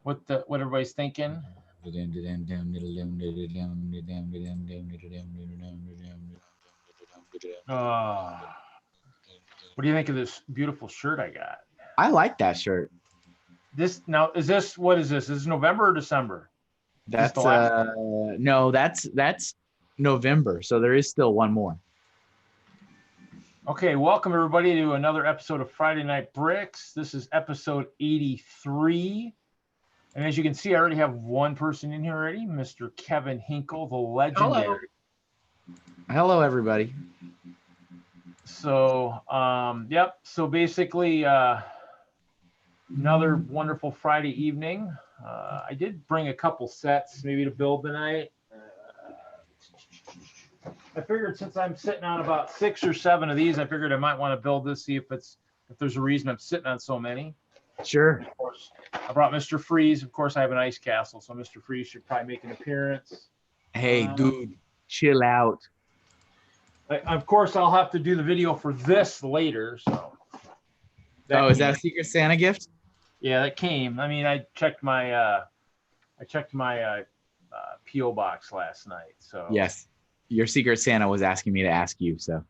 what everybody's thinking. Uh, what do you think of this beautiful shirt I got? I like that shirt. What is this? Is this November or December? That's no, that's November. So there is still one more. Okay, welcome everybody to another episode of Friday Night Bricks. This is episode 83. And as you can see, I already have one person in here already, Mr. Kevin Hinkle, the legendary. Hello, everybody. So, yep. So basically, another wonderful Friday evening. I did bring a couple sets maybe to build tonight. I figured since I'm sitting on about 6 or 7 of these, I figured I might want to build this, see if there's a reason I'm sitting on so many. Sure. Of course, I brought Mr. Freeze. Of course, I have an ice castle, so Mr. Freeze should probably make an appearance. Hey, dude, chill out. Of course, I'll have to do the video for this later. So. Is that a Secret Santa gift? Yeah, that came. I mean, I checked my PO box last night. So. Yes, your Secret Santa was asking me to ask you. So.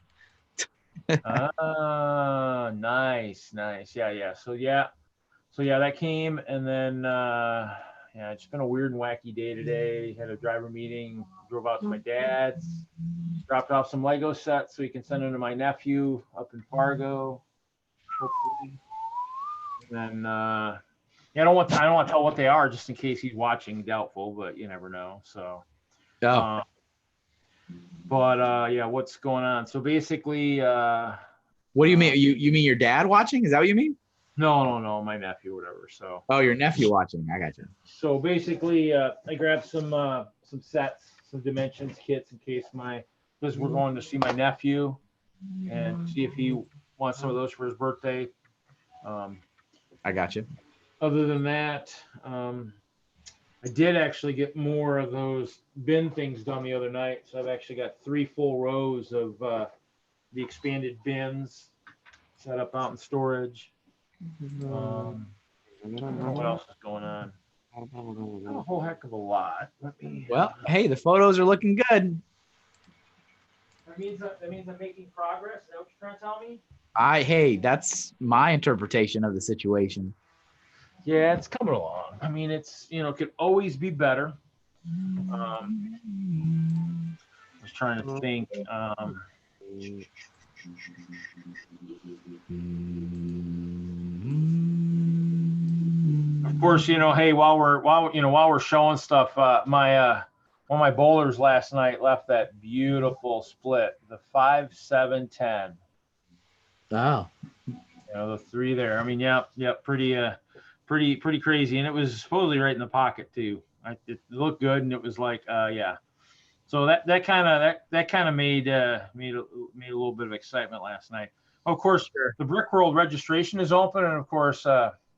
Nice. Yeah. So that came, and then it's been a weird and wacky day today. Had a driver meeting, drove out to my dad's, dropped off some Lego sets so he can send them to my nephew up in Fargo. Hopefully. And then I don't want to tell what they are just in case he's watching. Doubtful, but you never know. So. What's going on? So basically, what do you mean? You mean your dad watching? Is that what you mean? No, my nephew, whatever. So. Oh, your nephew watching. I got you. So basically, I grabbed some sets, some dimensions kits in case because we're going to see my nephew and see if he wants some of those for his birthday. I got you. Other than that, I did actually get more of those bin things done the other night. So I've actually got 3 full rows of the expanded bins set up out in storage. I don't know what else is going on. Not a whole heck of a lot. Well, hey, the photos are looking good. That means I'm making progress. Is that what you're trying to tell me? Hey, that's my interpretation of the situation. Yeah, it's coming along. I mean, it's, it could always be better. I was trying to think. Of course, hey, while we're showing stuff, one of my bowlers last night left that beautiful split, the 5-7-10. Wow. The 3 there. I mean, pretty crazy, and it was supposedly right in the pocket too. It looked good, and it was like, yeah. So that kind of made a little bit of excitement last night. Of course, sure. The Brick World registration is open, and of course,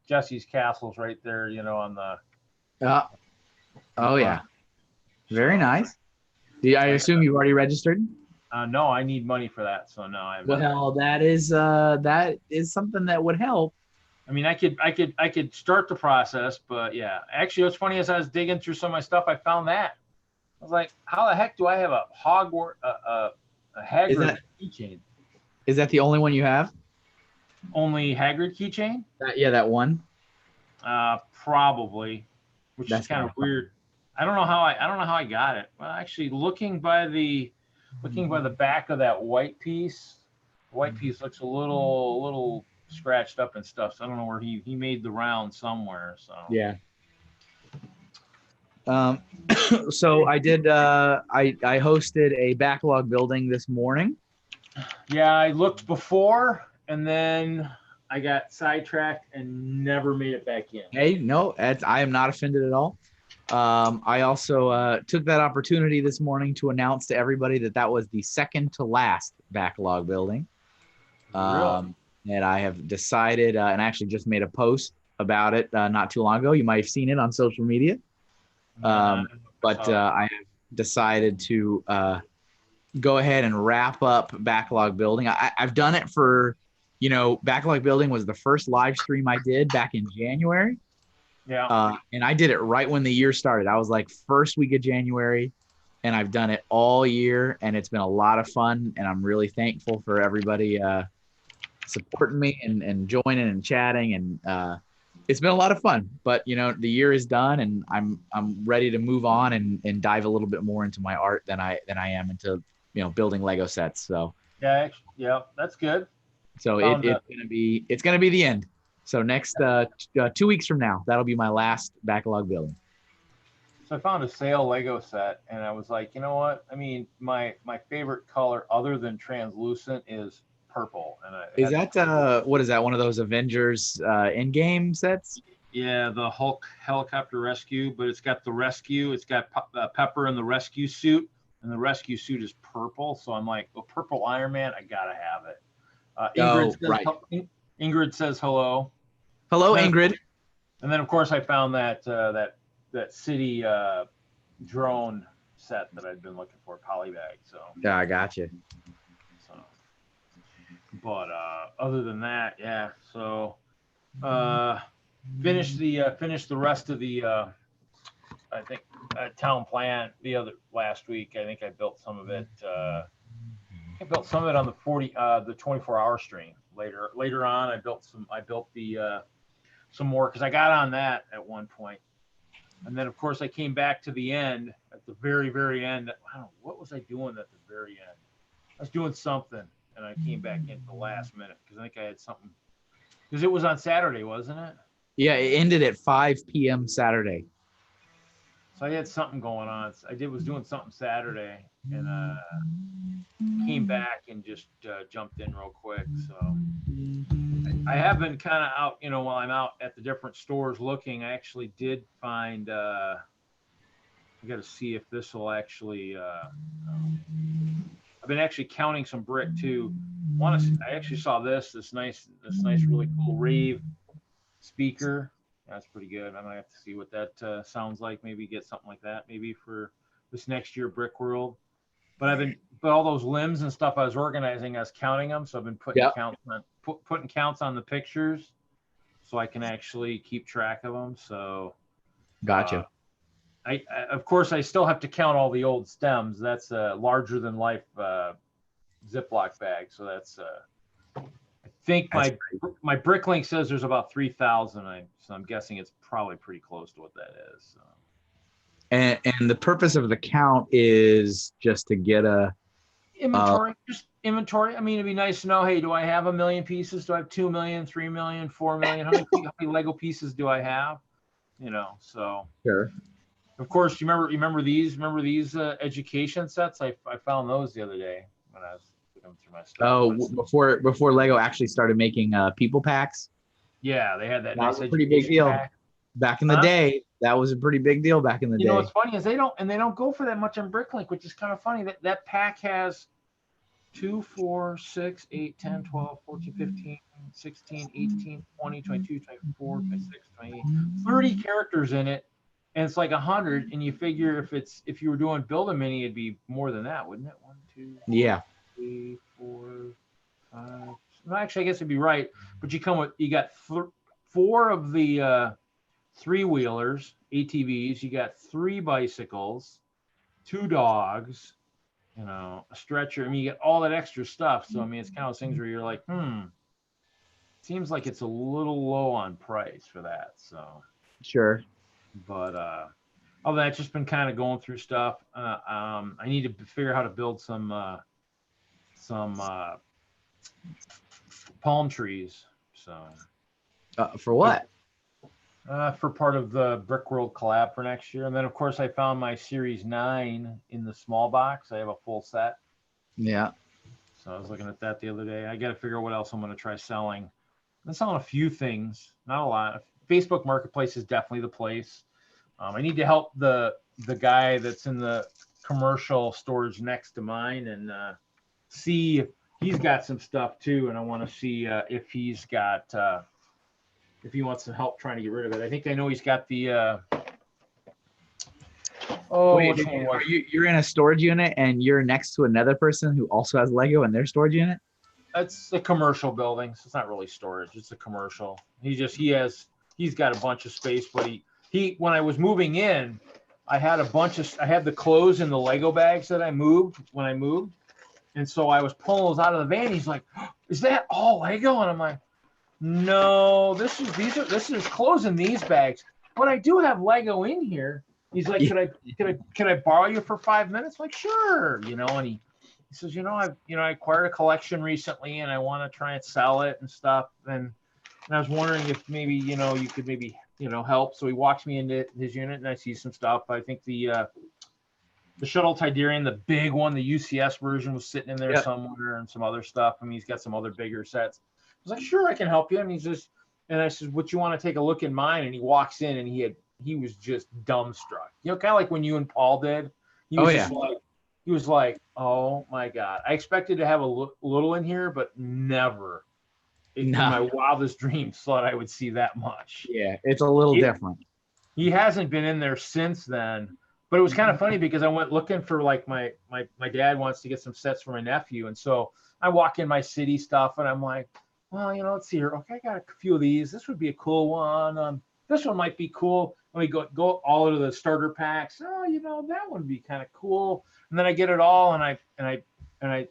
Jesse's Castle's right there. On the. Oh yeah. Very nice. I assume you've already registered? No, I need money for that, so no. Well, that is something that would help. I mean, I could start the process, but yeah. Actually, what's funny is I was digging through some of my stuff. I found that. I was like, how the heck do I have a Hagrid keychain? Is that the only one you have? Only Hagrid keychain? That one. Probably, which is kind of weird. I don't know how I got it. Well, actually, looking by the back of that white piece, the white piece looks a little scratched up and stuff. So I don't know where he made the round somewhere. So yeah. So I did. I hosted a backlog building this morning. Yeah, I looked before, and then I got sidetracked and never made it back in. Hey, no, I am not offended at all. I also took that opportunity this morning to announce to everybody that was the second to last backlog building. Really? And I have decided, and actually just made a post about it not too long ago. You might have seen it on social media. But I have decided to go ahead and wrap up backlog building. I've done it for, backlog building was the first live stream I did back in January. Yeah. And I did it right when the year started. I was like first week of January, and I've done it all year, and it's been a lot of fun. And I'm really thankful for everybody supporting me and joining and chatting, and it's been a lot of fun. But the year is done, and I'm ready to move on and dive a little bit more into my art than I am into building Lego sets. So Yeah. Yeah. That's good. so Found it's gonna be the end. So next 2 weeks from now, that'll be my last backlog building. So I found a sale Lego set, and I was like, you know what? I mean, my favorite color other than translucent is purple. And Is that what is that? One of those Avengers in-game sets? yeah, the Hulk helicopter rescue, but it's got the rescue. It's got Pepper in the rescue suit, and the rescue suit is purple. So I'm like, well, purple Iron Man, I gotta have it. Right. Ingrid says hello. Hello, And then, Ingrid. And then of course I found that city drone set that I'd been looking for, polybag. So Yeah, I got you. So, but other than that, yeah. So finished the rest of the I think town plan the last week. I think I built some of it. I built some of it on the 24-hour stream. Later on, I built the some more because I got on that at one point. And then, of course, I came back to the end at the very, very end. I don't know, what was I doing at the very end? I was doing something, and I came back in the last minute because I think I had something. Because it was on Saturday, wasn't it? Yeah, it ended at 5 p.m. Saturday. So I had something going on. Was doing something Saturday, and came back and just jumped in real quick. So I have been kind of out, while I'm out at the different stores looking. I actually did find. I got to see if this will actually. I've been actually counting some brick too. I actually saw this nice, really cool Rave speaker. That's pretty good. I might have to see what that sounds like. Maybe get something like that. Maybe for this next year, Brick World. But all those limbs and stuff I was organizing, I was counting them. So I've been putting counts on the pictures, so I can actually keep track of them. So, gotcha. I of course I still have to count all the old stems. That's a larger than life Ziploc bag. So that's I think my Bricklink says there's about 3,000. So I'm guessing it's probably pretty close to what that is. So. And the purpose of the count is just to get a inventory. Just inventory. I mean, it'd be nice to know. Hey, do I have 1 million pieces? Do I have 2 million, 3 million, 4 million? How many Lego pieces do I have? So. Sure. Of course, you remember these education sets? I found those the other day when I was looking through my stuff. Oh, before Lego actually started making people packs. Yeah, they had that. That was a pretty big deal pack. Back in the day. That was a pretty big deal back in the day. What's funny is they don't go for that much on Bricklink, which is kind of funny. That pack has 2, 4, 6, 8, 10, 12, 14, 15, 16, 18, 20, 22, 24, 26, 28, 30 characters in it. And it's like 100, and you figure if you were doing Build a Mini, it'd be more than that, wouldn't it? 1, 2, 3, 4, 5. Well, actually, I guess it'd be right. But you got 4 of the 3-wheelers, ATVs. You got 3 bicycles, 2 dogs, a stretcher. I mean, you get all that extra stuff. So I mean, it's kind of those things where you're like, seems like it's a little low on price for that. So sure. But other than that, just been kind of going through stuff. I need to figure out how to build some palm trees. So for what? For part of the Brick World collab for next year. And then of course I found my Series 9 in the small box. I have a full set. Yeah. So I was looking at that the other day. I got to figure out what else I'm going to try selling. I've been selling a few things, not a lot. Facebook Marketplace is definitely the place. I need to help the guy that's in the commercial storage next to mine and see if he's got some stuff too. And I want to see if he's got if he wants some help trying to get rid of it. I think I know he's got the. Wait, you're in a storage unit and you're next to another person who also has Lego in their storage unit? It's a commercial building, so it's not really storage. It's a commercial. He has he's got a bunch of space, but he when I was moving in, I had the clothes in the Lego bags that I moved when I moved. And so I was pulling those out of the van. He's like, is that all Lego? And I'm like, no, this is clothes in these bags. But I do have Lego in here. He's like, can I borrow you for 5 minutes? I'm like, sure. And he says, I acquired a collection recently and I want to try and sell it and stuff. And I was wondering if maybe, you could maybe, help. So he walks me into his unit and I see some stuff. I think the Shuttle Tidarian, the big one, the UCS version was sitting in there somewhere, and some other stuff. I mean, he's got some other bigger sets. I was like, sure, I can help you. And and I said, what you want to take a look in mine? And he walks in and he was just dumbstruck. Kind of like when you and Paul did. He was like, oh my God. I expected to have a little in here, but never in my wildest dreams thought I would see that much. Yeah, it's a little different. He hasn't been in there since then. But it was kind of funny because I went looking for like my dad wants to get some sets for my nephew. And so I walk in my city stuff and I'm like, well, let's see here. Okay, I got a few of these. This would be a cool one. This one might be cool. Let me go all of the starter packs. Oh, that one would be kind of cool. And then I get it all and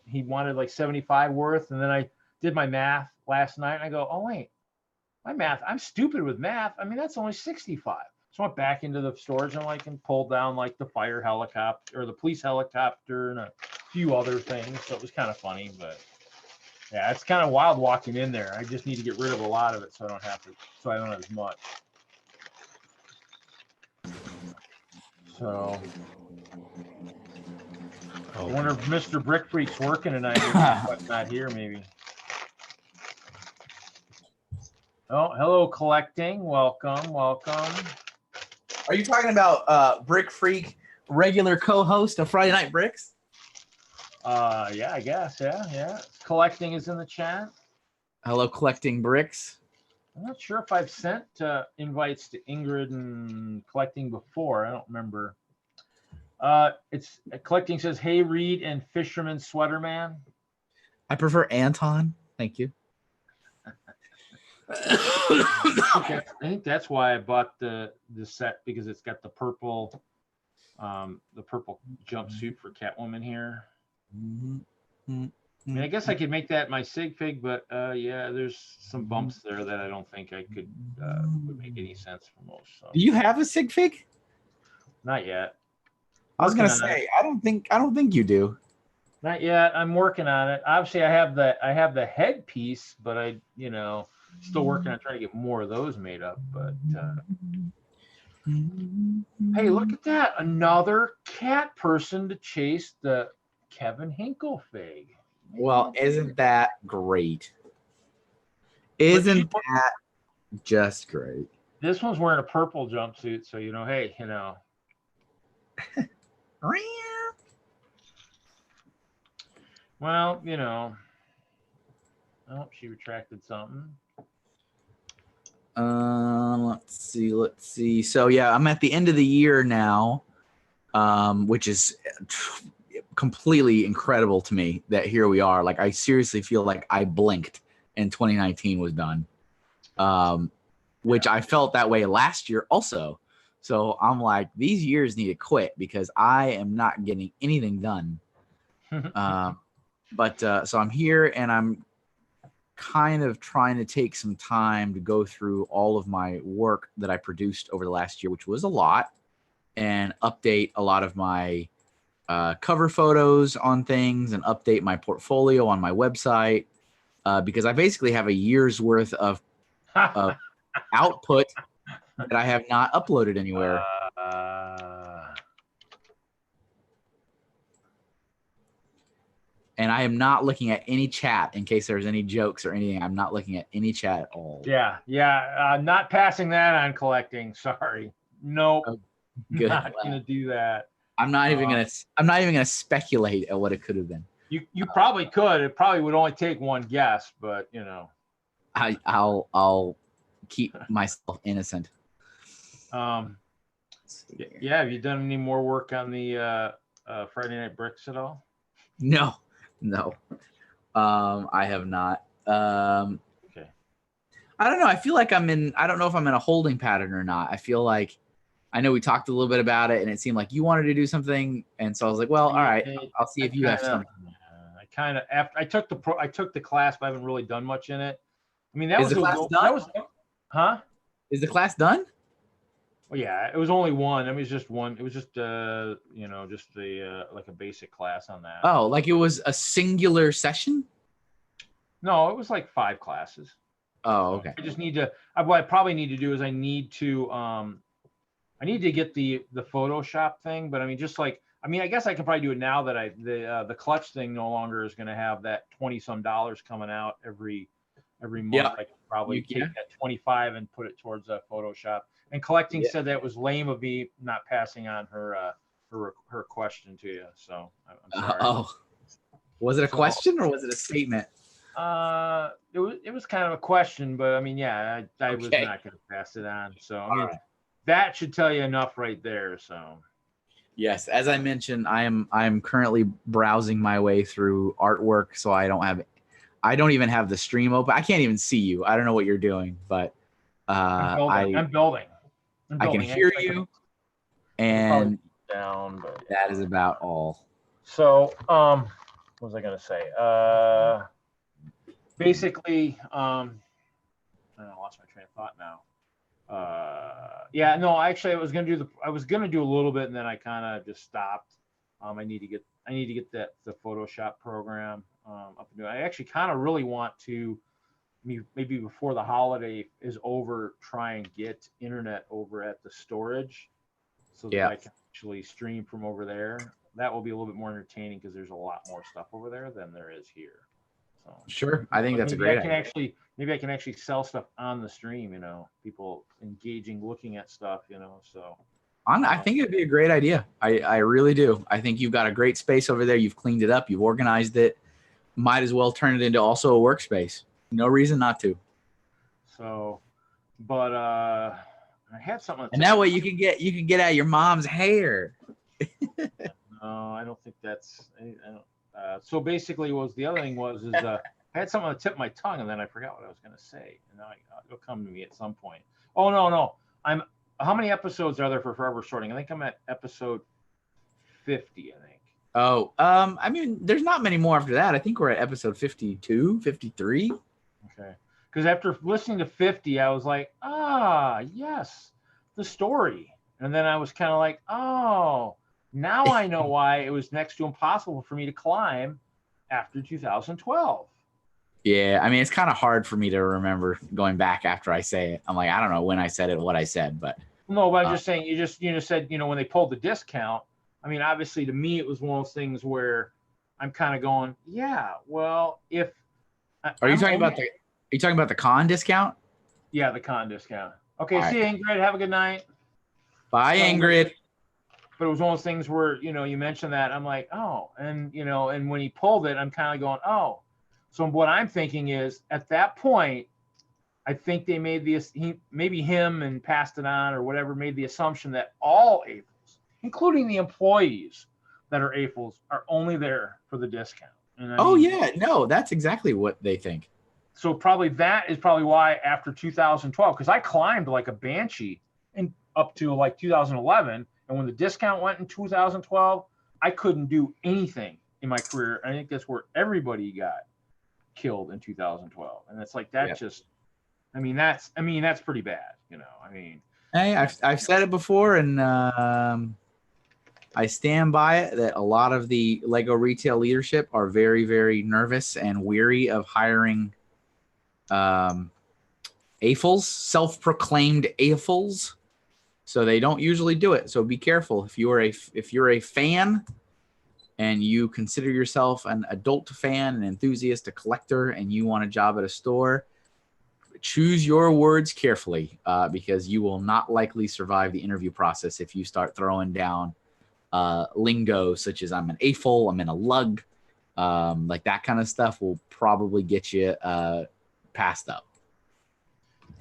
he wanted like 75 worth. And then I did my math last night and I go, oh wait, my math, I'm stupid with math. I mean, that's only 65. So I went back into the storage and pulled down like the fire helicopter or the police helicopter and a few other things. So it was kind of funny, but yeah, it's kind of wild walking in there. I just need to get rid of a lot of it so I don't have as much. So I wonder if Mr. Brick Freak's working tonight, but not here maybe. Oh, hello, Collecting. Welcome. Are you talking about Brick Freak, regular co-host of Friday Night Bricks? Yeah, I guess. Yeah. Collecting is in the chat. Hello, Collecting Bricks. I'm not sure if I've sent invites to Ingrid and Collecting before. I don't remember. It's Collecting says, hey, Reed and Fisherman Sweater Man. I prefer Anton. Thank you. I think that's why I bought the set, because it's got the purple jumpsuit for Catwoman here. I mean, I guess I could make that my sig fig, but yeah, there's some bumps there that I don't think I could would make any sense for most. So. Do you have a sig fig? Not yet. I was gonna say I don't think you do. Not yet. I'm working on it. Obviously, I have the headpiece, but I still working on trying to get more of those made up. But hey, look at that! Another cat person to chase the Kevin Hinkle fig. Well, isn't that great? Isn't that just great? This one's wearing a purple jumpsuit, so hey, Well, oh, she retracted something. Let's see. So yeah, I'm at the end of the year now, which is completely incredible to me that here we are. Like, I seriously feel like I blinked and 2019 was done. Which I felt that way last year also. So I'm like, these years need to quit because I am not getting anything done. But so I'm here and I'm kind of trying to take some time to go through all of my work that I produced over the last year, which was a lot, and update a lot of my cover photos on things and update my portfolio on my website, because I basically have a year's worth of output that I have not uploaded anywhere. And I am not looking at any chat in case there's any jokes or anything. I'm not looking at any chat at all. Yeah. Not passing that on, Collecting. Sorry. Nope. Oh, good. Not gonna do that. I'm not even gonna speculate at what it could have been. You probably could. It probably would only take one guess, but I'll keep myself innocent. Yeah. Have you done any more work on the Friday Night Bricks at all? No, I have not. Okay. I don't know. I feel like I don't know if I'm in a holding pattern or not. I feel like, I know we talked a little bit about it and it seemed like you wanted to do something. And so I was like, well, all right, I'll see if you have something. After I took the class, but I haven't really done much in it. I mean, Is the class done? Huh? Is the class done? Well, yeah, it was only one. I mean, it was just one. It was just, just the like a basic class on that. Oh, like it was a singular session? No, it was like 5 classes. Oh, okay. I just need to. What I probably need to do is I need to get the Photoshop thing. But I mean, I guess I can probably do it now that the clutch thing no longer is going to have that $20-some coming out every month. Yeah. I can probably take that 25 and put it towards Photoshop. And Collecting said that was lame of me not passing on her question to you. So I'm sorry. Oh, was it a question or was it a statement? It was kind of a question, but I mean, yeah, I was not going to pass it on. So I mean, that should tell you enough right there. So. Yes, as I mentioned, I am currently browsing my way through artwork, so I don't even have the stream open. I can't even see you. I don't know what you're doing, but I'm building. I can hear you, and down, but that is about all. So, what was I gonna say? Basically, I lost my train of thought now. Actually, I was gonna do a little bit, and then I kind of just stopped. I need to get the Photoshop program up and doing. I actually kind of really want to, maybe before the holiday is over, try and get internet over at the storage, so that I can actually stream from over there. That will be a little bit more entertaining because there's a lot more stuff over there than there is here. So sure, I think that's a great idea. Maybe I can actually sell stuff on the stream. People engaging, looking at stuff. So. I think it'd be a great idea. I really do. I think you've got a great space over there. You've cleaned it up. You've organized it. Might as well turn it into also a workspace. No reason not to. So, but I had something. And that way you can get out your mom's hair. No, I don't think that's. I don't. So basically, the other thing is I had something on the tip of my tongue, and then I forgot what I was going to say. And now it'll come to me at some point. Oh no! How many episodes are there for Forever Sorting? I think I'm at episode 50. I think. Oh, I mean, there's not many more after that. I think we're at episode 52, 53. Okay. Because after listening to 50, I was like, yes, the story. And then I was kind of like, oh, now I know why it was next to impossible for me to climb after 2012. Yeah, I mean, it's kind of hard for me to remember going back after I say it. I'm like, I don't know when I said it, what I said, but. No, but I'm just saying, you said, when they pulled the discount, I mean, obviously to me, it was one of those things where I'm kind of going, yeah, well, if. Are you talking about the con discount? Yeah, the con discount. Okay, see you, Ingrid. Have a good night. Bye, Ingrid. But it was one of those things where, you mentioned that. I'm like, oh, and, and when he pulled it, I'm kind of going, oh. So what I'm thinking is, at that point, I think they made maybe him and passed it on or whatever, made the assumption that all AFOLs, including the employees that are AFOLs, are only there for the discount. Yeah, no, that's exactly what they think. So that is probably why after 2012, because I climbed like a banshee and up to like 2011, and when the discount went in 2012, I couldn't do anything in my career. I think that's where everybody got killed in 2012, and it's like that. Just, that's pretty bad. Hey, I've said it before, and I stand by it that a lot of the Lego retail leadership are very, very nervous and weary of hiring AFOLs, self-proclaimed AFOLs. So they don't usually do it. So be careful. If you're a fan and you consider yourself an adult fan, an enthusiast, a collector, and you want a job at a store, choose your words carefully because you will not likely survive the interview process if you start throwing down lingo such as I'm an AFOL, I'm in a lug, like that kind of stuff will probably get you passed up.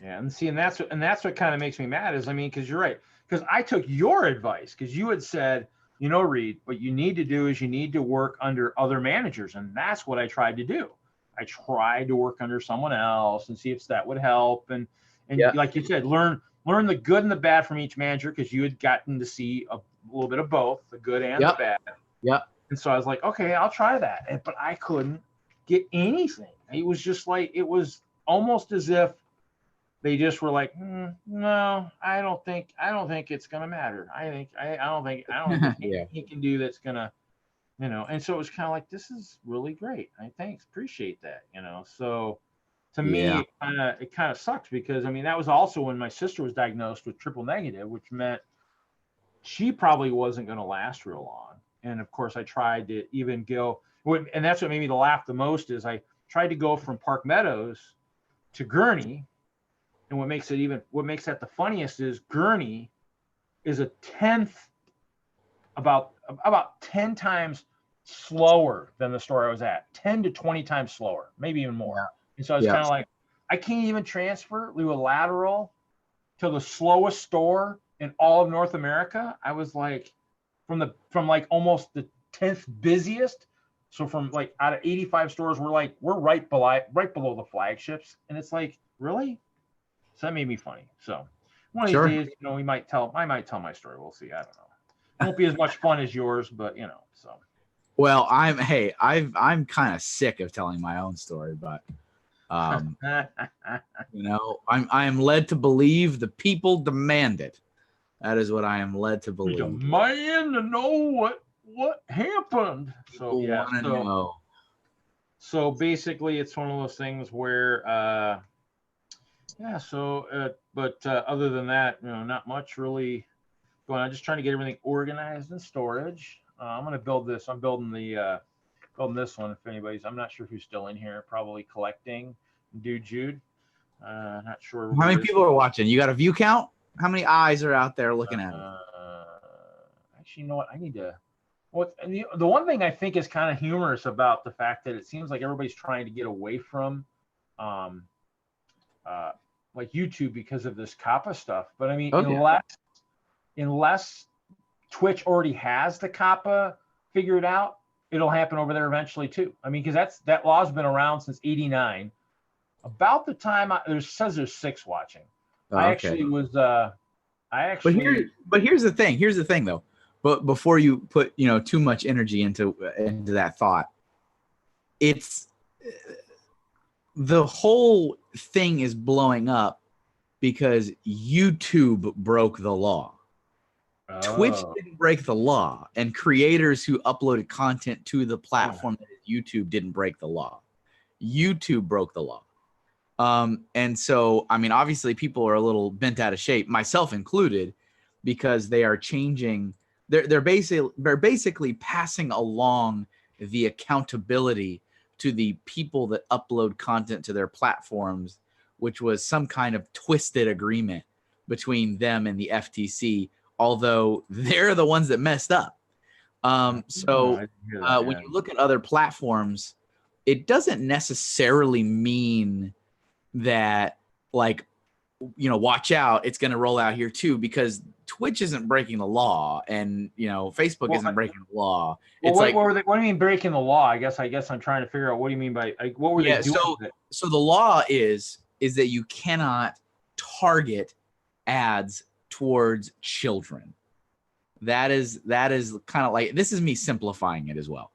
Yeah, and that's what kind of makes me mad is, because you're right. Because I took your advice, because you had said, Reed, what you need to do is you need to work under other managers, and that's what I tried to do. I tried to work under someone else and see if that would help. And Yeah. like you said, learn the good and the bad from each manager, because you had gotten to see a little bit of both, the good and the bad. Yep. And so I was like, okay, I'll try that. But I couldn't get anything. It was just like, it was almost as if they just were like, no, I don't think it's gonna matter. I don't think Yeah. he can do that's gonna, And so it was kind of like, this is really great. Thanks, appreciate that. So to Yeah. me, it kind of sucked, because that was also when my sister was diagnosed with triple negative, which meant she probably wasn't going to last real long. And of course, I tried to even go, and that's what made me laugh the most, is I tried to go from Park Meadows to Gurney. And what makes that the funniest is Gurney is about 10 times slower than the store I was at, 10 to 20 times slower, maybe even more. Yeah. And so I was kind of like, I can't even transfer through a lateral to the slowest store in all of North America. I was like, from like almost the 10th busiest. So from like out of 85 stores, we're right below the flagships. And it's like, really? So that made me funny. So one of these days, I might tell my story. We'll see. I don't know. It won't be as much fun as yours, but so. Well, I'm kind of sick of telling my own story, but I'm led to believe the people demand it. That is what I am led to believe. Demand to know what happened. So yeah. So basically, it's one of those things where but other than that, not much really going on. Just trying to get everything organized in storage. I'm going to build this. I'm building building this one. If I'm not sure who's still in here, probably collecting. Jude. Not sure. How many people are watching? You got a view count? How many eyes are out there looking at it? Actually, you know what? I need to. The one thing I think is kind of humorous about the fact that it seems like everybody's trying to get away from, like YouTube, because of this COPPA stuff. But unless Twitch already has the COPPA figured out, it'll happen over there eventually too. Because that law's been around since '89. About the time says there's 6 watching. But here's the thing. Here's the thing, though. But before you put too much energy into that thought, it's the whole thing is blowing up because YouTube broke the law. Twitch didn't break the law, and creators who uploaded content to the platform that is YouTube didn't break the law. YouTube broke the law. And so, obviously people are a little bent out of shape, myself included, because they are changing. They're basically passing along the accountability to the people that upload content to their platforms, which was some kind of twisted agreement between them and the FTC, although they're the ones that messed up. When you look at other platforms, it doesn't necessarily mean that, watch out, it's going to roll out here too, because Twitch isn't breaking the law, and Facebook isn't breaking the law. What do you mean breaking the law? I guess I'm trying to figure out, what do you mean by what were they doing? So the law is that you cannot target ads towards children. That is kind of like, this is me simplifying it as well.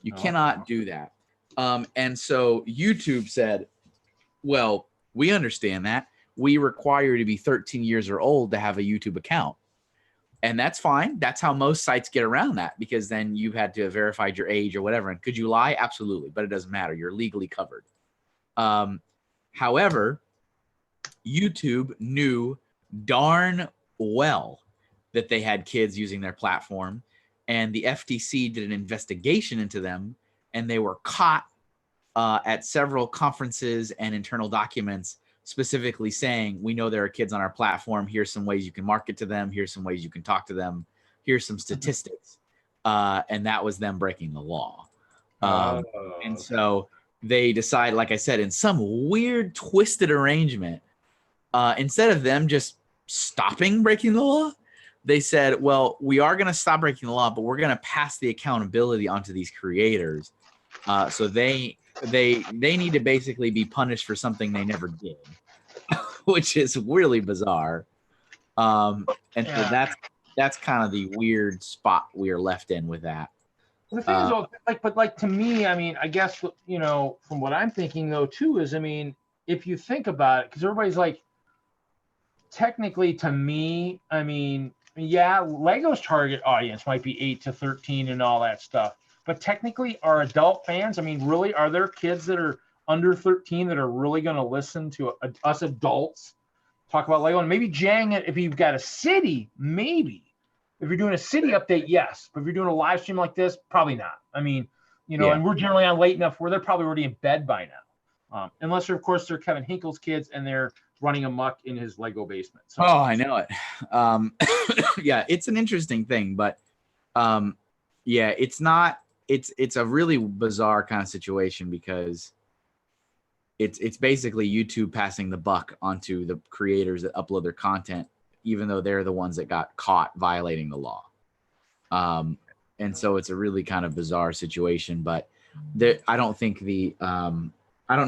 You cannot do that. And so YouTube said, well, we understand that. We require you to be 13 years or old to have a YouTube account. And that's fine. That's how most sites get around that, because then you've had to have verified your age or whatever. And could you lie? Absolutely. But it doesn't matter. You're legally covered. However, YouTube knew darn well that they had kids using their platform, and the FTC did an investigation into them, and they were caught at several conferences and internal documents specifically saying, we know there are kids on our platform. Here's some ways you can market to them. Here's some ways you can talk to them. Here's some statistics. And that was them breaking the law. And so they decide, like I said, in some weird twisted arrangement, instead of them just stopping breaking the law, they said, well, we are going to stop breaking the law, but we're going to pass the accountability onto these creators. So they they need to basically be punished for something they never did, which is really bizarre. And so that's kind of the weird spot we're left in with that. The thing is, but to me, I mean, I guess, from what I'm thinking though too is, I mean, if you think about it, because everybody's like, technically to me, I mean, yeah, Lego's target audience might be 8 to 13 and all that stuff, but technically our adult fans, I mean, really, are there kids that are under 13 that are really going to listen to us adults talk about Lego? And maybe Jang, if you've got a city, maybe. If you're doing a city update, yes. But if you're doing a live stream like this, probably not. I mean, and we're generally on late enough where they're probably already in bed by now. Unless, of course, they're Kevin Hinkle's kids and they're running amok in his Lego basement. So, I know it. Yeah, it's an interesting thing. But, it's not – it's a really bizarre kind of situation because it's basically YouTube passing the buck onto the creators that upload their content, even though they're the ones that got caught violating the law. And so it's a really kind of bizarre situation, but I don't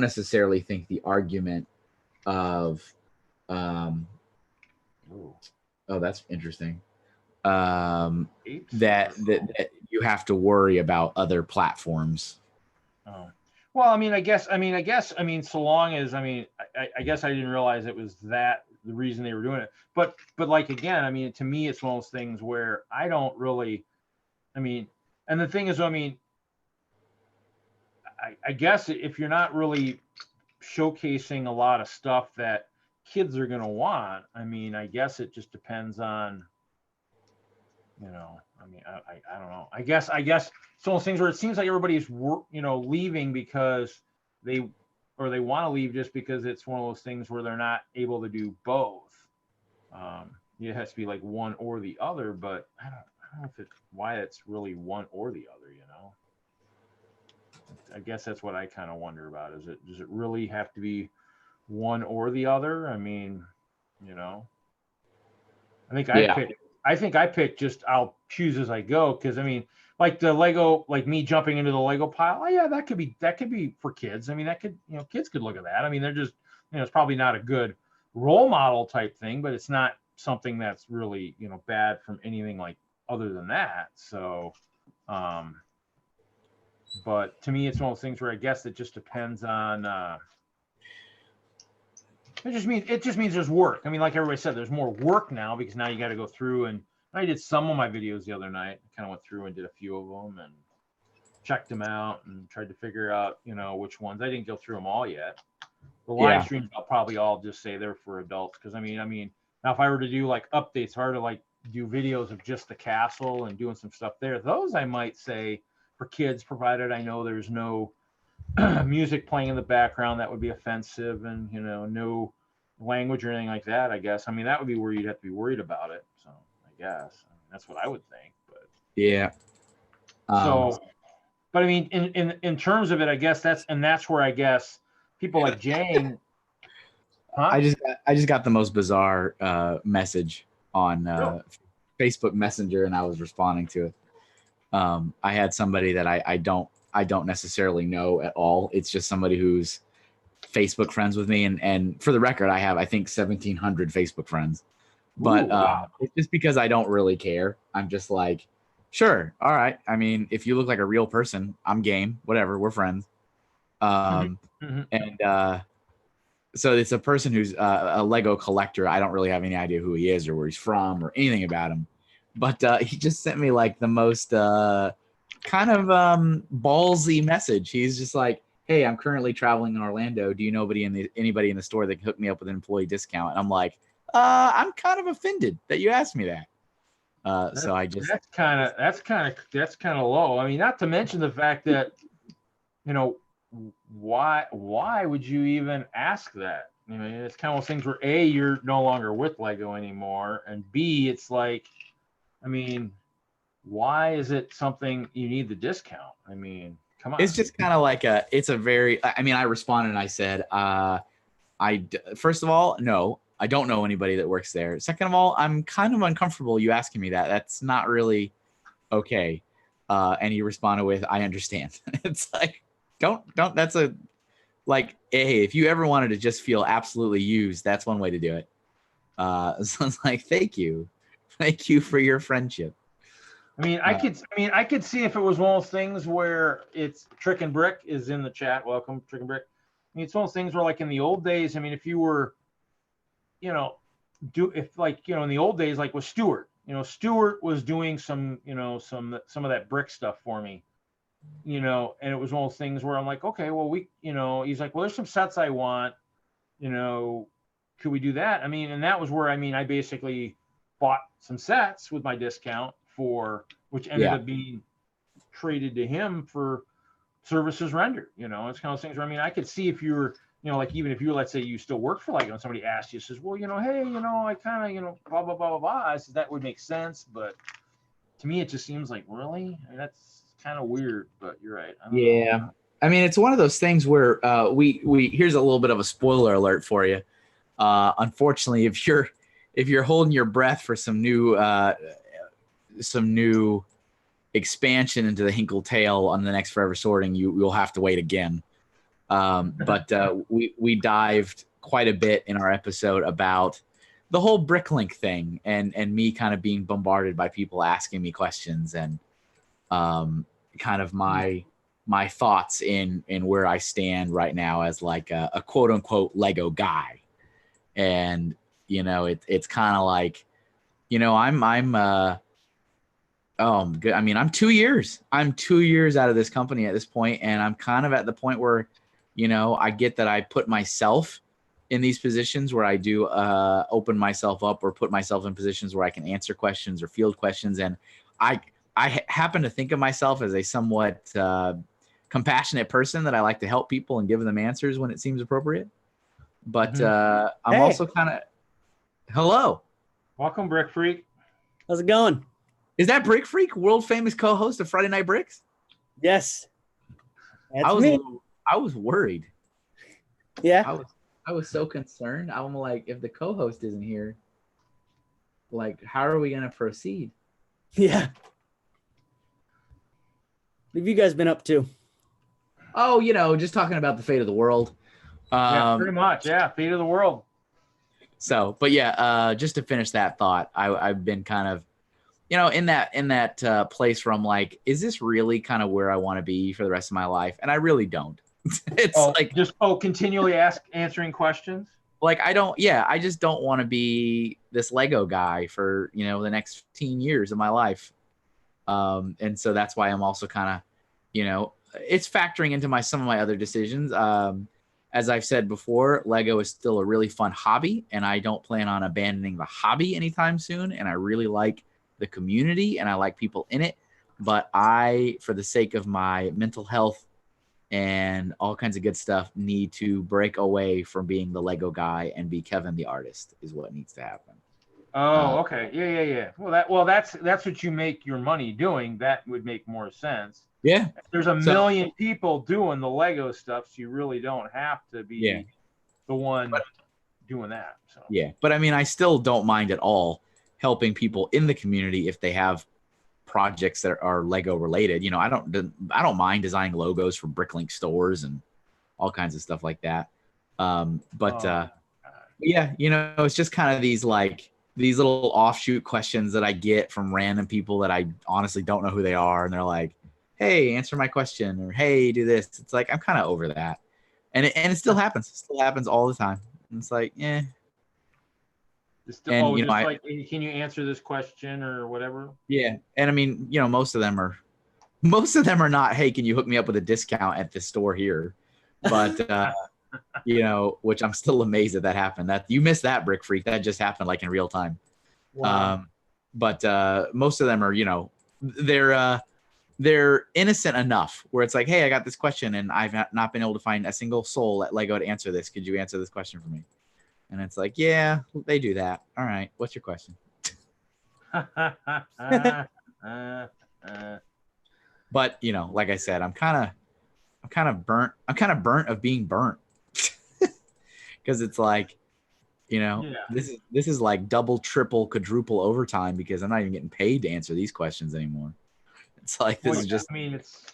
necessarily think the argument of, that's interesting. That you have to worry about other platforms. Oh. Well, I guess, so long as, I guess I didn't realize it was the reason they were doing it. But like, again, to me, it's one of those things where I don't really, and the thing is, I guess if you're not really showcasing a lot of stuff that kids are going to want, I guess it just depends on, I don't know. I guess it's one of those things where it seems like everybody's, leaving because they want to leave just because it's one of those things where they're not able to do both. It has to be like one or the other, but I don't know why it's really one or the other, I guess that's what I kind of wonder about. Does it really have to be one or the other? I think I picked just I'll choose as I go, because like the Lego, like me jumping into the Lego pile. Oh yeah, that could be for kids. That could, kids could look at that. They're just, it's probably not a good role model type thing, but it's not something that's really, bad from anything like other than that. So, but to me, it's one of those things where I guess it just depends on. It just means there's work. Like everybody said, there's more work now because now you got to go through, and I did some of my videos the other night. I kind of went through and did a few of them and checked them out and tried to figure out, which ones. I didn't go through them all yet. The live streams, I'll probably all just say they're for adults, because now if I were to do like updates, if I were to like do videos of just the castle and doing some stuff there, those I might say for kids, provided I know there's no music playing in the background that would be offensive, and no language or anything like that. I guess that would be where you'd have to be worried about it. So I guess that's what I would think. But yeah. But in terms of it, I guess that's where I guess people like Jane. Huh? I just got the most bizarre message on Facebook Messenger, and I was responding to it. I had somebody that I don't necessarily know at all. It's just somebody who's Facebook friends with me, and for the record, I have, I think, 1,700 Facebook friends. But Ooh, wow. It's just because I don't really care. I'm just like, sure, all right. If you look like a real person, I'm game. Whatever, we're friends. And so it's a person who's a Lego collector. I don't really have any idea who he is or where he's from or anything about him. But he just sent me like the most kind of ballsy message. He's just like, hey, I'm currently traveling in Orlando. Do you know anybody in the store that can hook me up with an employee discount? And I'm like, I'm kind of offended that you asked me that. So I just that's kind of low. Not to mention the fact that, why would you even ask that? It's kind of those things where A, you're no longer with Lego anymore, and B, it's like, why is it something you need the discount? Come on. It's just kind of like it's a very, I responded and I said, first of all, no, I don't know anybody that works there. Second of all, I'm kind of uncomfortable you asking me that. That's not really okay. And he responded with, I understand. It's like, don't. That's a like. Hey, if you ever wanted to just feel absolutely used, that's one way to do it. So it's like, thank you for your friendship. I mean, I could see if it was one of those things where it's Trick and Brick is in the chat. Welcome, Trick and Brick. I mean, it's one of those things where, like in the old days, I mean, if you were, you know, in the old days, like with Stuart, Stuart was doing some of that brick stuff for me, and it was one of those things where I'm like, okay, well, he's like, well, there's some sets I want, could we do that? I mean, and that was where, I basically bought some sets with my discount which ended up being traded to him for services rendered. It's kind of things where, I could see if you're, like even if you, let's say you still work for Lego and somebody asked you, says, well, hey, I kind of, blah, blah, blah, blah, blah. I said, that would make sense. But to me, it just seems like, really? That's kind of weird, but you're right. I don't know. I mean, it's one of those things where we here's a little bit of a spoiler alert for you. Unfortunately, if you're holding your breath for some new expansion into the Hinkle Tale on the next Forever Sorting, you'll have to wait again. But we dived quite a bit in our episode about the whole Bricklink thing and me kind of being bombarded by people asking me questions and kind of my thoughts in where I stand right now as like a quote unquote Lego guy. And, it's kind of like, I'm 2 years. I'm 2 years out of this company at this point, and I'm kind of at the point where, I get that I put myself in these positions where I do open myself up or put myself in positions where I can answer questions or field questions. And I happen to think of myself as a somewhat compassionate person that I like to help people and give them answers when it seems appropriate. But I'm also kind of, hello. Welcome, Brick Freak. How's it going? Is that Brick Freak, world famous co-host of Friday Night Bricks? Yes. I was worried. Yeah. I was so concerned. I'm like, if the co-host isn't here, like, how are we gonna proceed? Yeah. What have you guys been up to? Oh, just talking about the fate of the world. Yeah, pretty much. Yeah, fate of the world. So, but yeah, just to finish that thought, I've been kind of, in that place where I'm like, is this really kind of where I want to be for the rest of my life? And I really don't. It's continually answering questions. Like, I just don't want to be this Lego guy for, the next 15 years of my life. And so that's why I'm also kind of, it's factoring into some of my other decisions. As I've said before, Lego is still a really fun hobby, and I don't plan on abandoning the hobby anytime soon. And I really like the community and I like people in it. But for the sake of my mental health and all kinds of good stuff, need to break away from being the Lego guy and be Kevin the artist is what needs to happen. Oh, okay. Yeah. Well, that's what you make your money doing. That would make more sense. Yeah. There's a million people doing the Lego stuff, so you really don't have to be the one doing that. So. Yeah, but I still don't mind at all helping people in the community if they have projects that are Lego related. I don't mind designing logos for Bricklink stores and all kinds of stuff like that. Yeah, it's just kind of these little offshoot questions that I get from random people that I honestly don't know who they are, and they're like, hey, answer my question, or hey, do this. It's like, I'm kind of over that. And it still happens. It still happens all the time. And it's like, eh. Can you answer this question or whatever? Yeah. And most of them are not, hey, can you hook me up with a discount at this store here? But, which I'm still amazed that happened. That you missed that, Brick Freak. That just happened like in real time. Wow. But most of them are, they're innocent enough where it's like, hey, I got this question and I've not been able to find a single soul at Lego to answer this. Could you answer this question for me? And it's like, yeah, they do that. All right. What's your question? But, like I said, I'm kind of burnt. I'm kind of burnt of being burnt. Because it's like, this is like double, triple, quadruple overtime because I'm not even getting paid to answer these questions anymore. It's like, this is just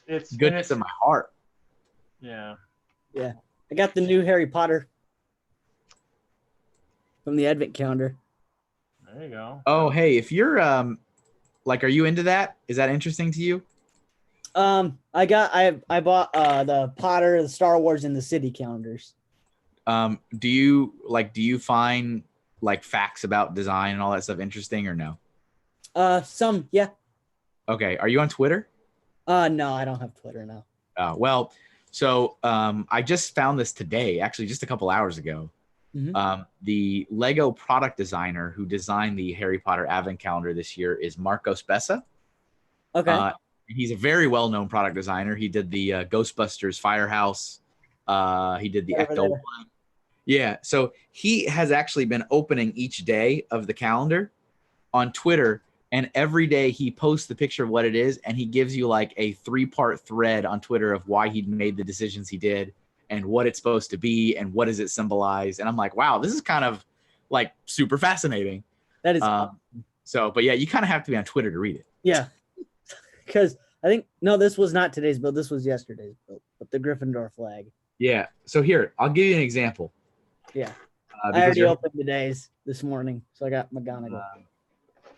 it's goodness in my heart. Yeah. I got the new Harry Potter from the Advent calendar. There you go. Oh, hey, if you're like, are you into that? Is that interesting to you? I bought the Potter, the Star Wars, and the City calendars. Do you find like facts about design and all that stuff interesting or no? Some, yeah. Okay, are you on Twitter? No, I don't have Twitter now. Well, so I just found this today, actually just a couple hours ago. Mhm. The Lego product designer who designed the Harry Potter Advent calendar this year is Marcos Bessa. Okay. He's a very well-known product designer. He did the Ghostbusters Firehouse. He did the Over Ecto there. one. Yeah, so he has actually been opening each day of the calendar on Twitter, and every day he posts the picture of what it is, and he gives you like a 3-part thread on Twitter of why he made the decisions he did and what it's supposed to be and what does it symbolize. And I'm like, wow, this is kind of like super fascinating. That is So, but yeah, you kind of have to be on Twitter to read it. yeah. Because I think no, this was not today's build. This was yesterday's build. But the Gryffindor flag. Yeah. So here, I'll give you an example. Yeah. I Because already you're, opened today's this morning, so I got McGonagall.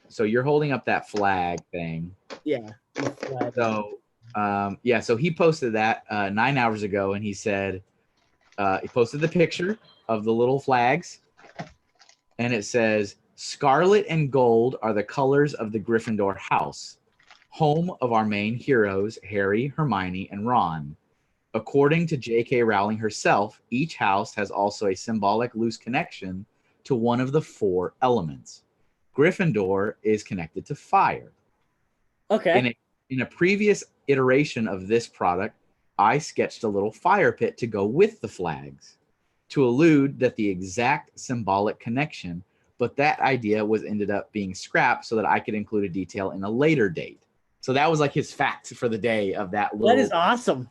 so you're holding up that flag thing. Yeah. the flag. So yeah, so he posted that 9 hours ago, and he said he posted the picture of the little flags, and it says scarlet and gold are the colors of the Gryffindor house, home of our main heroes Harry, Hermione, and Ron. According to J.K. Rowling herself, each house has also a symbolic loose connection to one of the 4 elements. Gryffindor is connected to fire. Okay. In a previous iteration of this product, I sketched a little fire pit to go with the flags to allude that the exact symbolic connection, but that idea was ended up being scrapped so that I could include a detail in a later date. So that was like his fact for the day of that little. That is awesome.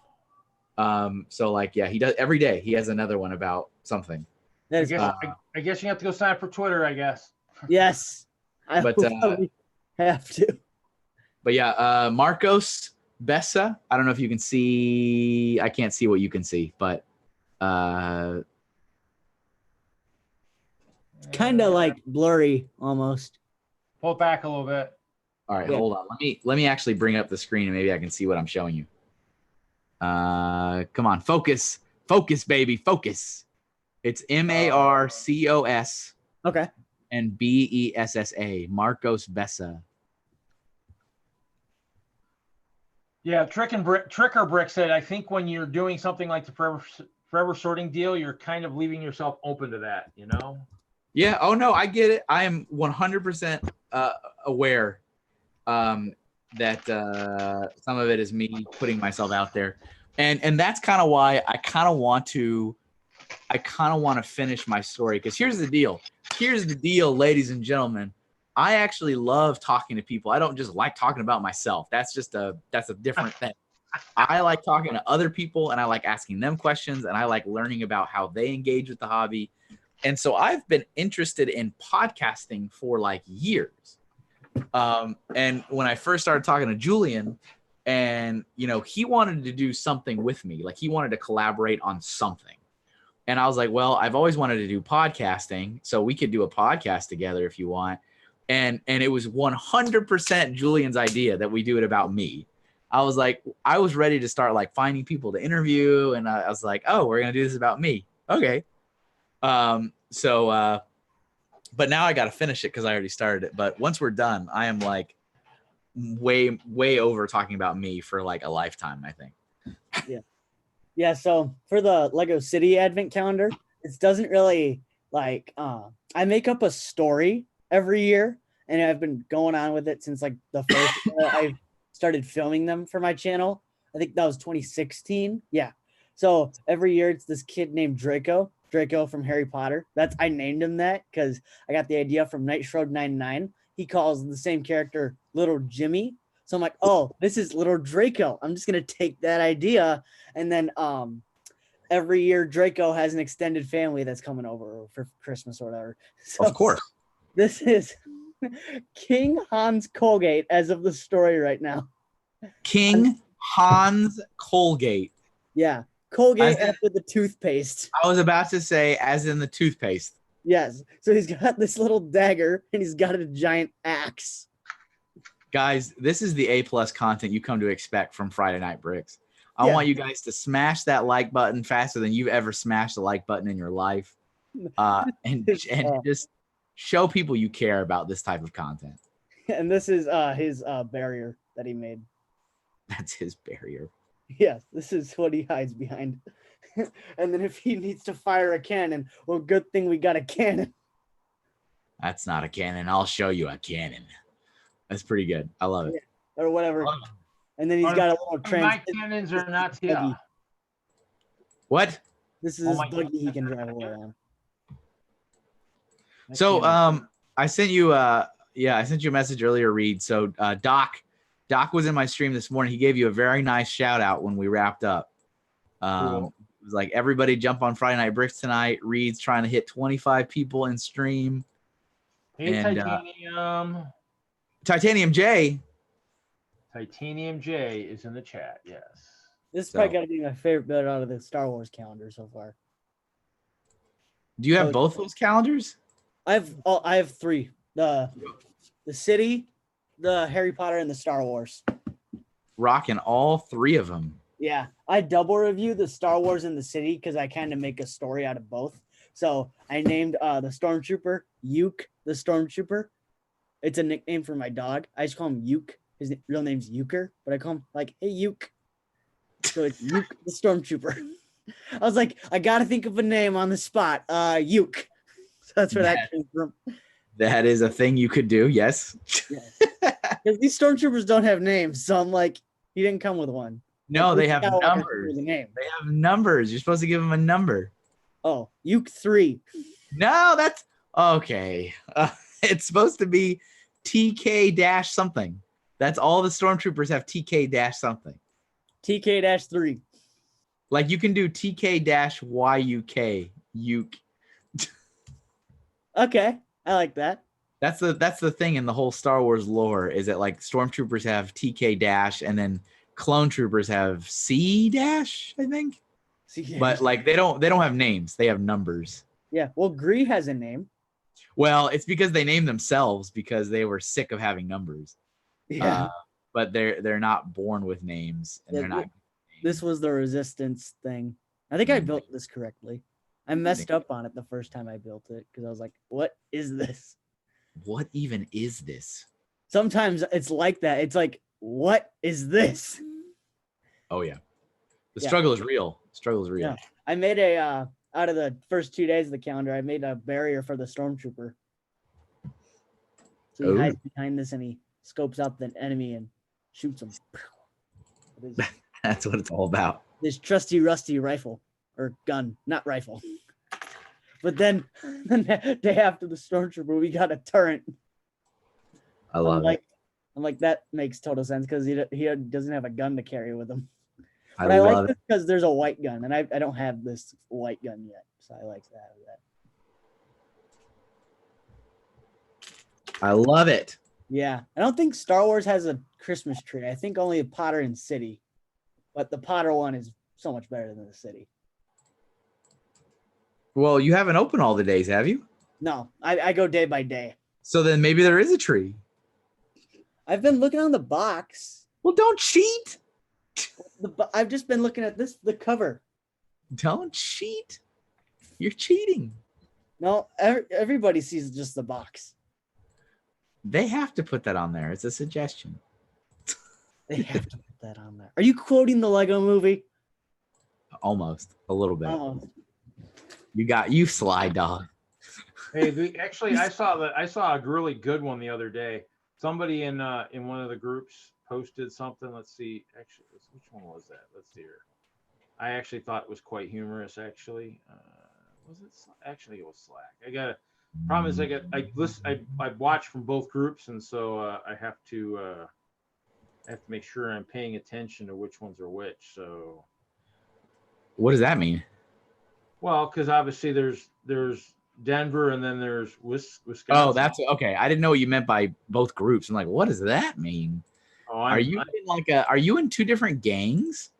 So like, yeah, he does every day. He has another one about something. That I is guess, awesome. I guess you have to go sign up for Twitter, I guess. Yes. I But, will probably have to. But yeah, Marcos Bessa. I don't know if you can see. I can't see what you can see, but Kind of like blurry almost. Pull it back a little bit. all right, Yeah. hold on. Let me actually bring up the screen and maybe I can see what I'm showing you. Come on, focus, baby, focus. It's Marcos Okay. and Bessa, Marcos Bessa. Yeah, Tricker Brick said, I think when you're doing something like the forever sorting deal, you're kind of leaving yourself open to that, you know? Yeah. Oh no, I get it. I am 100% aware that some of it is me putting myself out there, and that's kind of why I kind of want to finish my story. Because here's the deal, ladies and gentlemen. I actually love talking to people. I don't just like talking about myself. That's a different thing. I like talking to other people, and I like asking them questions, and I like learning about how they engage with the hobby. And so I've been interested in podcasting for like years. And when I first started talking to Julian, and he wanted to do something with me, like he wanted to collaborate on something. And I was like, well, I've always wanted to do podcasting, so we could do a podcast together if you want. And it was 100% Julian's idea that we do it about me. I was like, I was ready to start like finding people to interview, and I was like, oh, we're gonna do this about me. Okay. But now I got to finish it because I already started it. But once we're done, I am like way over talking about me for like a lifetime, I think. Yeah. So for the Lego City Advent calendar, it doesn't really like, I make up a story every year, and I've been going on with it since like the first I started filming them for my channel. I think that was 2016. Yeah. So every year it's this kid named Draco from Harry Potter. I named him that because I got the idea from Night Shroud 99. He calls the same character Little Jimmy. So I'm like, oh, this is Little Draco. I'm just going to take that idea. And then every year Draco has an extended family that's coming over for Christmas or whatever. So Of course. this is King Hans Colgate as of the story right now. King Hans Colgate. Yeah. Colgate As in- after the toothpaste. I was about to say, as in the toothpaste. Yes. So he's got this little dagger and he's got a giant axe. Guys, this is the A+ content you come to expect from Friday Night Bricks. I Yeah. want you guys to smash that like button faster than you've ever smashed the like button in your life, and just show people you care about this type of content. And this is his barrier that he made. That's his barrier. Yes, this is what he hides behind. And then if he needs to fire a cannon, well, good thing we got a cannon. That's not a cannon. I'll show you a cannon. That's pretty good. I love it. Or whatever. And then he's got a little My cannons are not here. buggy. What? This is Oh his my buggy he God. can drive away on. So I sent you I sent you a message earlier, Reed. So Doc was in my stream this morning. He gave you a very nice shout out when we wrapped up. Cool. It was like, everybody jump on Friday Night Bricks tonight. Reed's trying to hit 25 people in stream. Hey, And, Titanium. Titanium J. Titanium J is in the chat. Yes. This is So- probably got to be my favorite bit out of the Star Wars calendar so far. Do you have Oh, both those calendars? I have three. The city, the Harry Potter, and the Star Wars. Rocking all three of them. Yeah, I double review the Star Wars and the city because I kind of make a story out of both. So I named the Stormtrooper Yuke the Stormtrooper. It's a nickname for my dog. I just call him Yuke. His real name's Euchre, but I call him like, hey Yuke. So it's Yuke the Stormtrooper. I was like, I gotta think of a name on the spot. Yuke. So that's where that came from. That is a thing you could do. Yes. Because these Stormtroopers don't have names, so I'm like, he didn't come with one. No, Like, they Luke have Skywalker came numbers. with a name. They have numbers. You're supposed to give them a number. Oh, Yuke 3. No, that's okay. It's supposed to be TK dash something. That's all the stormtroopers have, TK dash something. TK-3. Like you can do TK dash YUK. Uke. Okay, I like that. That's the thing in the whole Star Wars lore, is that like stormtroopers have TK dash and then clone troopers have C dash, I think. See, But like they don't have names. They have numbers. yeah, well, Gree has a name. Well, it's because they named themselves because they were sick of having numbers. Yeah, But they're not born with names, and Yeah, they're not. this was the resistance thing. I think I Mm. built this correctly. I messed up on it the first time I built it because I was like, what is this? What even is this? Sometimes it's like that. It's like, what is this? Oh yeah, the Yeah. struggle is real. Struggle is real. Yeah. I made a out of the first 2 days of the calendar, I made a barrier for the stormtrooper. So he Ooh. hides behind this and he scopes out the enemy and shoots him. With his, That's what it's all about. his trusty rusty rifle or gun, not rifle. But then the day after the stormtrooper, we got a turret. I love I'm like, that makes total sense because he doesn't have a gun to carry with him. it. But I I love like it. this because there's a white gun, and I don't have this white gun yet, so I like that. I love it. Yeah, I don't think Star Wars has a Christmas tree. I think only Potter and City, but the Potter one is so much better than the City. Well, you haven't opened all the days, have you? No, I go day by day. So then maybe there is a tree. I've been looking on the box. Well, don't cheat. I've just been looking at the cover. Don't cheat. You're cheating. No, everybody sees just the box. They have to put that on there. It's a suggestion. They have to put that on there. Are you quoting the Lego Movie? Almost a little bit. Oh, You sly dog. Hey, actually, I saw a really good one the other day. Somebody in one of the groups posted something. Let's see. Actually, which one was that? Let's see here. I actually thought it was quite humorous. Actually, was it? Actually, it was Slack. I got a problem. Is I watch from both groups, and so I have to make sure I'm paying attention to which ones are which. So, What does that mean? well, because obviously there's Denver, and then there's Wisconsin. Oh, that's okay. I didn't know what you meant by both groups. I'm like, what does that mean? Oh, Are you in two different gangs?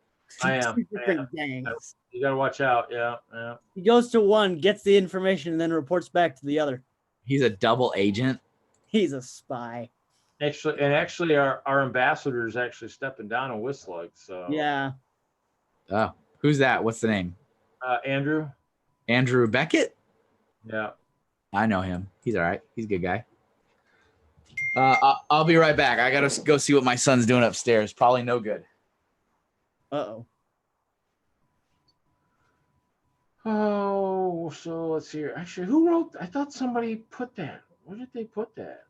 I am. Two different gangs. You gotta watch out. Yeah, yeah. He goes to one, gets the information, and then reports back to the other. He's a double agent. He's a spy. Actually, our ambassador is actually stepping down in Whistler. So Yeah. Oh, who's that? What's the name? Andrew. Andrew Beckett. Yeah. I know him. He's all right. He's a good guy. I'll be right back. I gotta go see what my son's doing upstairs. Probably no good. Uh-oh. Oh, so let's see here. Actually, who wrote? I thought somebody put that. Where did they put that?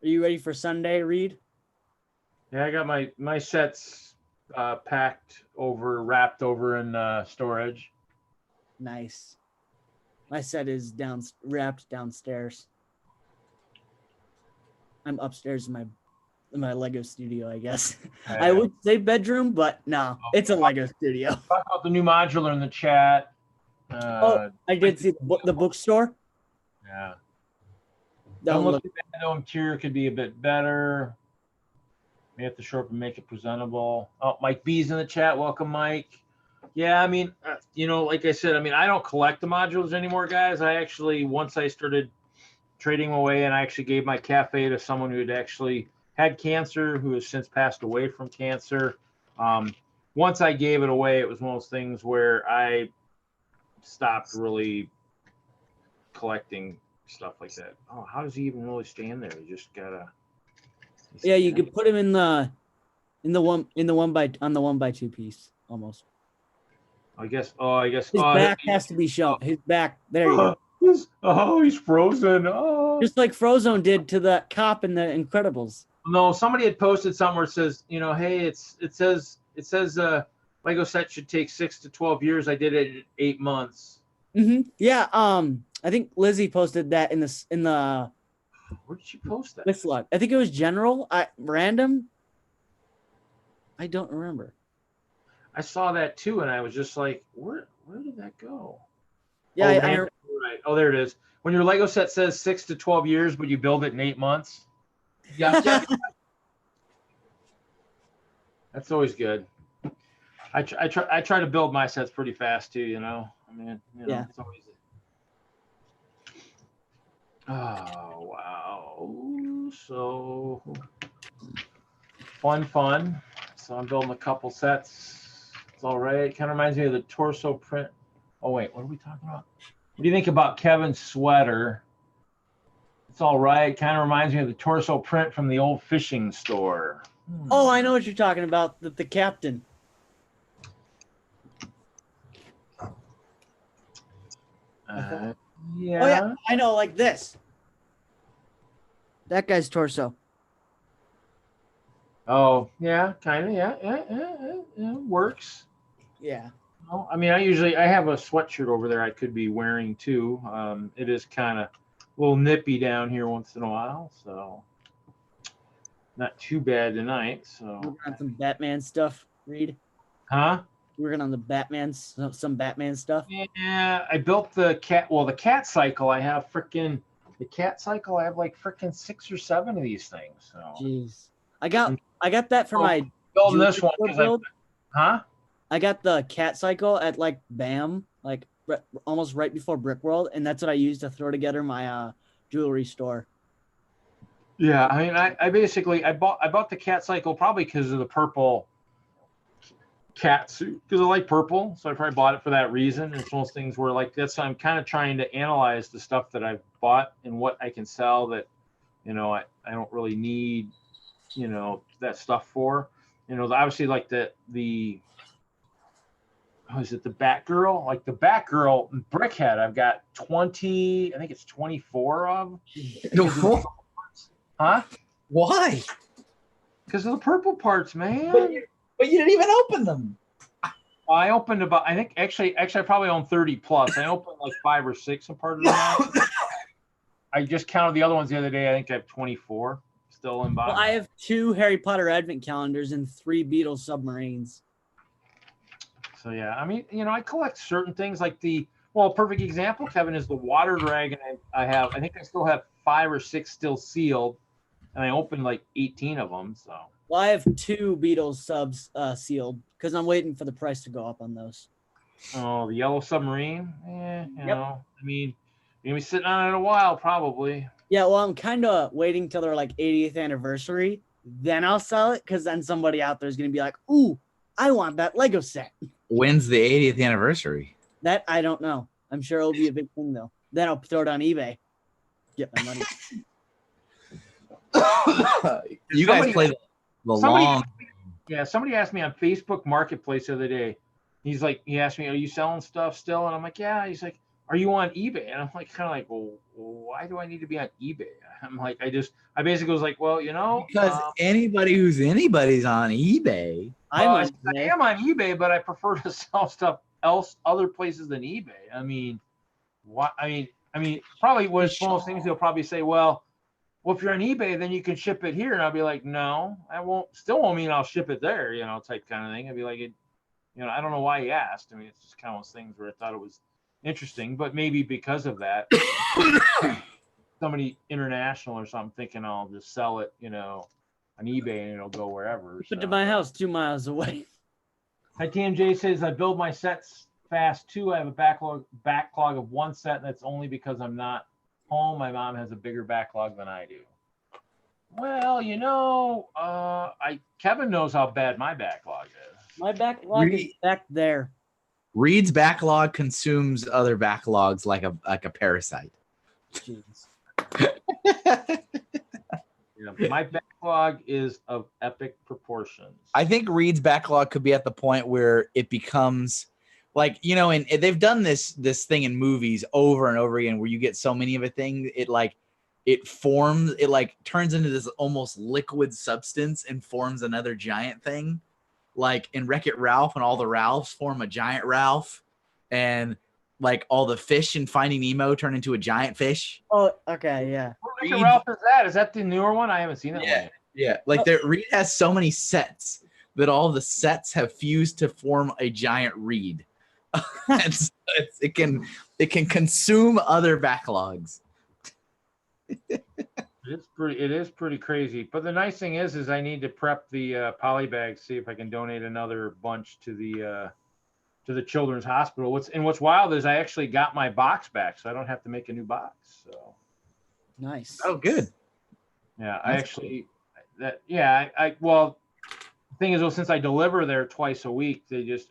Are you ready for Sunday, Reed? Yeah, I got my sets wrapped over in storage. Nice. My set is wrapped downstairs. I'm upstairs in my Lego studio, I guess. I would say bedroom, but no, it's a Lego studio. Talk about the new modular in the chat. I did see the bookstore. Yeah. That Don't one look bad, though. Interior could be a bit better. May have to show up and make it presentable. Oh, Mike B's in the chat. Welcome, Mike. Yeah, I mean, like I said, I mean, I don't collect the modules anymore, guys. I actually, once I started trading them away, and I actually gave my cafe to someone who had actually had cancer, who has since passed away from cancer. Once I gave it away, it was one of those things where I stopped really collecting stuff like that. Oh, how does he even really stand there? You just gotta. Yeah, you could put him on the 1x2 piece almost. I guess. His back has to be shown. His back. There you go. He's frozen. Oh. Just like Frozone did to the cop in the Incredibles. No, somebody had posted something where it says, hey, it says Lego set should take 6 to 12 years. I did it in 8 months. Mm-hmm. Yeah. I think Lizzie posted that in the. Where did she post that? Whistler. I think it was general. Random. I don't remember. I saw that too, and I was just like, where did that go? Yeah, right. Oh, there it is. When your Lego set says 6 to 12 years, but you build it in 8 months. Yeah. That's always good. I try to build my sets pretty fast too. I mean, yeah. It's always. Oh wow! So fun. So I'm building a couple sets. It's all right. Kind of reminds me of the torso print. Oh wait, what are we talking about? What do you think about Kevin's sweater? It's all right. Kind of reminds me of the torso print from the old fishing store. Oh, I know what you're talking about. The captain. Yeah. Oh yeah, I know, like this. That guy's torso. Oh yeah, kind of. Yeah. Works. Yeah. Well, I mean, I have a sweatshirt over there I could be wearing too. It is kind of a little nippy down here once in a while, so not too bad tonight. So Working on some Batman stuff, Reed. huh? Working on some Batman stuff. Yeah, I built the cat. Well, the cat cycle. I have like 6 or 7 of these things. So Jeez, I got that for my building this one build. huh? I got the cat cycle at like BAM, like almost right before Brick World, and that's what I used to throw together my jewelry store. Yeah, I mean, I basically bought the cat cycle probably because of the purple cat suit, because I like purple, so I probably bought it for that reason. It's one of those things where like that's I'm kind of trying to analyze the stuff that I've bought and what I can sell that I don't really need that stuff for. Obviously like the is it the Batgirl? Like the Batgirl Brickhead, I've got 20, I think it's 24 of. Huh? Why? Because of the purple parts, man. But you didn't even open them. I opened about, I think actually I probably own 30 plus. I opened like 5 or 6 a part of them. I just counted the other ones the other day. I think I have 24 still in box. Well, I have 2 Harry Potter advent calendars and 3 Beatles submarines. So yeah, I mean, I collect certain things like a perfect example, Kevin, is the water dragon I have. I think I still have 5 or 6 still sealed. and I opened like 18 of them. So Well, I have 2 Beatles subs sealed because I'm waiting for the price to go up on those. oh, the Yellow Submarine, you know, I mean, you're gonna be sitting on it a while probably. Yeah, well, I'm kind of waiting till their like 80th anniversary, then I'll sell it because then somebody out there is gonna be like, "Ooh, I want that Lego set." When's the 80th anniversary? That I don't know. I'm sure it'll be a big thing though. Then I'll throw it on eBay, get my money. You guys Somebody- play the somebody- long. Yeah, somebody asked me on Facebook Marketplace the other day. He asked me, "Are you selling stuff still?" And I'm like, "Yeah." He's like, "Are you on eBay?" And I'm like, kind of like, "Well, why do I need to be on eBay?" I'm like, I basically was like, "Well, you know, Because anybody who's anybody's on eBay. I'm I on eBay. am on eBay, but I prefer to sell stuff other places than eBay. I mean, what? I mean, probably was one of those things. They'll probably say, well, if you're on eBay, then you can ship it here, and I'll be like, no, I won't. Still won't mean I'll ship it there, you know, type kind of thing. I'd be like, I don't know why he asked. I mean, it's just kind of those things where I thought it was interesting, but maybe because of that, somebody international or something thinking I'll just sell it, on eBay and it'll go wherever. Ship it to my house 2 miles away. Hi, TMJ says I build my sets fast too. I have a backlog of 1 set. And that's only because I'm not home. My mom has a bigger backlog than I do. Well, Kevin knows how bad my backlog is. My backlog is back there. Reed's backlog consumes other backlogs like a parasite. Jeez. My backlog is of epic proportions. I think Reed's backlog could be at the point where it becomes like, and they've done this thing in movies over and over again where you get so many of a thing, it turns into this almost liquid substance and forms another giant thing. Like in Wreck-It Ralph, and all the Ralphs form a giant Ralph, and like all the fish in Finding Nemo turn into a giant fish. Oh, okay, yeah. What Wreck-It Ralph is that? Is that the newer one? I haven't seen that one yet. Yeah. Like Reed has so many sets that all the sets have fused to form a giant Reed. And so it can consume other backlogs. It is pretty crazy. But the nice thing is I need to prep the poly bags, see if I can donate another bunch to the children's hospital. What's wild is I actually got my box back, so I don't have to make a new box. So Nice. Oh, good. yeah, That's well, the thing is, since I deliver there twice a week,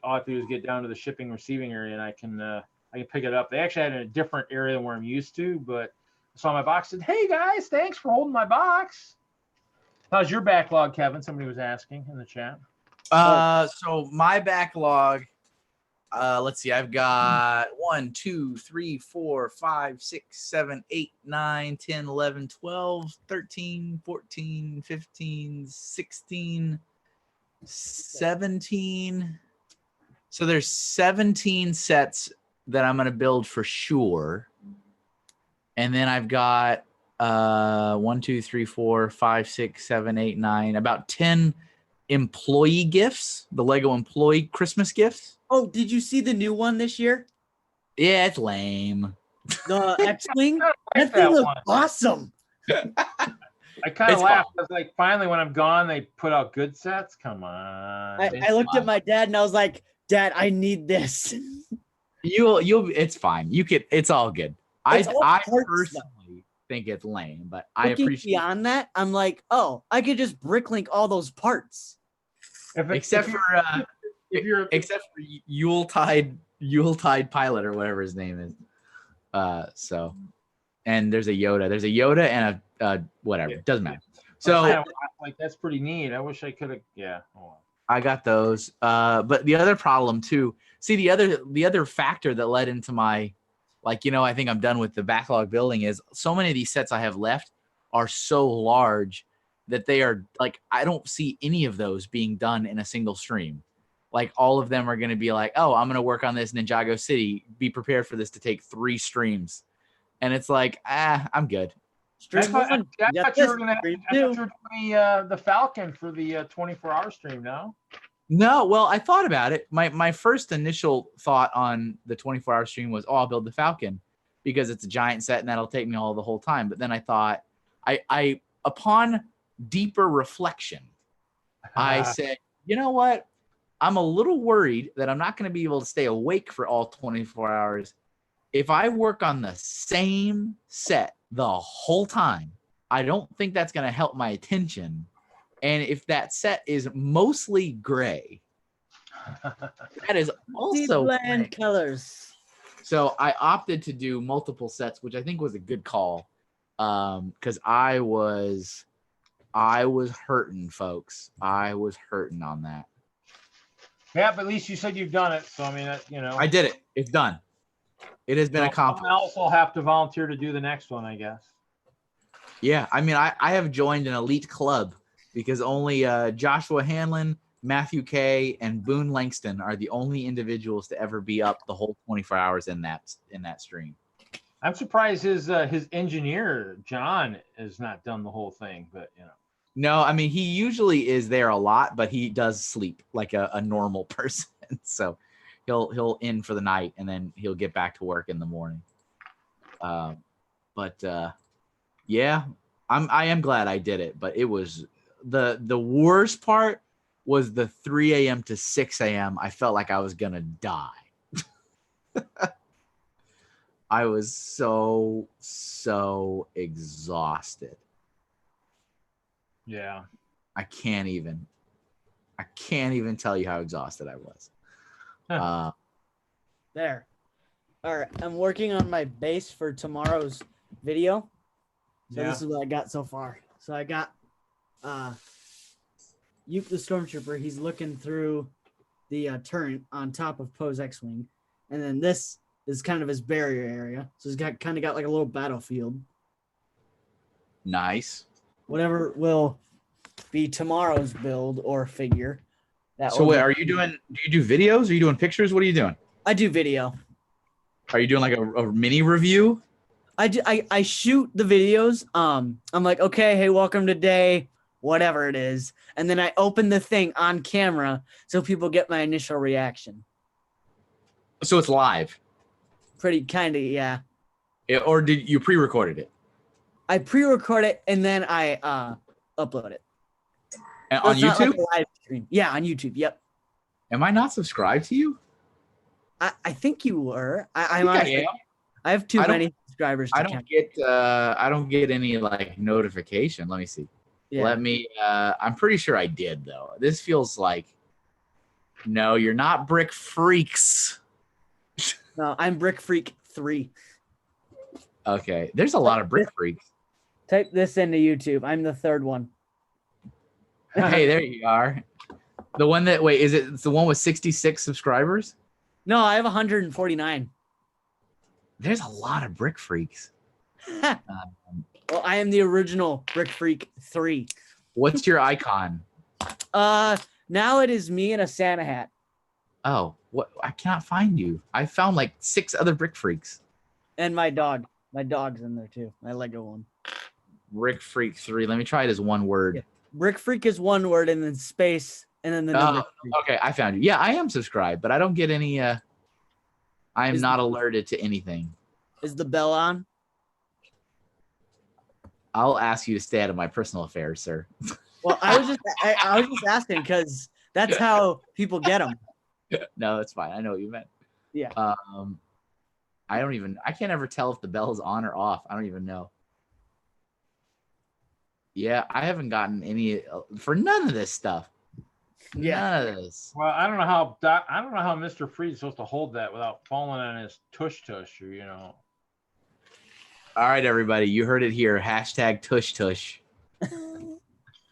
all I have to do is get down to the shipping receiving area, and I can pick it up. They actually had it in a different area than where I'm used to, but I saw my box, said, "Hey guys, thanks for holding my box." How's your backlog, Kevin? Somebody was asking in the chat. So my backlog, let's see, I've got 1, 2, 3, 4, 5, 6, 7, 8, 9, 10, 11, 12, 13, 14, 15, 16, 17. So there's 17 sets that I'm going to build for sure. And then I've got 1, 2, 3, 4, 5, 6, 7, 8, 9, about 10 employee gifts, the Lego employee Christmas gifts. Oh, did you see the new one this year? Yeah, it's lame. The X-Wing? I like That thing looks one. awesome. I kind of It's laughed. I was like, finally, when I'm gone, they put out good sets. Come on. I looked at my dad and I was like, Dad, I need this. You'll it's fine. It's all good. It's all I parts, personally think it's lame, but I Looking appreciate beyond that, I'm like, oh, I could just bricklink all those parts. except for Yuletide Pilot or whatever his name is. So, and there's a Yoda and a whatever. Doesn't matter. So like that's pretty neat. I wish I could have. Yeah. Hold on. I got those. But the other problem too. See, the other factor that led into my, I think I'm done with the backlog building is so many of these sets I have left are so large that they are I don't see any of those being done in a single stream. Like all of them are going to be like, oh, I'm going to work on this in Ninjago City. Be prepared for this to take 3 streams. And it's like, I'm good. I Stream thought one, you you got were this, going to stream do two. the Falcon for the 24-hour stream. No. No, well, I thought about it. My first initial thought on the 24-hour stream was, I'll build the Falcon because it's a giant set and that'll take me all the whole time. But then I thought, upon deeper reflection, I said, you know what? I'm a little worried that I'm not going to be able to stay awake for all 24 hours. If I work on the same set the whole time, I don't think that's going to help my attention. And if that set is mostly gray, that is Deep also bland gray. colors. So I opted to do multiple sets, which I think was a good call, because I was hurting, folks. I was hurting on that. Yeah, but at least you said you've done it. So, I mean, you know. I did it. It's done. It has been accomplished. Someone else will have to volunteer to do the next one, I guess. Yeah, I mean, I have joined an elite club because only Joshua Hanlon, Matthew Kay, and Boone Langston are the only individuals to ever be up the whole 24 hours in that stream. I'm surprised his engineer, John, has not done the whole thing, but, you know. No, I mean, he usually is there a lot, but he does sleep like a normal person. So he'll in for the night and then he'll get back to work in the morning. Yeah, I am glad I did it, but it was the worst part was the 3 a.m. to 6 a.m. I felt like I was gonna die. I was so exhausted. Yeah. I can't even tell you how exhausted I was. There. All right. I'm working on my base for tomorrow's video. So This is what I got so far. So I got Yuke the Stormtrooper. He's looking through the turret on top of Poe's X-Wing. And then this is kind of his barrier area. So he's kind of got like a little battlefield. Nice. Whatever will be tomorrow's build or figure. So wait, do you do videos? Are you doing pictures? What are you doing? I do video. Are you doing like a mini review? I shoot the videos. I'm like, okay, hey, welcome to day, whatever it is. And then I open the thing on camera so people get my initial reaction. So it's live. Pretty kind of, yeah. Or did you pre-recorded it? I pre-record it and then I upload it. And So on it's not like YouTube? a live stream. Yeah, on YouTube. Yep. Am I not subscribed to you? I think you were. I I have too I don't- many subscribers to I count. don't get any like notification. Let me see. Yeah. Let me I'm pretty sure I did though. This feels like no, you're not Brick Freaks. No, I'm Brick Freak 3. Okay. There's a lot of Brick Freaks. Type this into YouTube. I'm the third one. Hey, there you are. The one that it's the one with 66 subscribers? No, I have 149. There's a lot of Brick Freaks. Well, I am the original Brick Freak 3. What's your icon? Now it is me in a Santa hat. Oh, what? I cannot find you. I found like 6 other Brick Freaks. And my dog. My dog's in there too. My Lego one. Brick Freak 3. Let me try it as one word. Yeah. Brick Freak is one word and then space and then the number 3. Okay, I found you. Yeah, I am subscribed, but I don't get any I am not alerted to anything. Is the bell on? I'll ask you to stay out of my personal affairs, sir. Well, I was just asking because that's how people get them. No, it's fine. I know what you meant. Yeah. I can't ever tell if the bell is on or off. I don't even know. Yeah, I haven't gotten any for none of this stuff. Yeah. None of this. Well, I don't know how Mr. Freed's supposed to hold that without falling on his tush tush, or you know. All right, everybody, you heard it here. Hashtag tush tush.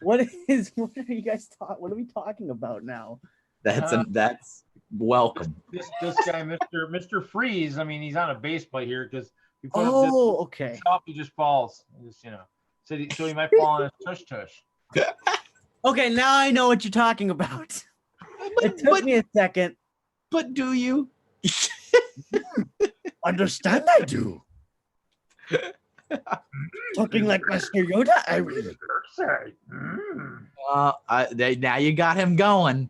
What are you guys what are we talking about now? That's welcome. This guy, Mr. Freeze. I mean, he's on a base plate here because you put Okay. up, he just falls. Just, you know, so he might fall on his tush tush. Okay, now I know what you're talking about. It took me a second. But do you? Understand I do. Talking like Master Yoda, I will. Now you got him going.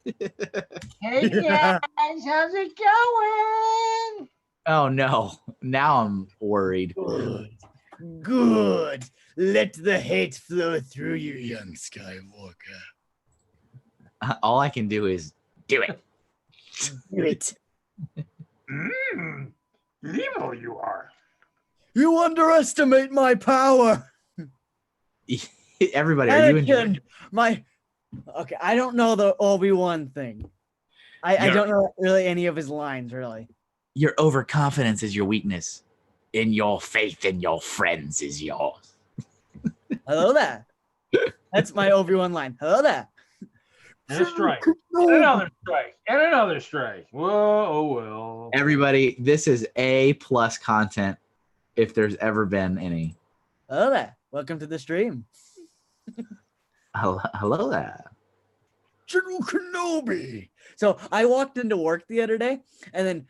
Hey guys, how's it going? Oh no! Now I'm worried. Good. Let the hate flow through you, young Skywalker. All I can do is do it. Do it. Evil you are. You underestimate my power. Everybody, are you enjoying? Anakin, okay, I don't know the Obi-Wan thing. I don't know really any of his lines, really. Your overconfidence is your weakness, and your faith in your friends is yours. Hello there. That's my Obi-Wan line. Hello there. And a strike. And another strike. And another strike. Whoa, oh well. Everybody, this is A+ content, if there's ever been any. Hello there. Welcome to the stream. Hello there. General Kenobi. So I walked into work the other day, and then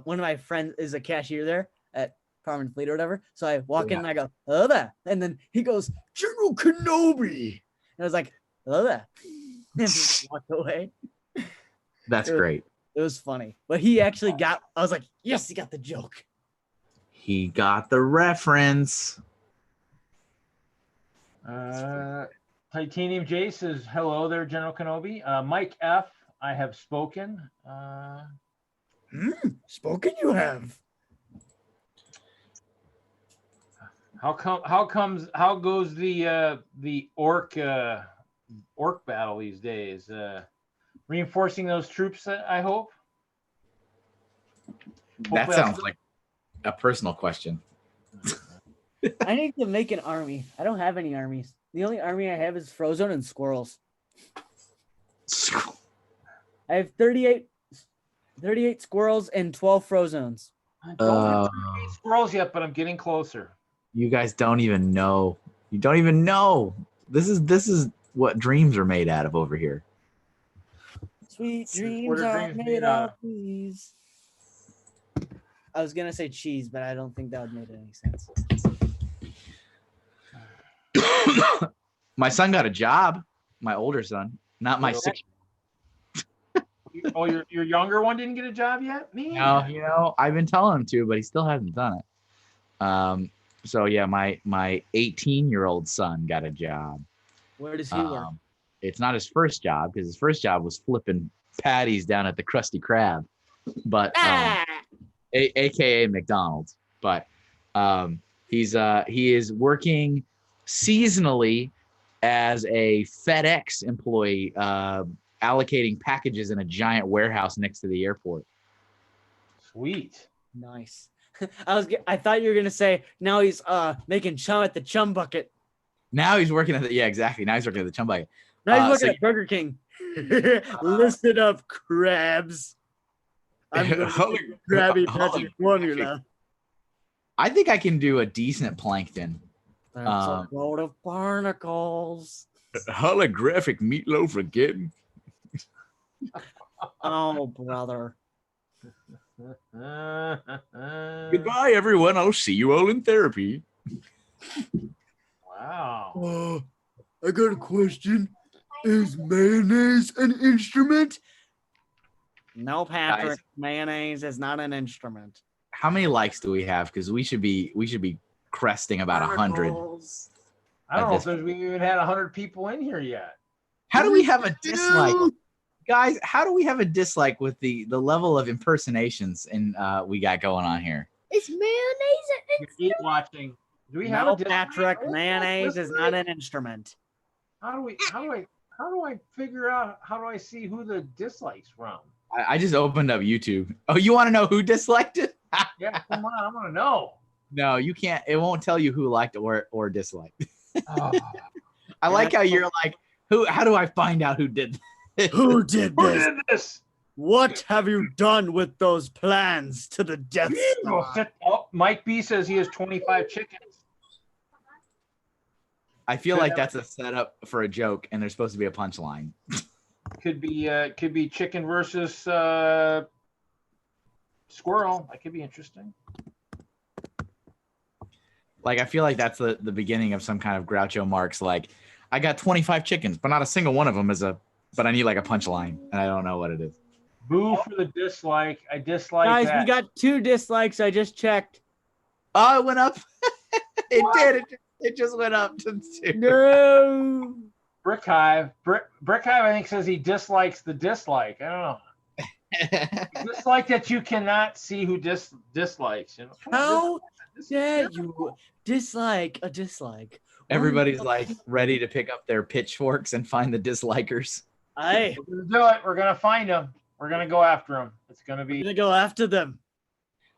one of my friends is a cashier there at Farm Fleet or whatever. So I walk in and I go, hello there. And then he goes, General Kenobi. And I was like, hello there. And he walked away. That's great. It was funny. But he actually got, I was like, yes, he got the joke. He got the reference. Titanium J says, hello there, General Kenobi. Mike F, I have spoken. Spoken you have. How goes the orc battle these days? Reinforcing those troops, I hope. That sounds like a personal question. I need to make an army. I don't have any armies. The only army I have is Frozone and squirrels. I have 38 squirrels and 12 Frozones. I don't have 38 squirrels yet, but I'm getting closer. You guys don't even know. You don't even know. This is what dreams are made out of over here. Sweet dreams are made of cheese. I was gonna say cheese, but I don't think that would make any sense. My son got a job. My older son, not my 6. Oh, your younger one didn't get a job yet? Me? No, I've been telling him to, but he still hasn't done it. So yeah, my 18-year-old son got a job. Where does he work? It's not his first job because his first job was flipping patties down at the Krusty Krab, but AKA McDonald's. But he is working seasonally as a FedEx employee, allocating packages in a giant warehouse next to the airport. Sweet. Nice. I thought you were gonna say now he's making chum at the chum bucket. Now he's working at exactly. Now he's working at the chum bucket. Now he's working at Burger King. Listen up, crabs. I'm gonna Krabby Patty formula. I think I can do a decent plankton. That's a load of barnacles. Holographic meatloaf again. Oh, brother. Goodbye, everyone. I'll see you all in therapy. Wow. I got a question. Is mayonnaise an instrument? No, Patrick. Guys. Mayonnaise is not an instrument. How many likes do we have? Because we should be cresting about 100. I don't know if we even had 100 people in here yet. How do we have a dislike? Guys, how do we have a dislike with the level of impersonations and we got going on here? Is mayonnaise an Keep watching. Do we have No, a dislike? Patrick. Mayonnaise is not an instrument. How do I figure out, how do I see who the dislikes from? I just opened up YouTube. Oh, you want to know who disliked it? Yeah, come on, I want to know. No, you can't. It won't tell you who liked or disliked. Oh, I like how you're like, how do I find out who did this? Who did who this? did this? What have you done with those plans to the Death Star? Oh, Mike B says he has 25 chickens. I feel like that's a setup for a joke, and there's supposed to be a punchline. Could be chicken versus squirrel. That could be interesting. Like, I feel like that's the beginning of some kind of Groucho Marx. Like, I got 25 chickens, but not a single one of them but I need like a punchline, and I don't know what it is. Boo for the dislike. I dislike Guys, that. we got 2 dislikes. I just checked. Oh, it went up. It did. It just went up to 2. No. Brick Hive. Brick Hive, I think, says he dislikes the dislike. I don't know. Dislike that you cannot see who dislikes. You know? How dare you dislike a dislike? Everybody's like ready to pick up their pitchforks and find the dislikers. We're We're gonna do it. We're gonna find them. We're gonna go after them. It's gonna be. gonna go after them.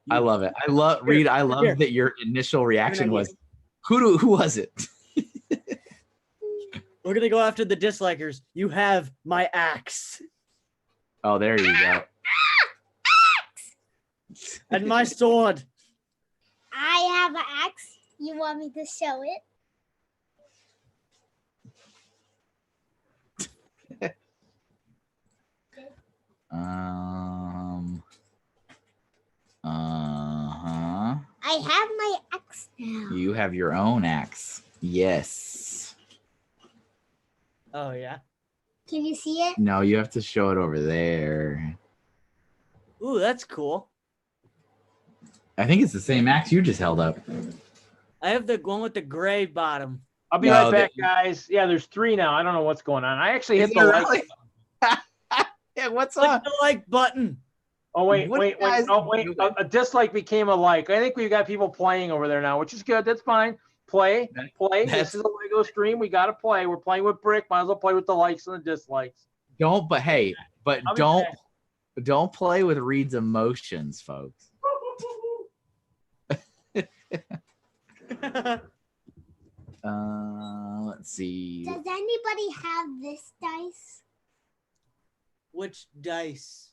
I love it. I love Reed. I love Here. that your initial reaction idea. was, who was it? We're gonna go after the dislikers. You have my axe Oh, there you go. and my sword. I have an axe. You want me to show it? Uh-huh. I have my axe now. You have your own axe. Yes. Oh yeah. Can you see it? No, you have to show it over there. Ooh, that's cool. I think it's the same axe you just held up. I have the one with the gray bottom. I'll be No, right back, guys. Yeah, there's 3 now. I don't know what's going on. I actually hit Is the there like. really? Yeah, what's Click up? the like button. Oh wait, What wait, you guys wait! Oh wait! doing? A dislike became a like. I think we've got people playing over there now, which is good. That's fine. Play. That's- This is a Lego stream. We got to play. We're playing with Brick. Might as well play with the likes and the dislikes. Don't, but hey, but I'll be don't back. don't play with Reed's emotions, folks. Let's see. Does anybody have this dice? Which dice?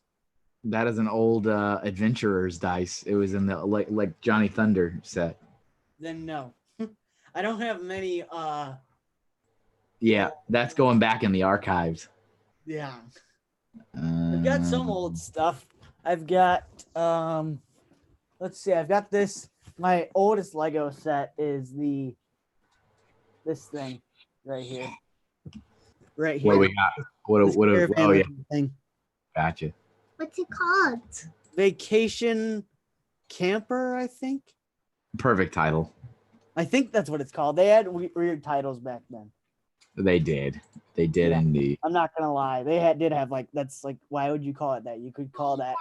That is an old adventurer's dice. It was in the like Johnny Thunder set. Then no. I don't have many Yeah, that's going back in the archives. yeah. I've got some old stuff. I've got let's see, I've got this. My oldest Lego set is this thing right here. Right here. What do we got? This Oh caravan yeah, thing. gotcha. What's it called? Vacation camper, I think. Perfect title. I think that's what it's called. They had weird titles back then. They did. They did Yeah. indeed. I'm not gonna lie. They did have like that's like why would you call it that? You could call that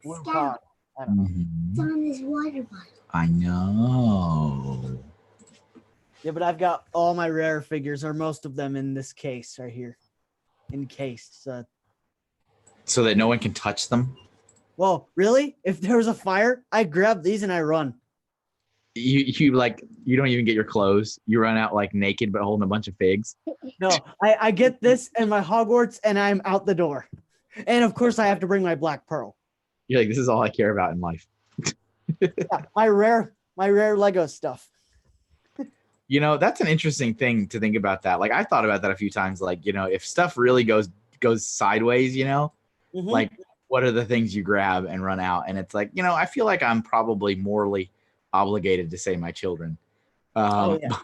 blue It's car. I don't know. Mhm. on this water bottle. I know. Yeah, but I've got all my rare figures, or most of them, in this case right here, encased. So that no one can touch them. Well, really? If there was a fire, I grab these and I run. You like you don't even get your clothes. You run out like naked but holding a bunch of figs. No, I get this and my Hogwarts, and I'm out the door. And of course, I have to bring my Black Pearl. You're like, this is all I care about in life. Yeah, my rare Lego stuff. You know, that's an interesting thing to think about that. Like I thought about that a few times. Like, you know, if stuff really goes sideways, you know, Mhm. like what are the things you grab and run out? And it's like, you know, I feel like I'm probably morally obligated to say my children. Oh, yeah.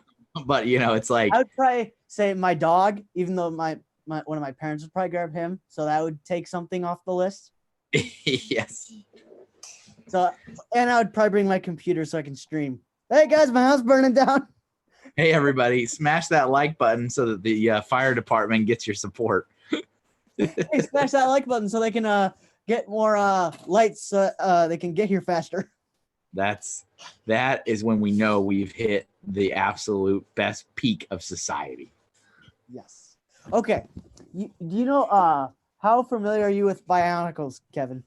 But you know, it's like I would probably say my dog, even though my one of my parents would probably grab him, so that would take something off the list. yes. So, and I would probably bring my computer so I can stream. Hey guys, my house burning down. Hey everybody, smash that like button so that the fire department gets your support. Hey, smash that like button so they can get more lights so they can get here faster. That is when we know we've hit the absolute best peak of society. Yes. Okay. Do you know how familiar are you with Bionicles, Kevin?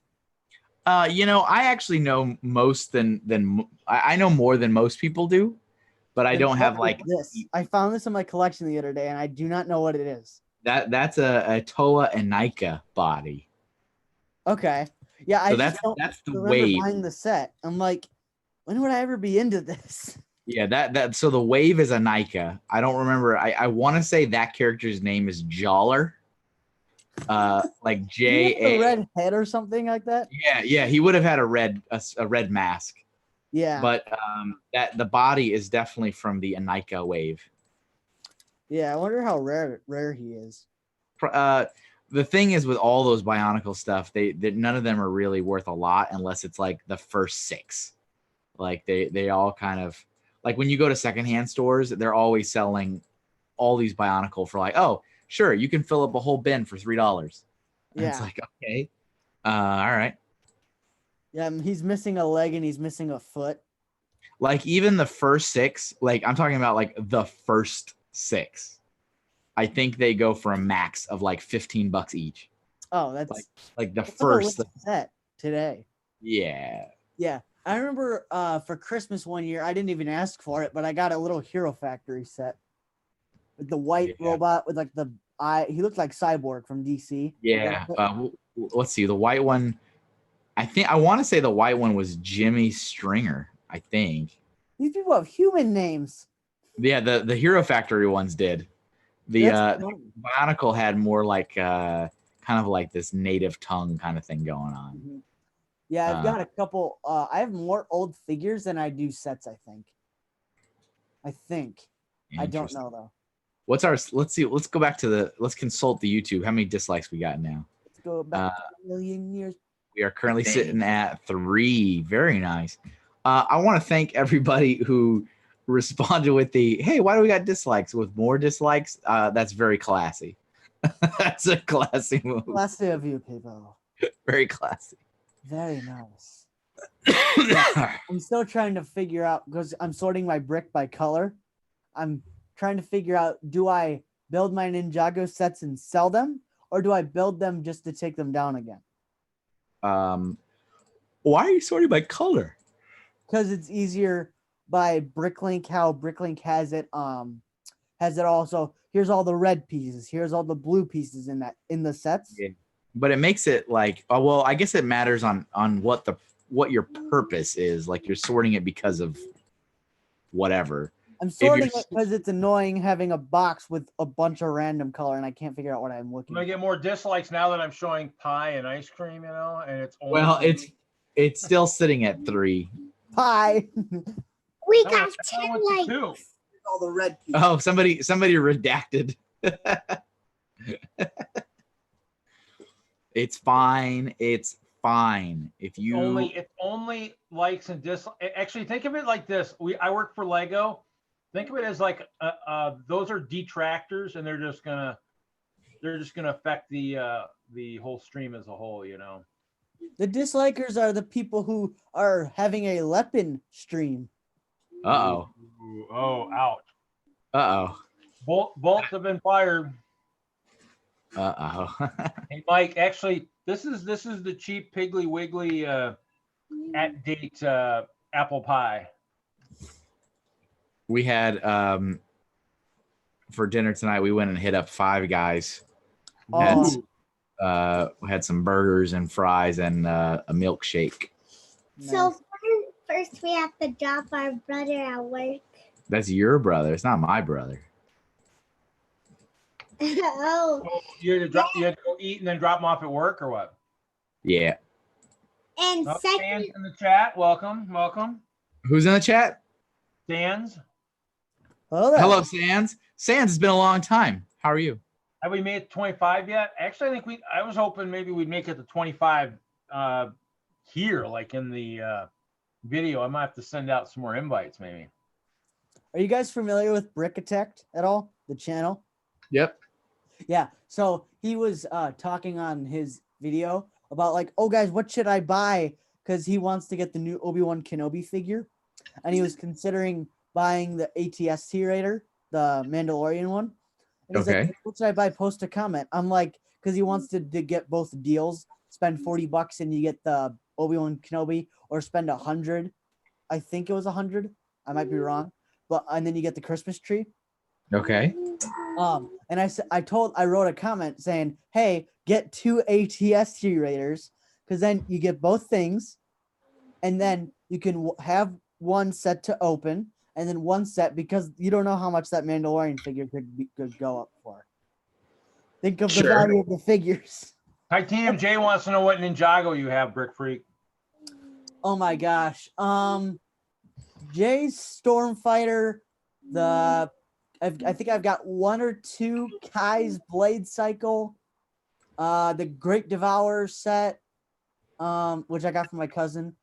You know, I actually know I know more than most people do, but I Then don't have what is like this. I found this in my collection the other day, and I do not know what it is. that's a Toa and Nika body. Okay. Yeah, I So just don't that's the remember wave. buying the set. I'm like, when would I ever be into this? Yeah, that so the wave is a Nika. I don't remember. I want to say that character's name is Joller. Like He had the J A. red head or something like that. Yeah, he would have had a red mask. Yeah. But that the body is definitely from the Anika wave. Yeah, I wonder how rare he is. The thing is with all those Bionicle stuff, none of them are really worth a lot unless it's like the first 6. Like they all kind of like when you go to secondhand stores, they're always selling all these Bionicle for like, oh, sure, you can fill up a whole bin for $3. And it's Yeah. like, okay, all right. Yeah, he's missing a leg and he's missing a foot. Like even the first 6, like I'm talking about like the first 6, I think they go for a max of like $15 each. Oh, that's Like the that's a first, list set today. yeah. Yeah, I remember for Christmas one year, I didn't even ask for it, but I got a little Hero Factory set with the white Yeah. robot with like the eye. He looked like Cyborg from DC. Yeah. Let's see. The white one, I want to say the white one was Jimmy Stringer, I think. These people have human names. Yeah, the Hero Factory ones did. The That's funny. Bionicle had more like kind of like this native tongue kind of thing going on. Mhm. Yeah, I've got a couple. I have more old figures than I do sets. I think. I don't Interesting. know though. What's our? Let's see. Let's go back to let's consult the YouTube. How many dislikes we got now? Let's go back a million years. We are currently sitting at 3. Very nice. I want to thank everybody who responded with the, hey, why do we got dislikes? With more dislikes, that's very classy. That's a classy move. Classy of you, people. Very classy. Very nice. I'm still trying to figure out because I'm sorting my brick by color. I'm trying to figure out, do I build my Ninjago sets and sell them, or do I build them just to take them down again? Why are you sorting by color? Because it's easier by Bricklink, how Bricklink has it also. Here's all the red pieces. Here's all the blue pieces in the sets. Yeah. But it makes it like, oh, well, I guess it matters on what your purpose is. Like you're sorting it because of whatever. I'm sorting it because it's annoying having a box with a bunch of random color and I can't figure out what I'm looking I'm gonna get more dislikes now that I'm showing pie and ice cream, and it's only Well, it's still sitting at 3. Pie. We No, got I 10 went to likes. 2. All the red pieces. Oh, somebody redacted. It's fine. It's fine. If you It's only likes and dislikes. Actually, think of it like this. I work for Lego. Think of it as like those are detractors, and they're just gonna affect the whole stream as a whole. The dislikers are the people who are having a Lepin stream. Uh-oh. Ooh, oh, ouch! Uh-oh. Bolts have been fired. Uh-oh. Hey, Mike. Actually, this is the cheap Piggly Wiggly at date apple pie. We had for dinner tonight, we went and hit up Five Guys. Oh, We had some burgers and fries and a milkshake. So nice. first we have to drop our brother at work. That's your brother. It's not my brother. Oh, You had to go eat and then drop them off at work, or what? Yeah. and Oh, second, Dan's in the chat. Welcome. Who's in the chat? Dan's. Hello there. Hello, Sands. Sands, it's been a long time. How are you? Have we made it to 25 yet? Actually, I think I was hoping maybe we'd make it to 25 here, like in the video. I might have to send out some more invites, maybe. Are you guys familiar with Brickitect at all? The channel? Yep. Yeah. So he was talking on his video about like, oh guys, what should I buy? Because he wants to get the new Obi-Wan Kenobi figure. And he was considering buying the ATST Raider, the Mandalorian one. And he's Okay. like, what should I buy? Post a comment. I'm like, because he wants to get both deals, spend $40 and you get the Obi-Wan Kenobi, or spend 100. I think it was 100. I might be wrong. And then you get the Christmas tree. Okay. And I wrote a comment saying, hey, get 2 ATST Raiders, because then you get both things, and then you can have one set to open, and then one set, because you don't know how much that Mandalorian figure could go up for. Think of the Sure. value of the figures. Titanium J wants to know what Ninjago you have, Brick Freak. Oh my gosh. Jay's Stormfighter, I think I've got 1 or 2 Kai's Blade Cycle, the Great Devourer set, which I got from my cousin.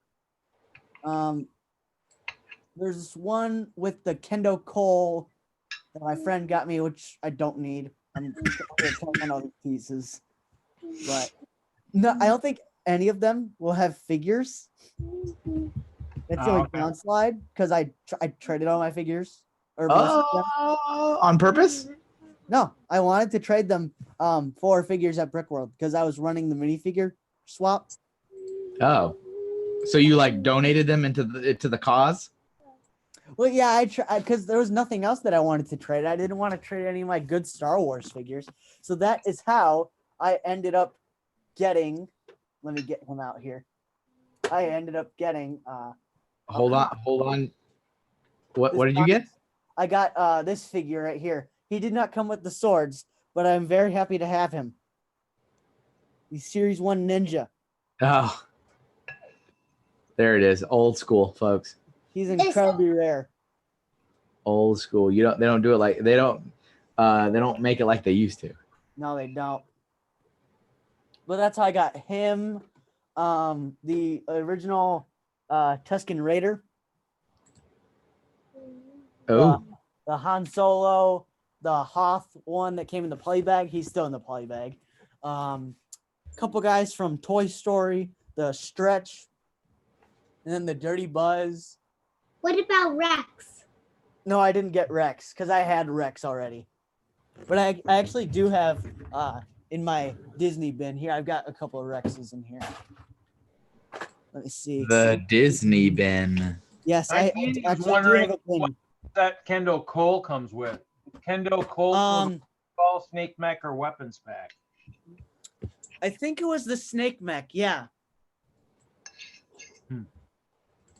There's this one with the Kendo Cole that my friend got me, which I don't need. I'm on other pieces, but no, I don't think any of them will have figures. That's the only okay. downslide because I traded all my figures or most of them. Oh, on purpose? No, I wanted to trade them for figures at Brickworld because I was running the minifigure swap. Oh, so you like donated them into the cause? Well, yeah, because there was nothing else that I wanted to trade. I didn't want to trade any of my good Star Wars figures. So that is how I ended up getting. Let me get him out here. I ended up getting. Hold on. What did you get? I got this figure right here. He did not come with the swords, but I'm very happy to have him. He's Series 1 Ninja. Oh, there it is. Old school, folks. He's incredibly rare. Old school. They don't do it like they don't make it like they used to. No, they don't. But that's how I got him. The original Tusken Raider. Oh, The Han Solo, the Hoth one that came in the poly bag. He's still in the poly bag. Couple guys from Toy Story, the Stretch, and then the Dirty Buzz. What about Rex? No, I didn't get Rex because I had Rex already. But I actually do have in my Disney bin here. I've got a couple of Rexes in here. Let me see. the Disney bin. Yes, I I was actually do wondering have a bin. what that Kendo Cole comes with. Kendo Cole, ball, snake mech, or weapons pack. I think it was the Snake Mech. Yeah.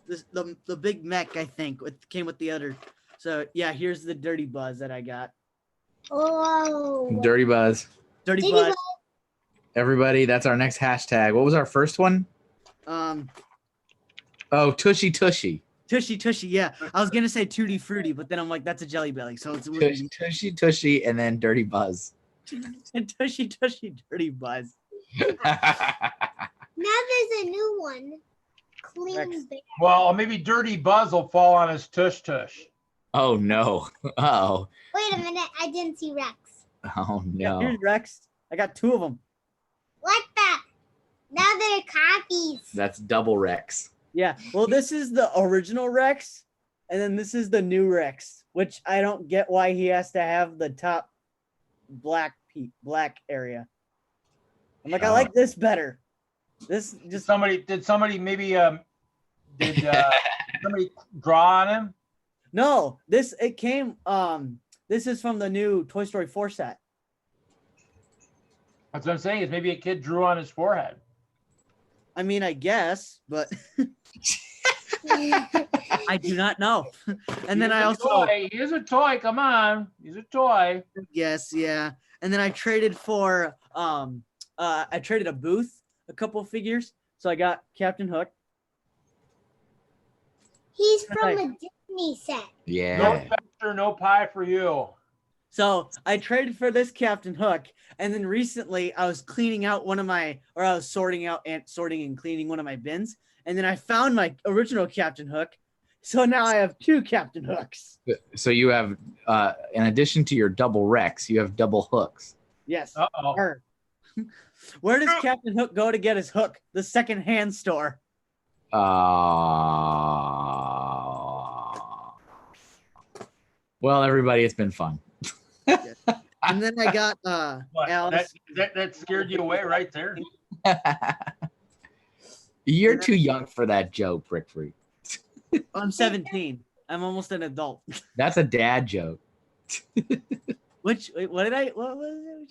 The big mech, I think, came with the other. So yeah, here's the Dirty Buzz that I got. Oh. Dirty Buzz. Dirty Dirty Buzz. Buzz. Everybody, that's our next hashtag. What was our first one? Oh, Tushy Tushy. Tushy Tushy. Yeah, I was gonna say Tutti Frutti, but then I'm like, that's a Jelly Belly, so it's Tushy Tushy, and then Dirty Buzz. Tushy Tushy Dirty Buzz. Now there's a new one. Clean Rex. Bear. Well, maybe Dirty Buzz will fall on his tush tush. Oh no. Oh. Wait a minute, I didn't see Rex. Oh Yeah, no. here's Rex. I got two of them. What the? Now they're copies. That's double Rex. Yeah. Well, this is the original Rex, and then this is the new Rex, which I don't get why he has to have the top black area. I'm like, I like this better. This Did just somebody maybe did somebody draw on him? no. This came. This is from the new Toy Story 4 set. That's what I'm saying. Is maybe a kid drew on his forehead. I mean, I guess, but I do not know. And then I also He's a toy. Come on, he's a toy. yes, yeah. And then I traded for I traded a Booth, a couple of figures. So I got Captain Hook. He's from a Disney set. No Yeah. faster, no pie for you. So I traded for this Captain Hook, and then recently I was cleaning out I was sorting and cleaning one of my bins, and then I found my original Captain Hook. So now I have two Captain Hooks. So you have, in addition to your double Rex, you have double hooks. Yes. Uh-oh. Arr. Where does Captain Hook go to get his hook? The second-hand store. Well, everybody, it's been fun. And then I got What, Alice. that scared you away right there. You're too young for that joke, Brick Freak. I'm 17. I'm almost an adult. That's a dad joke. What was it we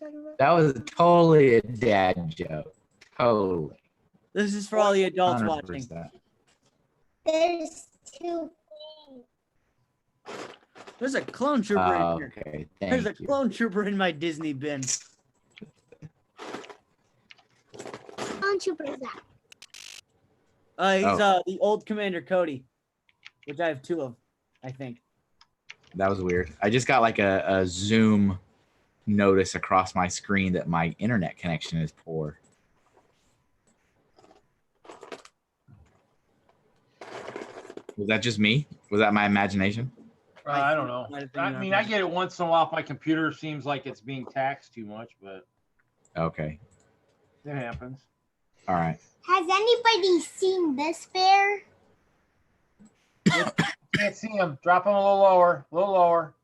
talking about? That was totally a dad joke. Totally. This is for all the adults watching. 100%. There's two things. There's a clone trooper in here. Okay, There's a thank you. clone trooper in my Disney bin. Clone Trooper is that? He's the old Commander Cody, which I have two of, I think. That was weird. I just got like a Zoom notice across my screen that my internet connection is poor. Was that just me? Was that my imagination? I don't know. Might have been I your mean, I get it once in a while. If my computer seems like it's being taxed too much, but Okay. it happens. All right. Has anybody seen this bear? Can't see him. Drop him a little lower. A little lower.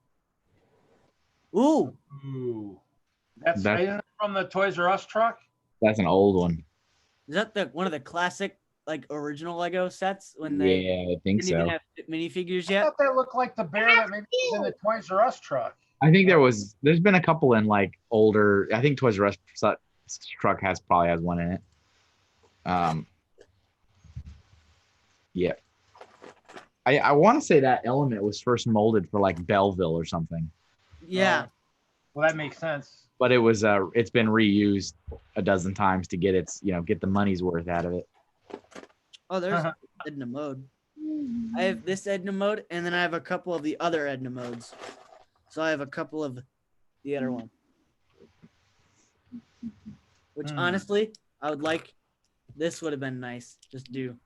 Ooh, Ooh. That's That- isn't it from the Toys R Us truck? That's an old one. is that one of the classic like original Lego sets when they Yeah, I think didn't even so. have minifigures I yet? thought that looked like the bear that maybe was in the Toys R Us truck. I think there's been a couple in like older. I think Toys R Us truck probably has one in it. Yeah. I want to say that element was first molded for like Belleville or something, Yeah. Well, that makes sense. but it's been reused a dozen times to get get the money's worth out of it. Oh, there's Edna mode. I have this Edna mode, and then I have a couple of the other Edna modes. So I have a couple of the other one. Which Hmm. honestly, I would like. This would have been nice. Just do.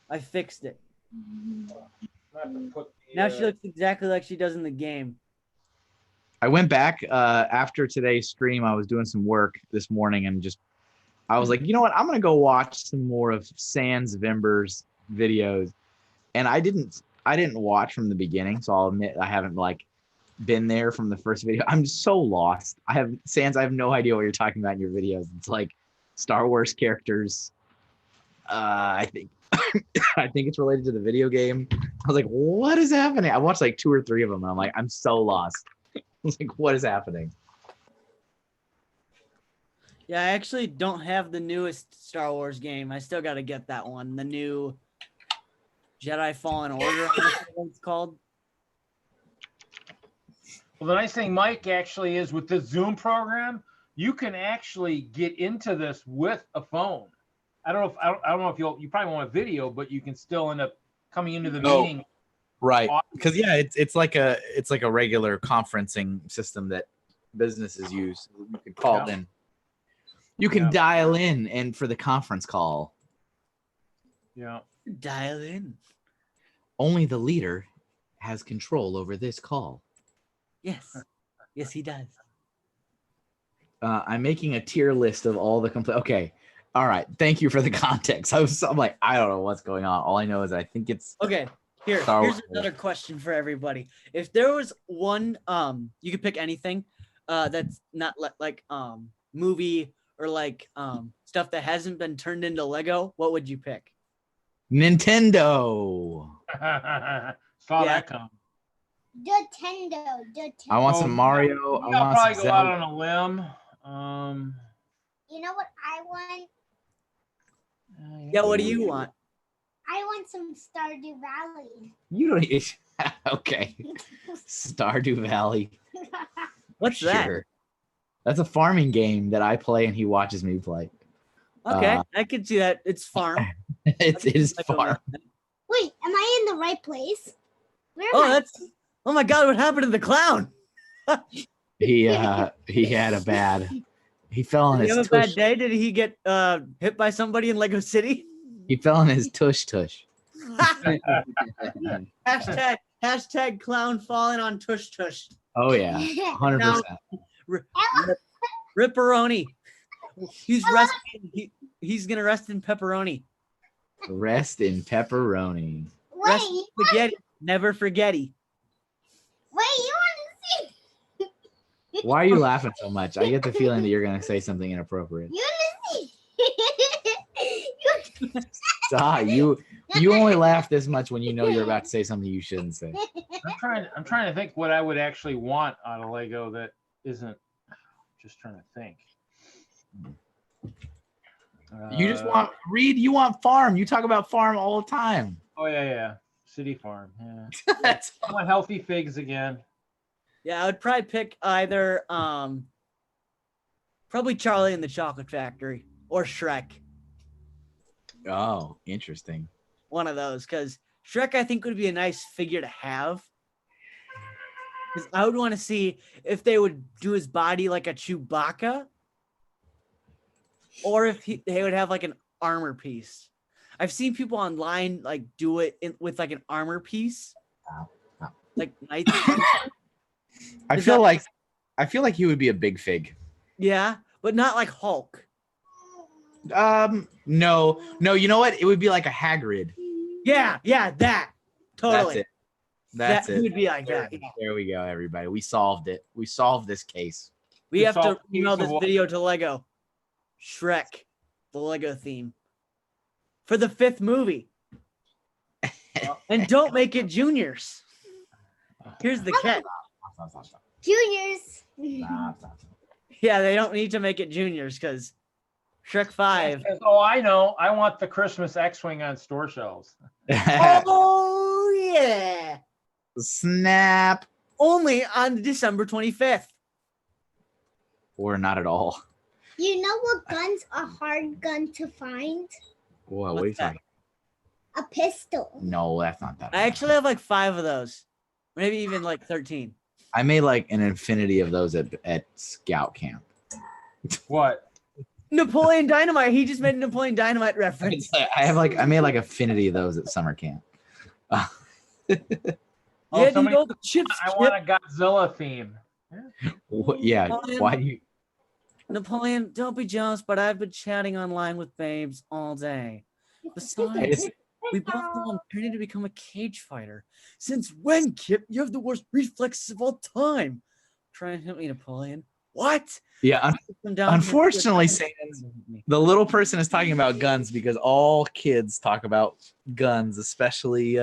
I fixed it. I have to put the, Now she looks exactly like she does in the game. I went back after today's stream. I was doing some work this morning and I was like, you know what? I'm gonna go watch some more of Sans Vimber's videos, and I didn't watch from the beginning, so I'll admit I haven't like been there from the first video. I'm so lost. I have no idea what you're talking about in your videos. It's like Star Wars characters. I think I think it's related to the video game. I was like, what is happening? I watched like 2 or 3 of them, and I'm like, I'm so lost. I was like, what is happening? Yeah, I actually don't have the newest Star Wars game. I still got to get that one. The new Jedi Fallen Order, I think it's called. Well, the nice thing, Mike, actually is with the Zoom program, you can actually get into this with a phone. I don't know if you probably want a video, but you can still end up coming into the No. meeting. Right. Because yeah, it's like a regular conferencing system that businesses use. You can call Yeah. in. You can Yeah. dial in and for the conference call. Yeah. Dial in. Only the leader has control over this call. Yes. Yes, he does. I'm making a tier list of all the Okay. All right. Thank you for the context. I'm like, I don't know what's going on. All I know is I think it's Okay. Here's Star Wars. another question for everybody. If there was one, you could pick anything, that's not like movie or like stuff that hasn't been turned into Lego. What would you pick? Nintendo. Saw Yeah. that come. Nintendo. I want Oh, some Mario. I I'll want probably some go out Zelda. on a limb. You know what I want? Yeah, what do you want? I want some Stardew Valley. You don't. Okay. Stardew Valley. What's that? Sure. That's a farming game that I play and he watches me play. Okay, I can see that. It's farm. It is Like a- farm. Wait, am I in the right place? Where am Oh, I? that's. Oh my God! What happened to the clown? He had a bad. He fell on Did he his have a bad tush. day? Did he get hit by somebody in Lego City? He fell on his tush tush. hashtag clown falling on tush tush. Oh yeah, 100%. Ripperoni. He's resting. He's gonna rest in pepperoni. Rest in pepperoni. Rest Wait, in spaghetti. Never forgetty. you want to see? Why are you laughing so much? I get the feeling that you're gonna say something inappropriate. You want to see? Stop. You only laugh this much when you know you're about to say something you shouldn't say. I'm trying to think what I would actually want out of Lego that isn't. Just trying to think. You just want Reed. You want farm. You talk about farm all the time. Oh yeah. City Farm. Yeah. That's I want healthy figs again. Yeah, I would probably pick either probably Charlie and the Chocolate Factory or Shrek. oh, interesting. One of those, because Shrek I think would be a nice figure to have. Because I would want to see if they would do his body like a Chewbacca, or if they would have like an armor piece. I've seen people online like do it with like an armor piece, like knights. I Is feel that- like he would be a big fig. Yeah, but not like Hulk. No, you know what? It would be like a Hagrid. Yeah, that totally. That's He it. would be like that. Yeah. There we go, everybody. We solved it. We solved this case. We have to solve the email case of this what? video to Lego. Shrek, the Lego theme for the 5th movie, and don't make it juniors. Here's the catch. Stop. Juniors. Yeah, they don't need to make it juniors because Shrek 5. Oh, I know. I want the Christmas X-wing on store shelves. Oh yeah! Snap. Only on December 25th. Or not at all. You know what gun's a hard gun to find? Whoa, What's what are you that? talking? A pistol. No, that's not that. I actually have like 5 of those, maybe even like 13. I made like an infinity of those at scout camp. What? Napoleon Dynamite. He just made a Napoleon Dynamite reference. I made like infinity of those at summer camp. Oh, Yeah, dude, somebody- all the chips. I want a Godzilla theme. Yeah, Napoleon. why do you? Napoleon, don't be jealous, but I've been chatting online with babes all day. Besides, It's- we both know I'm training to become a cage fighter. Since when, Kip? You have the worst reflexes of all time. Try and hit me, Napoleon. What? Yeah, Come down here. unfortunately, the little person is talking about guns because all kids talk about guns, especially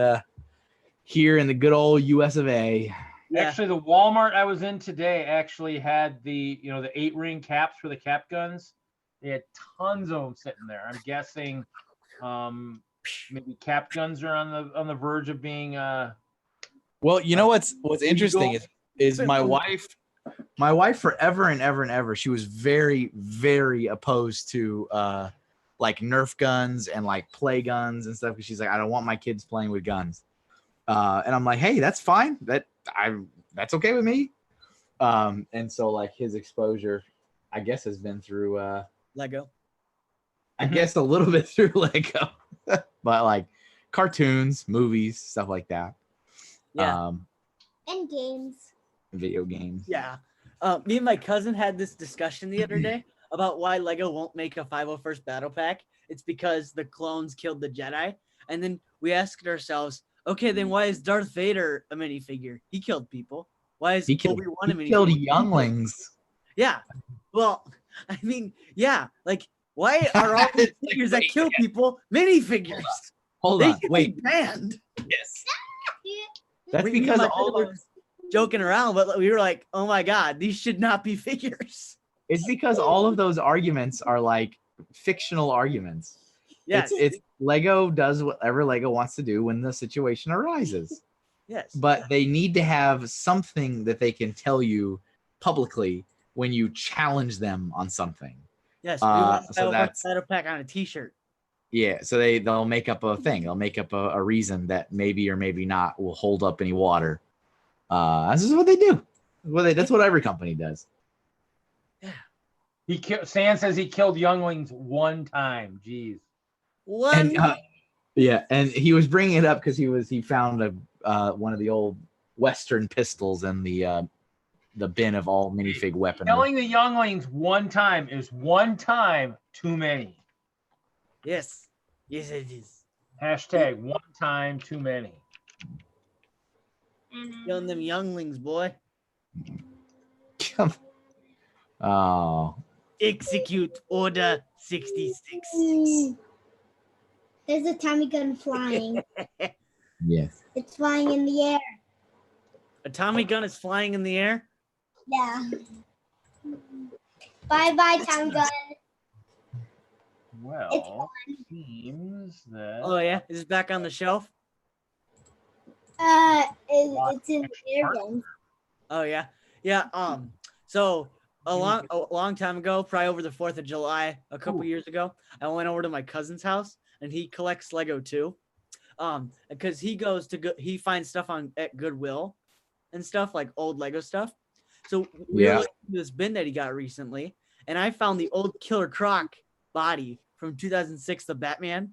here in the good old US of A. Yeah. Actually, the Walmart I was in today actually had the 8-ring caps for the cap guns. They had tons of them sitting there. I'm guessing maybe cap guns are on the verge of being Well, you know what's interesting is my wife forever and ever, she was very, very opposed to like Nerf guns and like play guns and stuff. Because she's like, I don't want my kids playing with guns. And I'm like, hey, that's fine. That's okay with me. And so like his exposure, I guess, has been through Lego. I guess a little bit through Lego, but like cartoons, movies, stuff like that. Yeah. And games. Video games. Yeah. Me and my cousin had this discussion the other day about why Lego won't make a 501st Battle Pack. It's because the clones killed the Jedi. And then we asked ourselves, okay, then why is Darth Vader a minifigure? He killed people. Why is He killed, Obi-Wan a he killed minifigure? younglings. Yeah. Well, I mean, yeah. Like, why are all these figures that kill people minifigures? Hold They on, should wait. be banned. Yes. That's Me and because my all cousin those. was joking around, but we were like, oh my God, these should not be figures. It's because all of those arguments are like fictional arguments. Yes. It's Lego does whatever Lego wants to do when the situation arises. Yes. But they need to have something that they can tell you publicly when you challenge them on something. Yes. We want a so that's- Battle Pack on a t-shirt. Yeah, so they'll make up a thing. They'll make up a reason that maybe or maybe not will hold up any water. This is what they do. That's what every company does. Stan says he killed younglings one time. Jeez. One. And, yeah, and he was bringing it up because he found one of the old Western pistols in the bin of all minifig weaponry. Killing the younglings one time is one time too many. Yes. Yes, it is. Hashtag one time too many. Killing them younglings, boy. Oh, Execute Order 66. There's a Tommy gun flying. yes. It's flying in the air. A Tommy gun is flying in the air. Yeah. Bye, Tommy gun. Well, it seems that Oh yeah, is it back on the shelf? It's in the air gun. Oh yeah, yeah. So a long time ago, probably over the 4th of July, a couple years ago, I went over to my cousin's house, and he collects Lego too. Because he finds stuff at Goodwill, and stuff like old Lego stuff. So we were looking through this bin that he got recently, and I found the old Killer Croc body from 2006, the Batman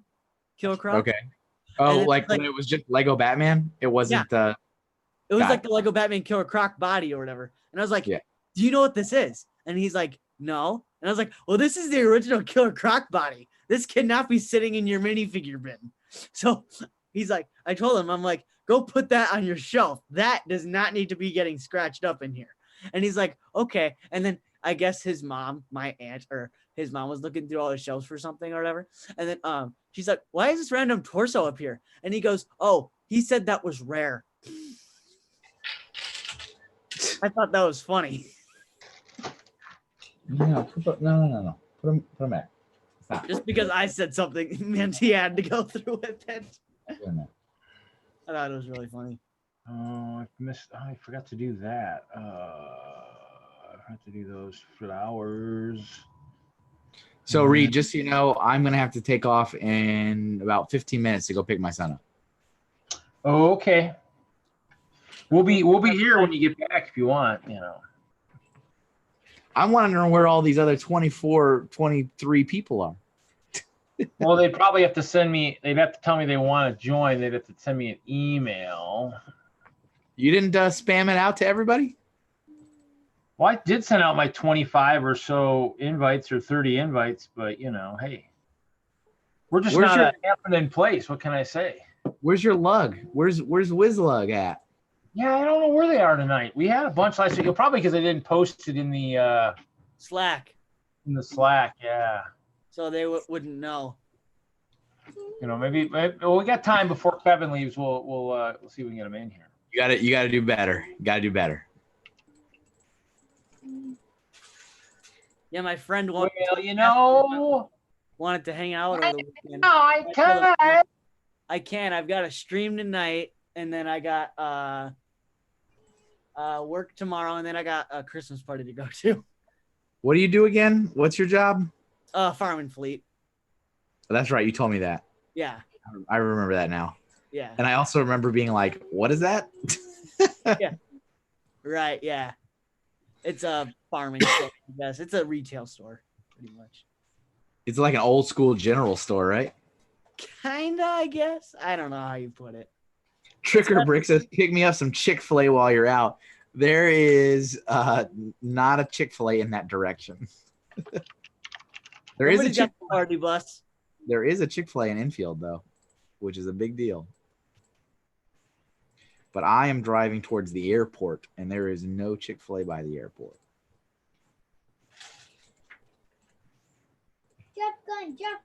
Killer Croc. Okay. And Oh, it's like like- when it was just Lego Batman? It wasn't It was Got like the Lego Batman Killer Croc body or whatever. And I was like, Yeah. do you know what this is? And he's like, no. And I was like, well, this is the original Killer Croc body. This cannot be sitting in your minifigure bin. So he's like, I told him, I'm like, go put that on your shelf. That does not need to be getting scratched up in here. And he's like, okay. And then I guess his mom, my aunt, or his mom was looking through all his shelves for something or whatever. And then she's like, why is this random torso up here? And he goes, oh, he said that was rare. I thought that was funny. No. No. Put them back. Stop. Just because I said something meant he had to go through with it. Put 'em back. I thought it was really funny. Oh, I forgot to do that. I forgot to do those flowers. So Reed, just so you know, I'm gonna have to take off in about 15 minutes to go pick my son up. Oh, okay. We'll be here when you get back if you want, you know. I'm wondering where all these other 24, 23 people are. Well, they'd probably have to they'd have to tell me they want to join. They'd have to send me an email. You didn't spam it out to everybody? Well, I did send out my 25 or so invites or 30 invites, but you know, hey, we're just Where's not your- a happening place. What can I say? Where's your lug? Where's Whizlug at? Yeah, I don't know where they are tonight. We had a bunch last week. Probably because I didn't post it in the Slack. Slack. Yeah, So they wouldn't know. you know, maybe well, we got time before Kevin leaves. We'll see if we can get him in here. You gotta do better. You gotta do better. Yeah, my friend Well, you know, wanted to hang out over the weekend. I can. I can. I've got a stream tonight, and then I got work tomorrow, and then I got a Christmas party to go to. What do you do again? What's your job? Farm and Fleet. That's right. You told me that. Yeah, I remember that now. yeah, And I also remember being like, what is that? right, yeah. It's a farming store, I guess. It's a retail store, pretty much. It's like an old school general store, right? Kinda, I guess. I don't know how you put it. Tricker Brick says, pick me up some Chick-fil-A while you're out. There is not a Chick-fil-A in that direction. There is Somebody's got the party bus. a Chick-fil-A in Enfield, though, which is a big deal. But I am driving towards the airport, and there is no Chick-fil-A by the airport. Drop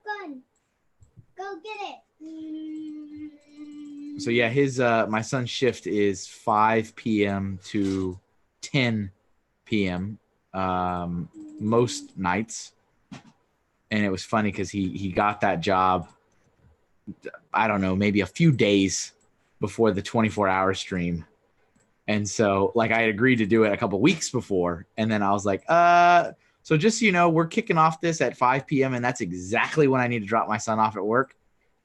gun. Go get it. So yeah, his my son's shift is 5 p.m. to 10 p.m. Most nights, and it was funny because he got that job, I don't know, maybe a few days before the 24-hour stream, and so like I had agreed to do it a couple weeks before, and then I was like, so just so you know, we're kicking off this at 5 p.m. and that's exactly when I need to drop my son off at work,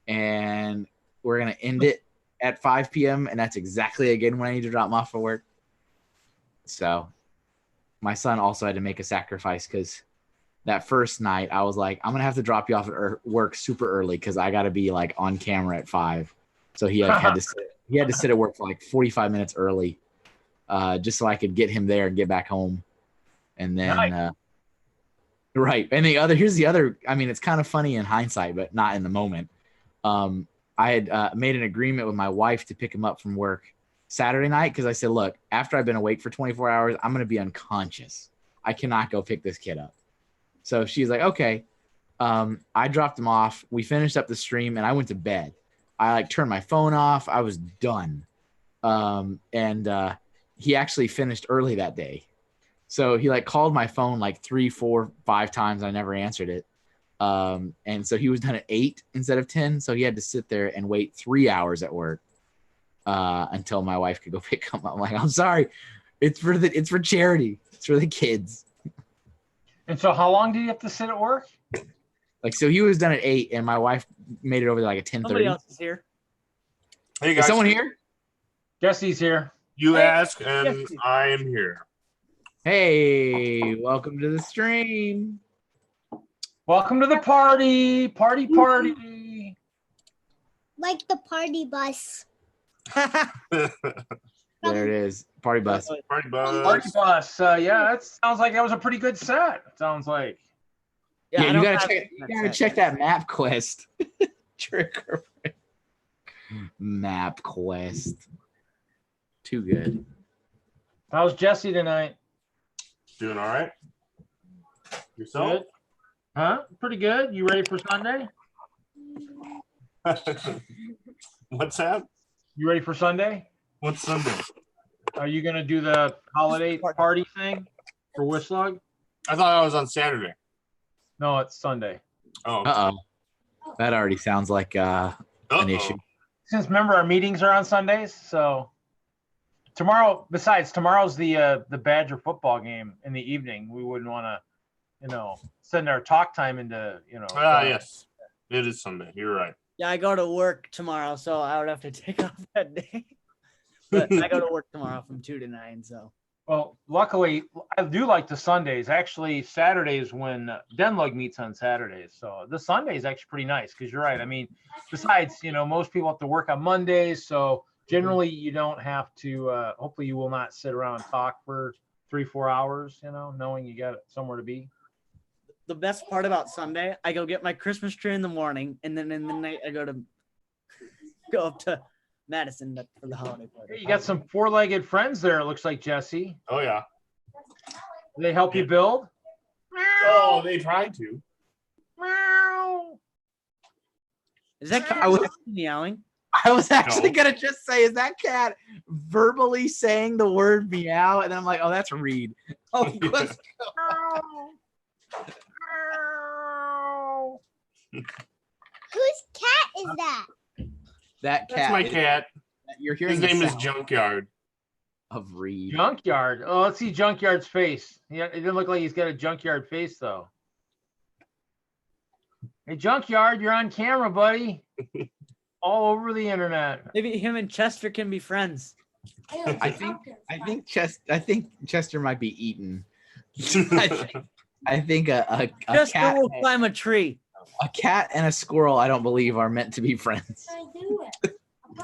and we're gonna end it at 5 p.m. and that's exactly again when I need to drop him off for work. So my son also had to make a sacrifice because that first night I was like, I'm gonna have to drop you off at work super early because I gotta be like on camera at 5. So he had to sit at work for like 45 minutes early, just so I could get him there and get back home. And then Nice. right. And here's the other, I mean, it's kind of funny in hindsight, but not in the moment. I had made an agreement with my wife to pick him up from work Saturday night because I said, look, after I've been awake for 24 hours, I'm going to be unconscious. I cannot go pick this kid up. So she's like, okay. I dropped him off. We finished up the stream and I went to bed. I like turned my phone off. I was done. And he actually finished early that day. So he like called my phone like 3, 4, 5 times. I never answered it. And so he was done at 8 instead of 10. So he had to sit there and wait 3 hours at work until my wife could go pick him up. I'm like, I'm sorry. It's for charity. It's for the kids. And so how long do you have to sit at work? Like, so he was done at 8 and my wife made it over to like a 10:30. Somebody else is here. Hey Is guys, someone here? Jesse's here. you Hey, ask and Jesse. I am here. Hey, welcome to the stream. Welcome to the party. Party. like the party bus. There it is. Party bus. Party Party bus. bus. Yeah, that sounds like that was a pretty good set. It sounds like. Yeah, I you don't gotta have check. You that gotta set. check that map quest. Trick or treat. Map quest. Too good. How's Jesse tonight? Doing all right. Yourself? Good. Huh? Pretty good. You ready for Sunday? What's that? You ready for Sunday? What's Sunday? Are you gonna do the holiday party thing for Wislug? I thought I was on Saturday. No, it's Sunday. Oh. Uh-oh. That already sounds like an Uh-oh. issue. Since remember our meetings are on Sundays, so tomorrow. Besides, tomorrow's the Badger football game in the evening. We wouldn't want to, send our talk time into, Yes. It is Sunday. You're right. Yeah, I go to work tomorrow, so I would have to take off that day. But I go to work tomorrow from 2 to 9, so. Well, luckily, I do like the Sundays. Actually, Saturdays when Denlug meets on Saturdays. So the Sunday is actually pretty nice because you're right. I mean, besides, most people have to work on Mondays. So generally, you don't have to, hopefully, you will not sit around and talk for 3-4 hours, knowing you got somewhere to be. The best part about Sunday, I go get my Christmas tree in the morning, and then in the night, I go up to Madison for the holiday party. Hey, you got some four-legged friends there, it looks like, Jesse. Oh, yeah. Do they help you build? Oh, they tried to. Meow. Is that cat I was- meowing? I was actually No. gonna just say, is that cat verbally saying the word meow? And then I'm like, oh, that's Reed. Oh, let's Whose cat is that? that That's cat. my cat. You're hearing His the name is sound Junkyard. of Reed. Junkyard. Oh, let's see Junkyard's face. Yeah, it didn't look like he's got a Junkyard face, though. Hey, Junkyard, you're on camera, buddy. All over the internet. Maybe him and Chester can be friends. I think Chester might be eaten. I think a Chester cat, will climb a tree. a cat and a squirrel, I don't believe are meant to be friends.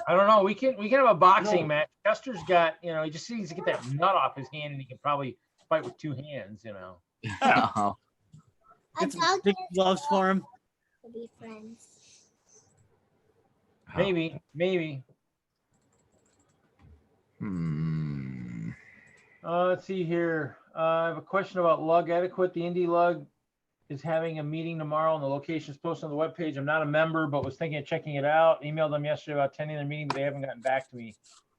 I don't know. We can have a boxing match. Chester's got, he just needs to get that nut off his hand, and he can probably fight with 2 hands. Oh, A Get some dog big gloves for him. to be friends. Maybe. Hmm. Let's see here. I have a question about lug etiquette. The Indy Lug is having a meeting tomorrow, and the location is posted on the webpage. I'm not a member, but was thinking of checking it out. Emailed them yesterday about attending their meeting, but they haven't gotten back to me.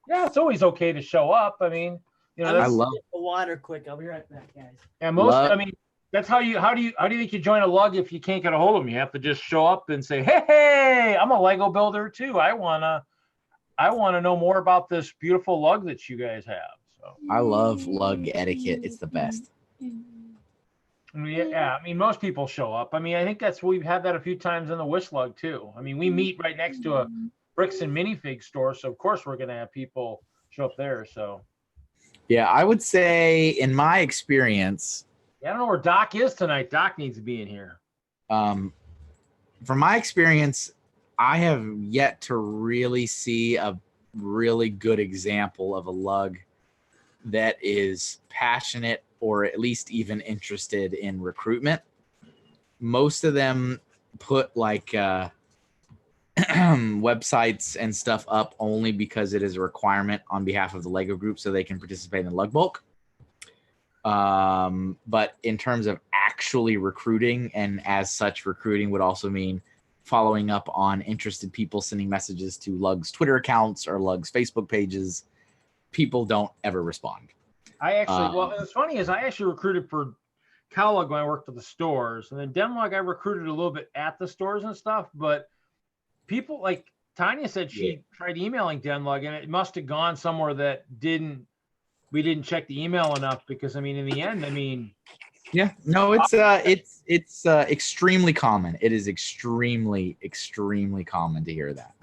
Yeah, it's always okay to show up. I mean, I that's, love- get the water quick. I'll be right back, guys. and most. love- I mean, that's how do you think you join a lug if you can't get a hold of them? You have to just show up and say, hey, I'm a Lego builder too. I wanna know more about this beautiful lug that you guys have. So. I love lug etiquette. It's the best. Yeah, I mean, most people show up. I mean, I think we've had that a few times in the Wislug too. I mean, we meet right next to a bricks and minifig store, so of course we're gonna have people show up there. So Yeah, I would say in my experience, yeah, I don't know where Doc is tonight. Doc needs to be in here. from my experience, I have yet to really see a really good example of a lug that is passionate or at least even interested in recruitment. Most of them put like websites and stuff up only because it is a requirement on behalf of the Lego group so they can participate in Lug Bulk. But in terms of actually recruiting, and as such, recruiting would also mean following up on interested people, sending messages to Lug's Twitter accounts or Lug's Facebook pages, people don't ever respond. I actually, well, what's funny is I actually recruited for Cowlug when I worked at the stores, and then Denlug I recruited a little bit at the stores and stuff. But people like Tanya said she tried emailing Denlug, and it must have gone somewhere that we didn't check the email enough because I mean, in the end, I mean, Yeah, no, it's extremely common. It is extremely common to hear that.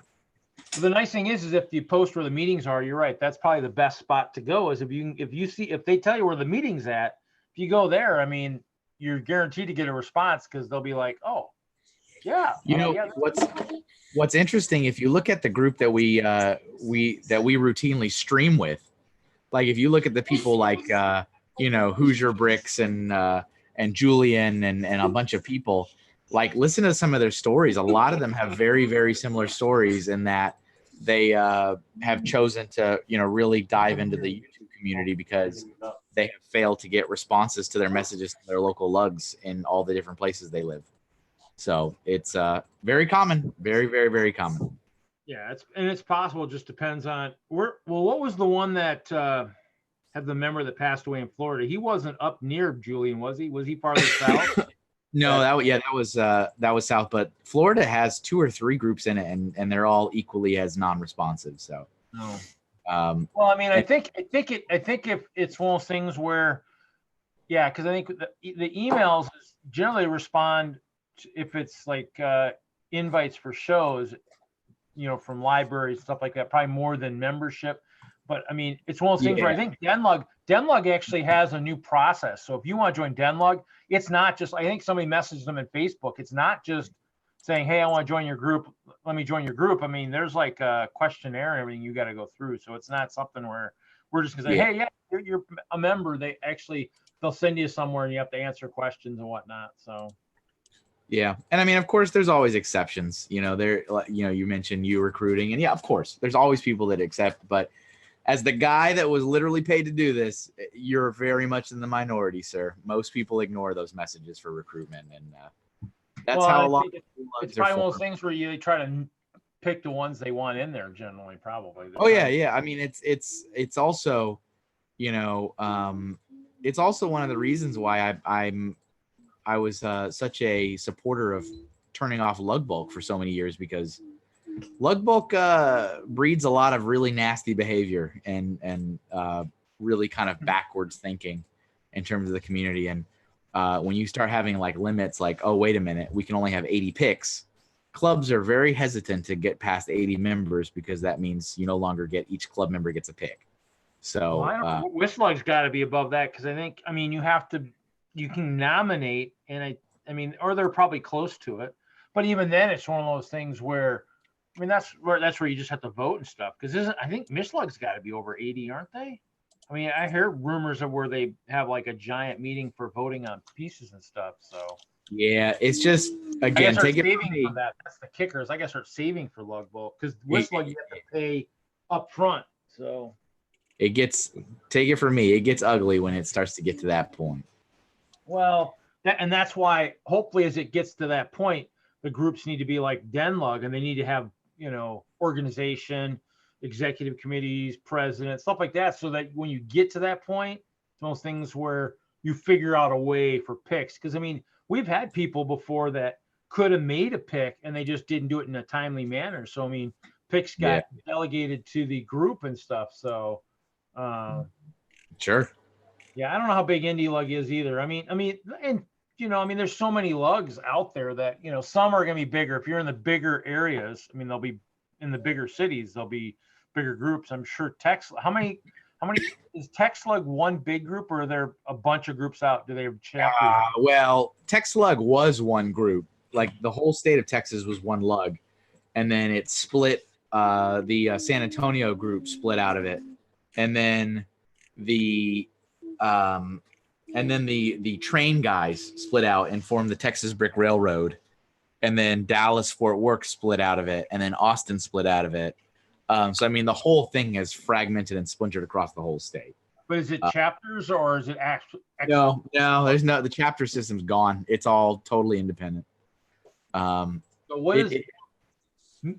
the nice thing is if you post where the meetings are, you're right. That's probably the best spot to go. Is if they tell you where the meeting's at, if you go there, I mean, you're guaranteed to get a response because they'll be like, oh, Yeah. You know yeah, what's interesting, if you look at the group that we routinely stream with, like if you look at the people like Hoosier Bricks and Julian and a bunch of people, like listen to some of their stories. A lot of them have very, very similar stories in that they have chosen to really dive into the YouTube community because they have failed to get responses to their messages to their local lugs in all the different places they live. So it's very common, very, very, very common. Yeah, it's possible. It just depends on where. Well, what was the one that had the member that passed away in Florida? He wasn't up near Julian, was he? Was he part of the South? No, that was South, but Florida has 2 or 3 groups in it, and they're all equally as non-responsive. So, No. well, I mean, I think if it's one of those things where, yeah, because I think the emails generally respond if it's like invites for shows, from libraries, stuff like that, probably more than membership. But I mean, it's one of those things where I think Denlug actually has a new process. So if you want to join Denlug, it's not just, I think somebody messaged them in Facebook. It's not just saying, hey, I want to join your group. Let me join your group. I mean, there's like a questionnaire and everything you got to go through. So it's not something where we're just gonna say, hey, yeah, you're a member. They'll send you somewhere and you have to answer questions and whatnot. So. Yeah. And I mean, of course, there's always exceptions. You mentioned you recruiting, and yeah, of course, there's always people that accept. But as the guy that was literally paid to do this, you're very much in the minority, sir. Most people ignore those messages for recruitment, and that's how a lot. It's probably one of those things where you try to pick the ones they want in there. Generally, probably. Oh yeah. I mean, it's also, it's also one of the reasons why I was such a supporter of turning off lug bulk for so many years, because lug bulk breeds a lot of really nasty behavior and really kind of backwards thinking in terms of the community. And when you start having like limits, like, oh, wait a minute, we can only have 80 picks. Clubs are very hesitant to get past 80 members because that means you no longer each club member gets a pick. So I don't know. Whistler's got to be above that, because I mean, you can nominate, and I mean, or they're probably close to it. But even then, it's one of those things where, I mean, that's where you just have to vote and stuff. Because I think Mishlug's got to be over 80, aren't they? I mean, I hear rumors of where they have like a giant meeting for voting on pieces and stuff. So yeah, it's just, again, take it from me. That. That's the kickers. I guess start saving for lug bulk, because Whistler you have to pay up front. So take it from me, it gets ugly when it starts to get to that point. Well, that's why hopefully as it gets to that point, the groups need to be like Denlug, and they need to have, organization, executive committees, president, stuff like that, so that when you get to that point, it's those things where you figure out a way for picks. Because I mean, we've had people before that could have made a pick and they just didn't do it in a timely manner. So I mean, picks got delegated to the group and stuff. So sure. Yeah, I don't know how big Indie Lug is either. I mean, and there's so many lugs out there that, some are going to be bigger. If you're in the bigger areas, I mean, they'll be in the bigger cities, there'll be bigger groups. I'm sure how many is Tex Lug one big group, or are there a bunch of groups out? Do they have chapters? Well, Tex Lug was one group. Like the whole state of Texas was one lug, and then it split. The San Antonio group split out of it, and then the train guys split out and formed the Texas Brick Railroad, and then Dallas Fort Worth split out of it, and then Austin split out of it. So I mean, the whole thing is fragmented and splintered across the whole state. But is it chapters or is it actual? No, there's no. The chapter system's gone. It's all totally independent. So what is it?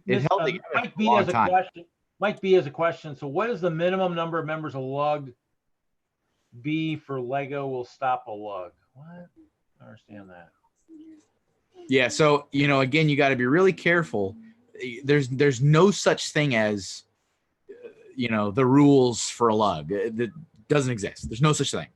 It held together for a long time. Might be as a question. So what is the minimum number of members of lug be for Lego will stop a lug? What? I don't understand that. Yeah. So, again, you got to be really careful. There's no such thing as, the rules for a lug. That doesn't exist. There's no such thing.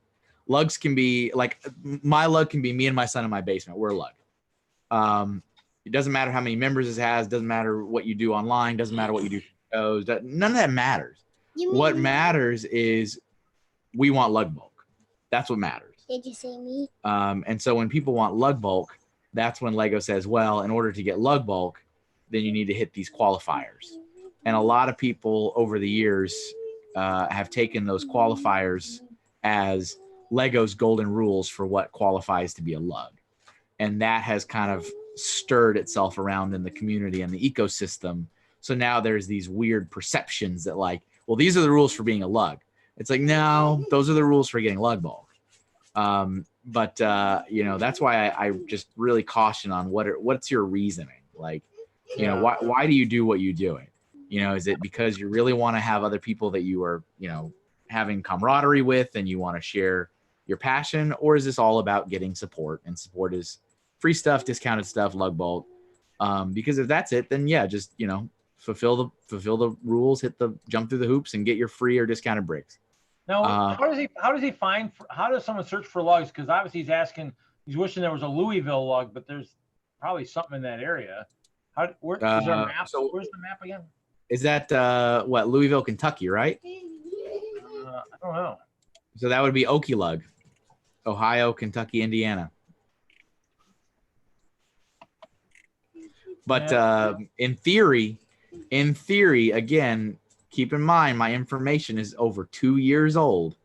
Lugs can be like, my lug can be me and my son in my basement. We're a lug. It doesn't matter how many members it has. Doesn't matter what you do online. Doesn't matter what you do for shows. None of that matters. What matters is we want lug bulk. That's what matters. Did you say me? And so when people want lug bulk, that's when Lego says, well, in order to get lug bulk, then you need to hit these qualifiers. And a lot of people over the years have taken those qualifiers as Lego's golden rules for what qualifies to be a lug. And that has kind of stirred itself around in the community and the ecosystem. So now there's these weird perceptions that like, well, these are the rules for being a lug. It's like, no, those are the rules for getting lug bulk. But that's why I just really caution on what's your reasoning? Like, why do you do what you do it? Is it because you really want to have other people that you are, having camaraderie with and you want to share your passion? Or is this all about getting support? And support is free stuff, discounted stuff, lug bulk. Because if that's it, then yeah, just, fulfill the rules, jump through the hoops and get your free or discounted bricks. Now, how does someone search for lugs? Because obviously he's wishing there was a Louisville lug, but there's probably something in that area. Is there a map? Where's the map again? Is that Louisville, Kentucky, right? I don't know. So that would be Okie-Lug, Ohio, Kentucky, Indiana. But in theory, again, keep in mind my information is over 2 years old.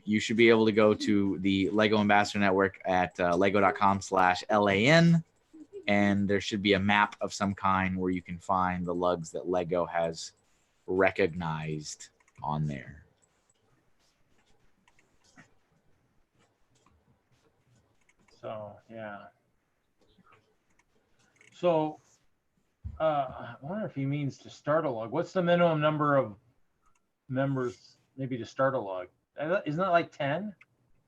You should be able to go to the Lego Ambassador Network at lego.com/LAN, and there should be a map of some kind where you can find the lugs that Lego has recognized on there. So, yeah. So, I wonder if he means to start a lug. What's the minimum number of members maybe to start a lug? Isn't that like 10?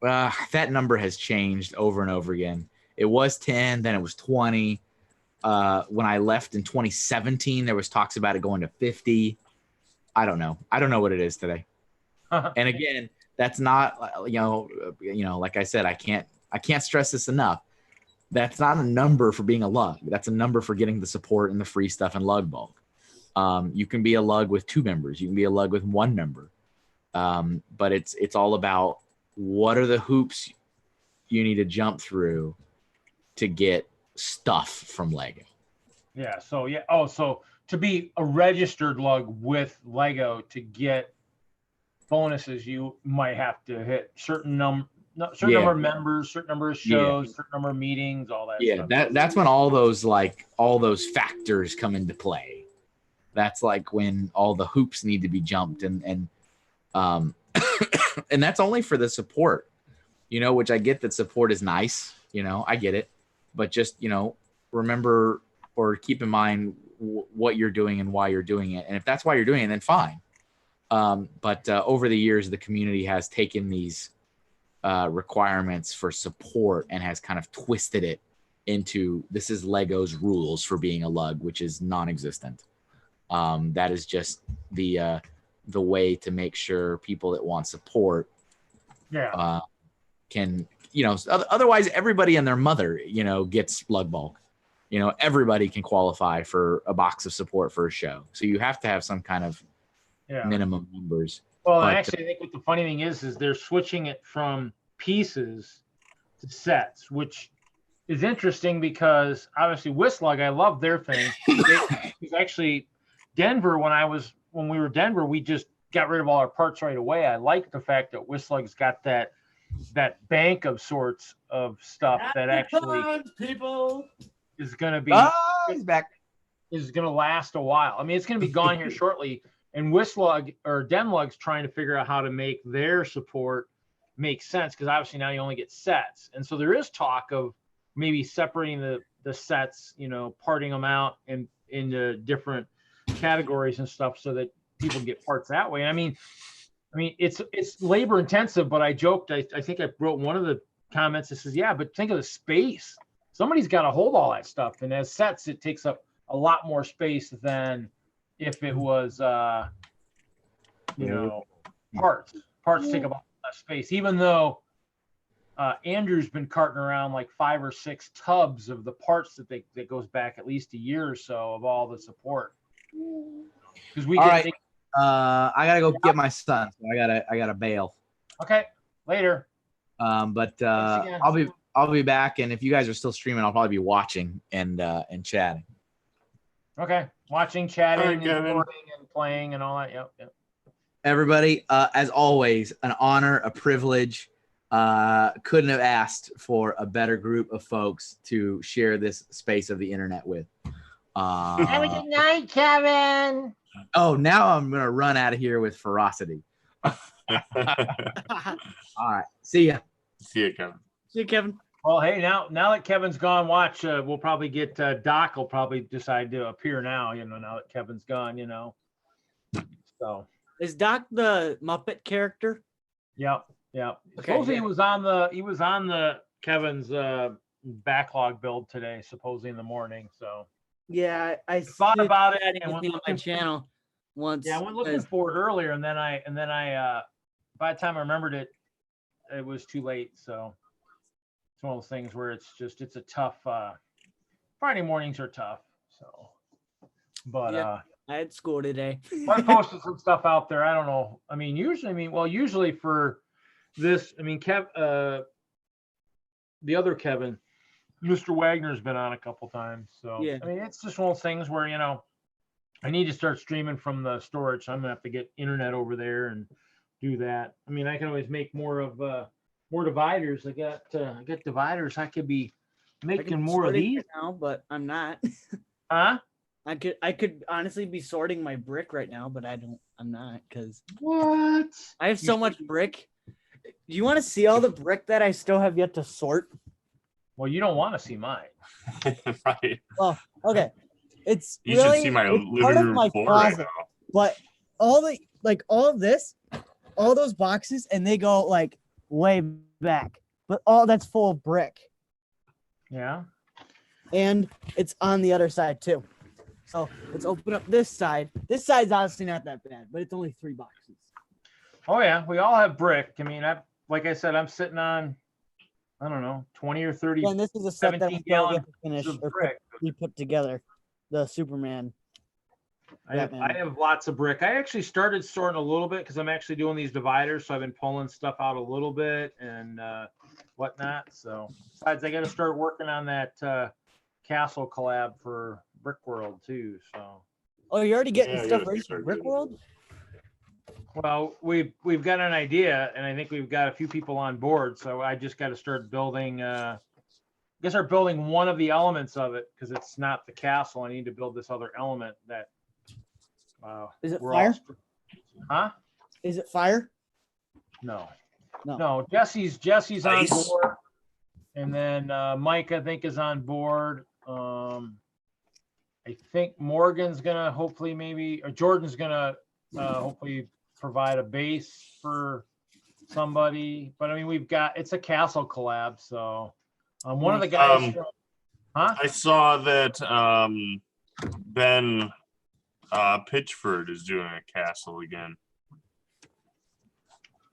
That number has changed over and over again. It was 10, then it was 20. When I left in 2017, there was talks about it going to 50. I don't know. I don't know what it is today. And again, that's not, like I said, I can't stress this enough. That's not a number for being a lug. That's a number for getting the support and the free stuff and lug bulk. You can be a lug with 2 members. You can be a lug with 1 member. But it's all about what are the hoops you need to jump through to get stuff from Lego. Yeah. So yeah. Oh, so to be a registered lug with Lego to get bonuses, you might have to hit certain number of members, certain number of shows, certain number of meetings, all that. Yeah, stuff. that's when all those factors come into play. That's like when all the hoops need to be jumped, and and that's only for the support, which I get that support is nice, I get it, but just remember or keep in mind what you're doing and why you're doing it, and if that's why you're doing it, then fine. But over the years, the community has taken these requirements for support and has kind of twisted it into this is Lego's rules for being a lug, which is non-existent. That is just the way to make sure people that want support can, otherwise everybody and their mother, gets lug bulk. Everybody can qualify for a box of support for a show. So you have to have some kind of minimum numbers. Well, actually, I think what the funny thing is they're switching it from pieces to sets, which is interesting because obviously Wisslug, I love their thing. It's actually Denver. When we were Denver, we just got rid of all our parts right away. I like the fact that Wisslug's got that bank of sorts of stuff that actually is going to be he's back. Is going to last a while. I mean, it's going to be gone here shortly. And Wisslug or Demlug's trying to figure out how to make their support make sense, because obviously now you only get sets. And so there is talk of maybe separating the sets, parting them out into different categories and stuff so that people get parts that way. I mean, it's labor intensive, but I joked, I think I wrote one of the comments that says, yeah, but think of the space. Somebody's got to hold all that stuff. And as sets, it takes up a lot more space than if it was, parts. Parts take up a lot less space, even though Andrew's been carting around like 5 or 6 tubs of the parts that goes back at least a year or so of all the support. Because I gotta go get my son. So I gotta bail. Okay, later. But I'll I'll be back, and if you guys are still streaming, I'll probably be watching and chatting. Okay. Watching, chatting, All right, and Kevin. recording and playing and all that. Yep. Yep. Everybody, as always, an honor, a privilege. Couldn't have asked for a better group of folks to share this space of the internet with. Have a good night, Kevin. Oh, now I'm gonna run out of here with ferocity. All right, see ya. See you, Kevin. See you, Kevin. Well, hey, now that Kevin's gone, watch. We'll probably get Doc will probably decide to appear now. Now that Kevin's gone. So. Is Doc the Muppet character? Yep. Okay, Supposedly yeah. he was on the Kevin's backlog build today, supposedly in the morning. So Yeah, I thought did about it that and went on my looking, channel once. I went looking for it earlier, and then I by the time I remembered it, it was too late. So it's one of those things where it's a tough Friday mornings are tough. So, but Yeah. I had school today. I posted some stuff out there. I don't know. I mean, usually for this, the other Kevin, Mr. Wagner's been on a couple times. So, Yeah. it's just one of those things where, I need to start streaming from the storage. So I'm gonna have to get internet over there and do that. I can always make more dividers. I got dividers. I could be I making could more of sort it these. right now, but I'm not. Huh? I could honestly be sorting my brick right now, but I'm not because What? I have so much brick. Do you want to see all the brick that I still have yet to sort? Well, you don't want to see mine. Right. Okay. It's You really should see my it's part living of room my floor right closet, now. but all of this, all those boxes, and they go like way back, but all that's full of brick, Yeah. and it's on the other side too. So let's open up this side. This side's honestly not that bad, but it's only 3 boxes. Oh yeah, we all have brick. Like I said, I'm sitting on, I don't know, 20 or 30 And this is a set that 17 we still gallon have to finish of or brick. put together. The Superman. I have Batman. lots of brick. I actually started sorting a little bit because I'm actually doing these dividers, so I've been pulling stuff out a little bit and whatnot. So besides, I got to start working on that castle collab for Brick World too. So. Oh, you're already getting Yeah, I stuff gotta ready for start Brick doing World? Well, we've got an idea, and I think we've got a few people on board. So I just got to start building. Start building one of the elements of it because it's not the castle. I need to build this other element that. Is it we're fire? Huh? Is it fire? No. No. No. Jesse's on Nice. board, and then Mike I think is on board. I think Morgan's gonna hopefully or Jordan's gonna hopefully provide a base for somebody. But it's a castle collab, so one of the guys. Huh? I saw that Ben Pitchford is doing a castle again.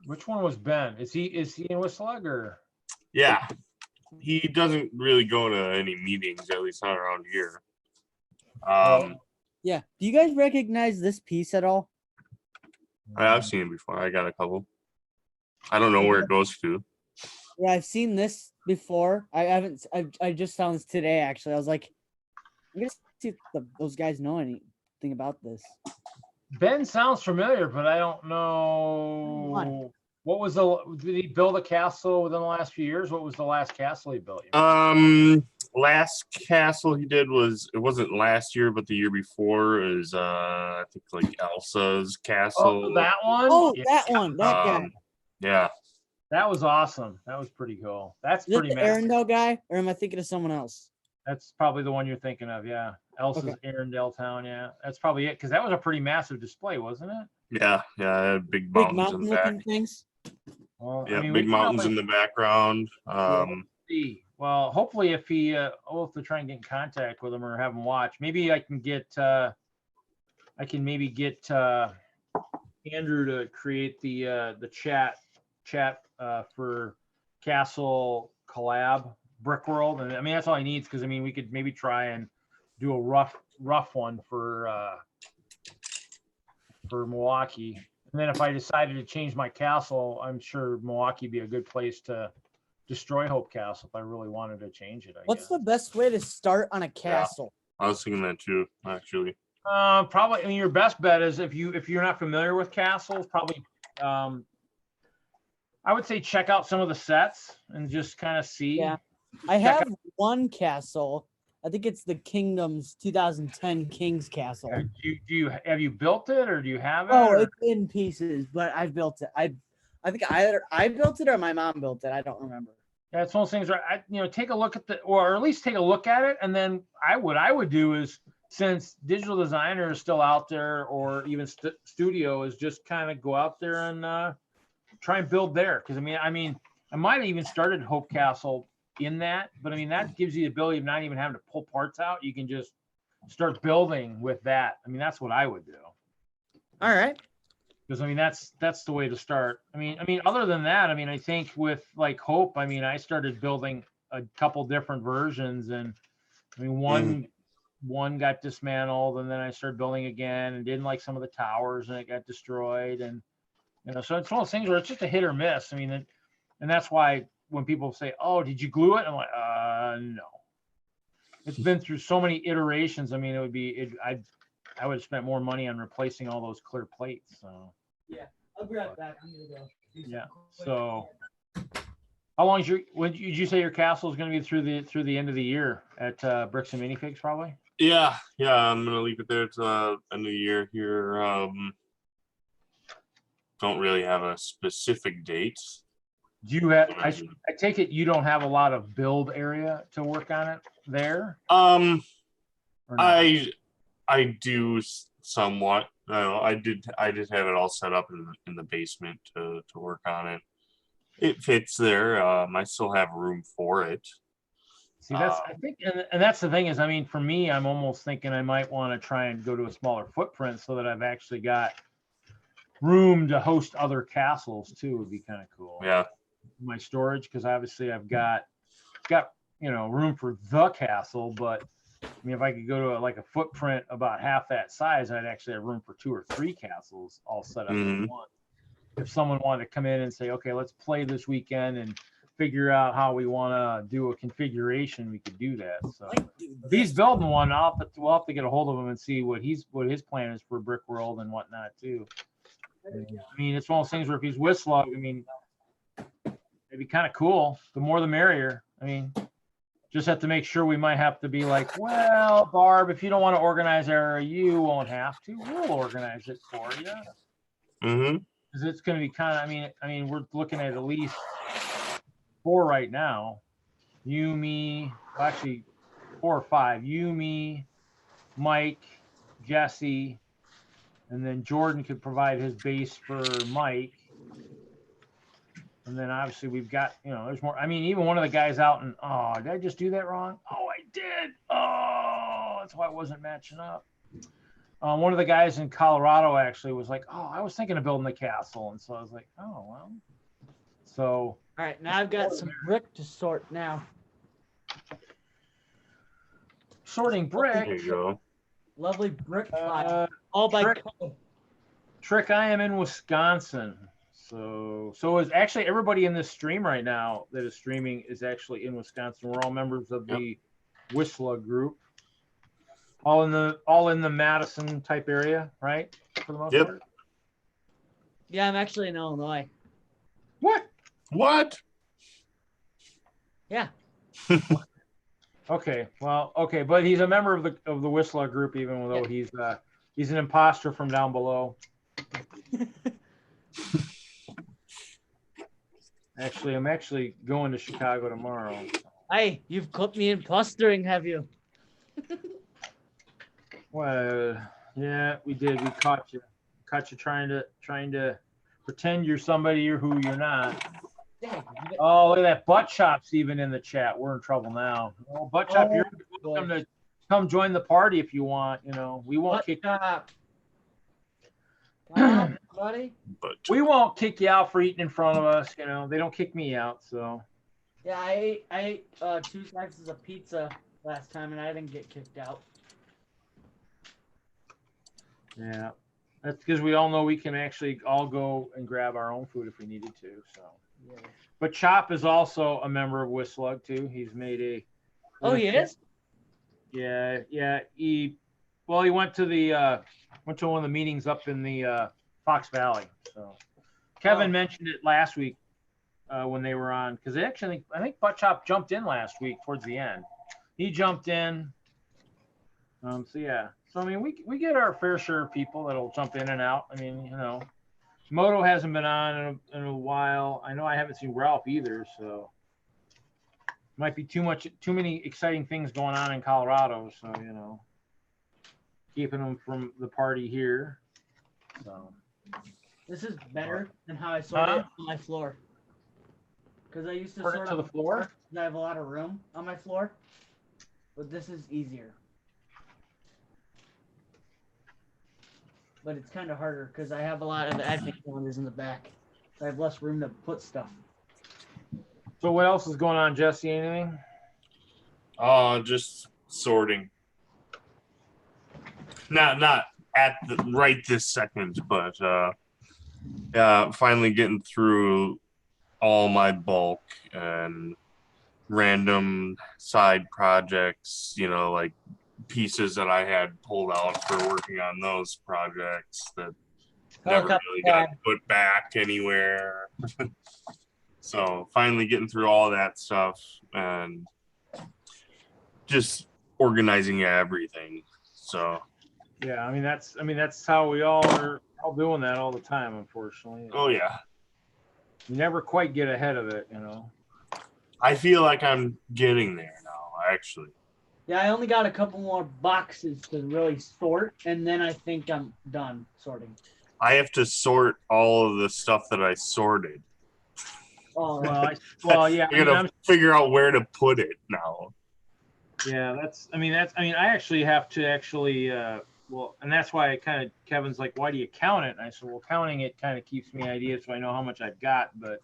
Which one was Ben? Is he in Whistler or? Yeah, he doesn't really go to any meetings, at least not around here. Yeah. Do you guys recognize this piece at all? I've seen it before. I got a couple. I don't know where it goes to. Yeah, I've seen this before. I haven't. I just found this today. Actually, I was like, I'm gonna see if those guys know anything about this. Ben sounds familiar, but I don't know. What was did he build a castle within the last few years? What was the last castle he built? Last castle he did it wasn't last year, but the year before is I think like Elsa's castle. Oh, that one? Oh, Yeah, that one. That guy. Yeah. that was awesome. That was pretty cool. That's Is it pretty the massive. Arendelle guy, or am I thinking of someone else? That's probably the one you're thinking of, yeah. Elsa's Arendelle Town, yeah. That's probably it, because that was a pretty massive display, wasn't it? Yeah, it had big Big mountains in the back. mountain-looking things. Well, Yeah, we big can mountains probably in the background. see. Well, hopefully if I'll have to try and get in contact with him or have him watch. Maybe I can get Andrew to create the chat for Castle Collab Brick World. And that's all he needs, because we could maybe try and do a rough one for Milwaukee. And then if I decided to change my castle, I'm sure Milwaukee would be a good place to destroy Hope Castle if I really wanted to change it. I What's guess. the best way to start on a castle? I was thinking that too, actually. Probably. I mean, your best bet is if you're not familiar with castles, probably. I would say check out some of the sets and just kind of see. Yeah. I Check have one castle. I think it's the Kingdom's 2010 King's Castle. Have you built it or do you have it? Oh, or- it's in pieces, but I've built it. I think either I built it or my mom built it. I don't remember. Yeah, it's one of those things where take a look at or at least take a look at it, and then I would do is, since Digital Designer is still out there, or even Studio, is just kind of go out there and try and build there. Because I mean, I might have even started Hope Castle in that, but I mean that gives you the ability of not even having to pull parts out. You can just start building with that. I mean, that's what I would do. All right. Because I mean that's the way to start. I mean other than that, I mean I think with like Hope, I mean I started building a couple different versions, and I mean one got dismantled, and then I started building again and didn't like some of the towers, and it got destroyed, and so it's one of those things where it's just a hit or miss. I mean, and that's why when people say, "Oh, did you glue it?" I'm like, no. It's been through so many iterations. I mean, I would have spent more money on replacing all those clear plates. So. Yeah, I'll be right back. I'm gonna go. Yeah. So, how long is did you say your castle is going to be through the end of the year at Bricks and Minifigs, probably? Yeah, I'm gonna leave it there to end of the year here. Don't really have a specific date. Do you have? I take it you don't have a lot of build area to work on it there. Or not? I do somewhat. I did have it all set up in the basement to work on it. It fits there. I still have room for it. See, that's I think, and that's the thing is, I mean, for me, I'm almost thinking I might want to try and go to a smaller footprint so that I've actually got room to host other castles too. Would be kind of cool. Yeah. My storage, because obviously I've got room for the castle, but I mean, if I could go to like a footprint about half that size, I'd actually have room for 2 or 3 castles all set up in one. If someone wanted to come in and say, okay, let's play this weekend and figure out how we want to do a configuration, we could do that. So if he's building one, we'll have to get a hold of him and see what his plan is for Brick World and whatnot too. I mean, it's one of those things where if he's Whistler, I mean, it'd be kind of cool. The more the merrier. I mean, just have to make sure we might have to be like, well, Barb, if you don't want to organize area, you won't have to. We'll organize it for you. Mm-hmm. Because it's going to be kind of, I mean, we're looking at least 4 right now. You, me, well, actually 4 or 5. You, me, Mike, Jesse, and then Jordan could provide his base for Mike. And then obviously we've got, there's more. I mean, even one of the guys out in, oh, did I just do that wrong? Oh, I did. Oh, that's why it wasn't matching up. One of the guys in Colorado actually was like, oh, I was thinking of building the castle. And so I was like, oh, well. So. All right, now I've got some brick to sort now. Sorting brick. There you go. Lovely brick pile. All by Trick, I am in Wisconsin. So is actually everybody in this stream right now that is streaming is actually in Wisconsin. We're all members of the Whistler group. All in the Madison type area, right? For the most part. Yeah, I'm actually in Illinois. What? Yeah. Okay. Well, okay, but he's a member of the Whistler group, even though he's an imposter from down below. Actually, I'm actually going to Chicago tomorrow. Hey, you've caught me impostering, have you? Well, yeah, we did. We caught you. Caught you trying to pretend you're somebody who you're not. Oh, look at that. Butt Chop's even in the chat. We're in trouble now. Oh, Butt Chop, you're welcome to come join the party if you want. We won't kick you. Buddy? We won't kick you out for eating in front of us. They don't kick me out. So. Yeah, I ate 2 slices of pizza last time, and I didn't get kicked out. Yeah, that's because we all know we can actually all go and grab our own food if we needed to. So But Chop is also a member of Whistler too. He's made a. Oh, he is? Yeah. He went to one of the meetings up in the Fox Valley. So Kevin mentioned it last week when they were on, because I think Butt Chop jumped in last week towards the end. He jumped in. So yeah. So I mean, we get our fair share of people that'll jump in and out. I mean, Moto hasn't been on in a while. I know I haven't seen Ralph either, so might be too many exciting things going on in Colorado. So keeping them from the party here. So This is better than how I sorted it on my floor. Because I used to sort it sort to the floor. I have a lot of room on my floor, but this is easier. But it's kind of harder because I have a lot of advent calendars in the back. So I have less room to put stuff. So what else is going on, Jesse? Anything? Just sorting. Not at the right this second, but finally getting through all my bulk and random side projects, like pieces that I had pulled out for working on those projects that never really got put back anywhere. So finally getting through all that stuff and just organizing everything. So yeah, I mean that's how we all are all doing that all the time, unfortunately. Oh yeah. You never quite get ahead of it, I feel like I'm getting there now, actually. Yeah, I only got a couple more boxes to really sort, and then I think I'm done sorting. I have to sort all of the stuff that I sorted. Oh, yeah. I gotta figure out where to put it now. Yeah, I actually have to and that's why Kevin's like, why do you count it? And I said, well, counting it kind of keeps me ideas so I know how much I've got. But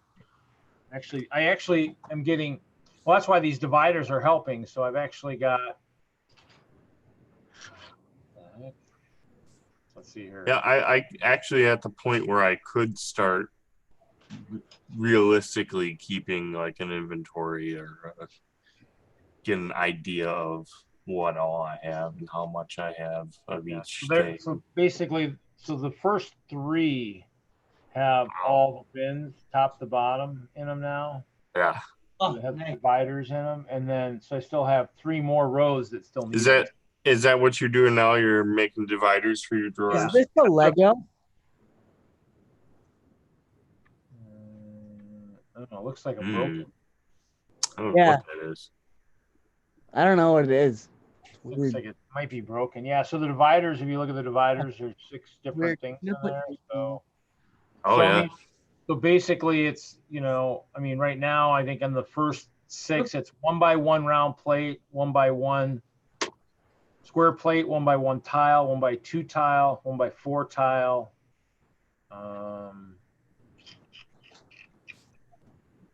I actually am getting, well, that's why these dividers are helping. So I've actually got, let's see here. Yeah, I actually at the point where I could start realistically keeping like an inventory or get an idea of what all I have and how much I have of each thing. So basically, the first three have all the bins, top to bottom, in them now. Yeah. They have dividers in them, and then so I still have 3 more rows that still need. Is that what you're doing now? You're making dividers for your drawers? Is this a Lego? I don't know. It looks like a broken. I don't know what that is. I don't know what it is. Looks like it might be broken. Yeah. So the dividers, if you look at the dividers, there's 6 different things in there. So. So basically, it's right now I think on the first 6, it's 1x1 round plate, 1x1 square plate, 1x1 tile, 1x2 tile, 1x4 tile.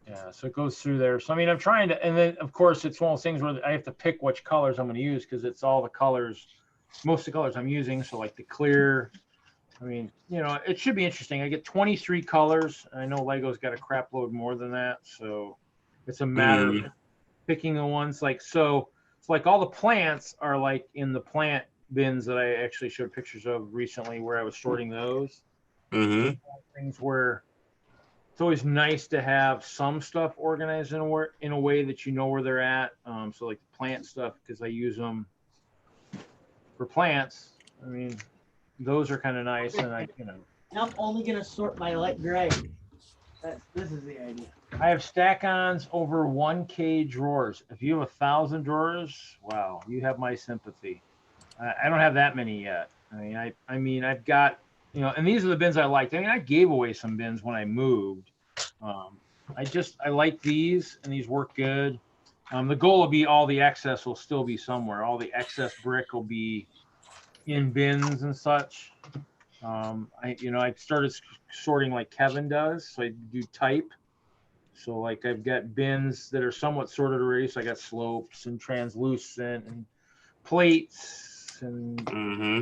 Yeah, so it goes through there. So I'm trying to, and then of course it's one of those things where I have to pick which colors I'm going to use because it's all the colors, most of the colors I'm using. So like the clear, it should be interesting. I get 23 colors. I know Lego's got a crap load more than that, so it's a matter of picking the ones so it's like all the plants are like in the plant bins that I actually showed pictures of recently where I was sorting those. Mm-hmm. Things where it's always nice to have some stuff organized in a way that you know where they're at. So like the plant stuff, because I use them for plants. Those are kind of nice, and I'm only gonna sort my light gray. This is the idea. I have stack-ons over 1K drawers. If you have 1,000 drawers, wow, you have my sympathy. I don't have that many yet. I've got, and these are the bins I liked. I gave away some bins when I moved. I like these, and these work good. The goal will be all the excess will still be somewhere. All the excess brick will be in bins and such. I started sorting like Kevin does. So I do type. So like I've got bins that are somewhat sorted already. So I got slopes and translucent and plates and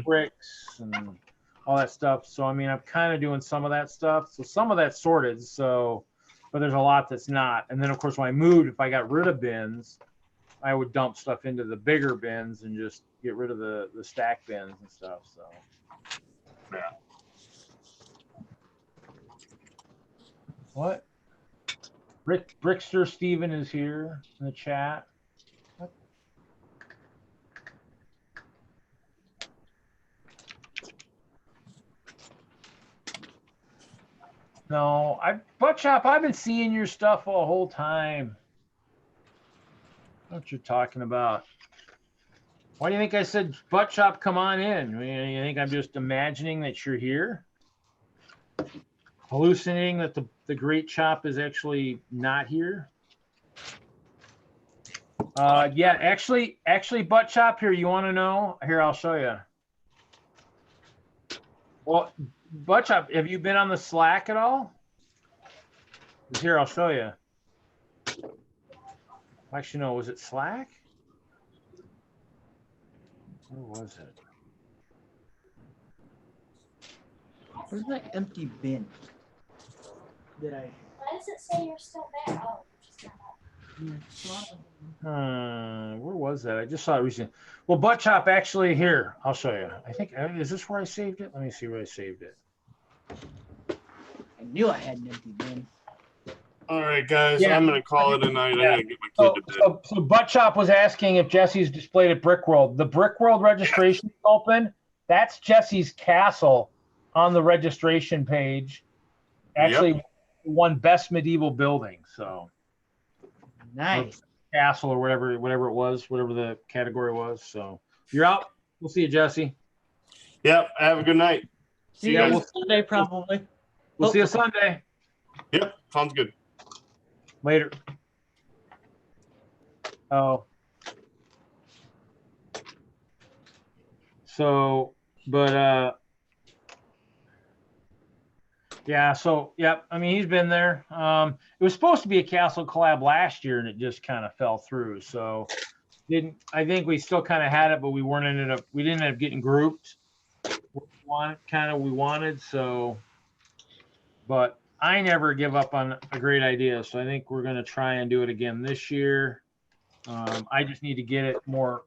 bricks and all that stuff. So I'm kind of doing some of that stuff. So some of that's sorted. So but there's a lot that's not. And then of course when I moved, if I got rid of bins, I would dump stuff into the bigger bins and just get rid of the stack bins and stuff. So Yeah. what? Brickster Steven is here in the chat. What? No, Butt Chop, I've been seeing your stuff all the whole time. What you're talking about? Why do you think I said Butt Chop, come on in? I mean, you think I'm just imagining that you're here? Hallucinating that the great Chop is actually not here? Yeah, actually, Butt Chop here, you want to know? Here, I'll show you. Well, Butt Chop, have you been on the Slack at all? Here, I'll show you. Actually, no, was it Slack? Where was it? Where's my empty bin? Did I? Why does it say you're still there? Oh, Where was that? I just saw it recently. Well, Butt Chop, actually, here, I'll show you. I think, is this where I saved it? Let me see where I saved it. I knew I had an empty bin. All right, guys, Yeah. I'm gonna call it a night. Yeah. I gotta get my kid to bed. So Butt Chop was asking if Jesse's displayed at Brickworld. The Brickworld registration is open. That's Jesse's castle on the registration page. Actually, won best medieval building. So Nice. castle or whatever it was, whatever the category was. So you're out. We'll see you, Jesse. Yep. Have a good night. See Yeah, you we'll- guys Sunday probably. We'll see you Sunday. Yep. Sounds good. Later. Oh. So, but yeah, so yep, I mean he's been there. It was supposed to be a castle collab last year and it just kind of fell through. So I think we still kind of had it, but we didn't end up getting grouped. We wanted, so but I never give up on a great idea, so I think we're going to try and do it again this year. I just need to get it more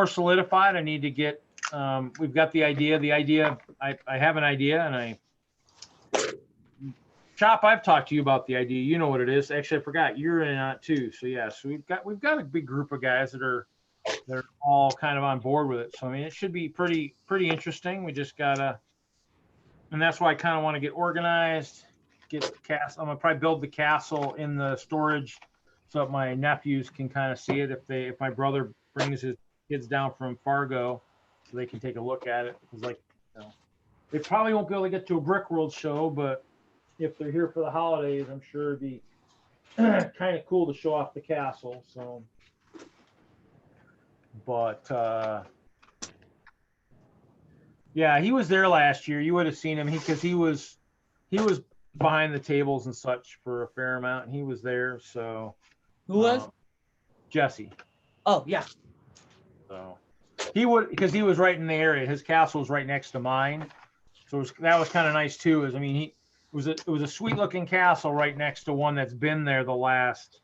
solidified. I need to get. We've got the idea. I have an idea, and Chop. I've talked to you about the idea. You know what it is. Actually, I forgot you're in on it too. So yeah, so we've got a big group of guys that are all kind of on board with it. So I mean, it should be pretty interesting. We just gotta. And that's why I kind of want to get organized, get the castle. I'm gonna probably build the castle in the storage so that my nephews can kind of see it. If my brother brings his kids down from Fargo, so they can take a look at it. Because they probably won't be able to get to a Brickworld show, but if they're here for the holidays, I'm sure it'd be kind of cool to show off the castle. So, but. Yeah, he was there last year. You would have seen him because he was behind the tables and such for a fair amount. He was there, so Who was? Jesse. Oh yeah. So he was right in the area. His castle was right next to mine, so that was kind of nice too. It was a sweet looking castle right next to one that's been there the last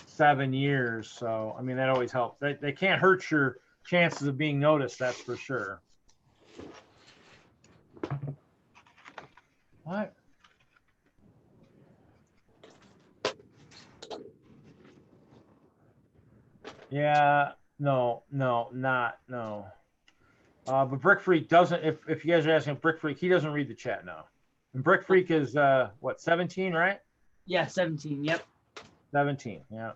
7 years. So I mean that always helps. They can't hurt your chances of being noticed. That's for sure. What? Yeah, no. But Brick Freak doesn't. If you guys are asking Brick Freak, he doesn't read the chat now. And Brick Freak is what, 17, right? Yeah, 17. Yep. 17. Yeah.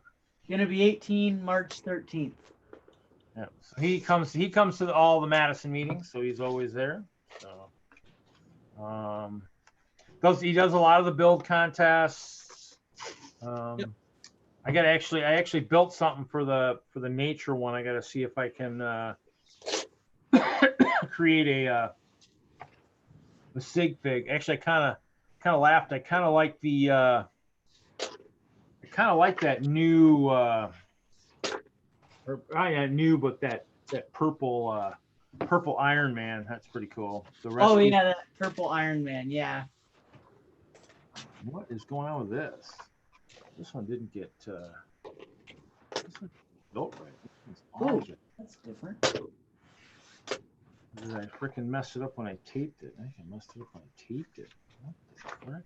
Gonna be 18 March 13th. Yeah. So he comes to all the Madison meetings, so he's always there. So, he does a lot of the build contests. Yep. I actually built something for the nature one. I got to see if I can create a sig fig. Actually, I kind of laughed. I kind of like that new. But that purple Iron Man. That's pretty cool. The rest Oh yeah, that purple Iron Man. Yeah. What is going on with this? This one didn't get. This one built right. This one's orange. That's different. Did I freaking mess it up when I taped it? I think I messed it up when I taped it. What the frick?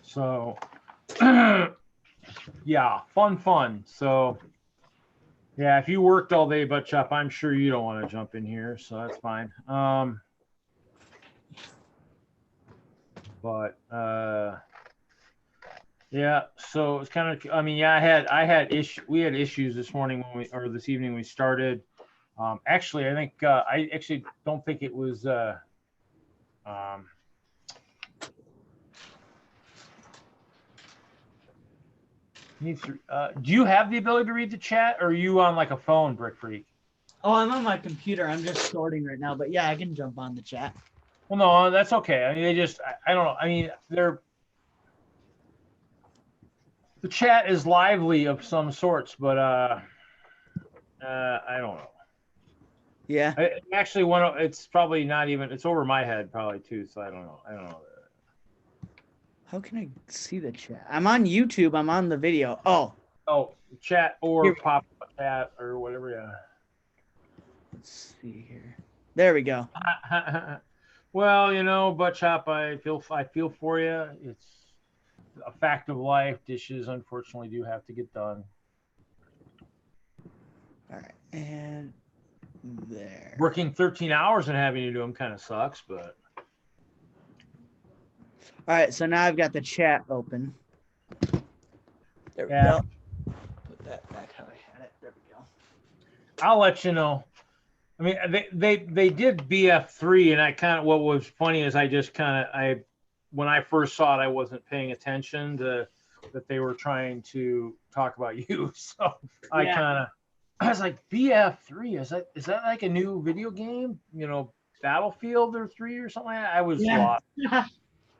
So, yeah, fun. So, yeah, if you worked all day, Butt Chop, I'm sure you don't want to jump in here, so that's fine. But yeah, so it's kind of. I mean, yeah, we had issues this morning or this evening when we started. Actually, I think I actually don't think it was. Do you have the ability to read the chat, or are you on like a phone, Brick Freak? Oh, I'm on my computer. I'm just sorting right now, but yeah, I can jump on the chat. Well, no, that's okay. I mean, I don't know. I mean, the chat is lively of some sorts, but I don't know. Yeah. It's probably not even. It's over my head probably too. So I don't know. How can I see the chat? I'm on YouTube. I'm on the video. Oh, chat or Here. pop chat or whatever. Yeah. let's see here. There we go. Well, Butt Chop, I feel for you. It's a fact of life. Dishes, unfortunately, do have to get done. All right, and there. Working 13 hours and having to do them kind of sucks, but. All right, so now I've got the chat open. There we Yeah. go. Put that back how I had it. There we go. I'll let you know. I mean, they did BF3, and I kind of, what was funny is when I first saw it, I wasn't paying attention to that they were trying to talk about you. So I was like, BF3, is that like a new video game? Battlefield or 3 or something like that? I was lost.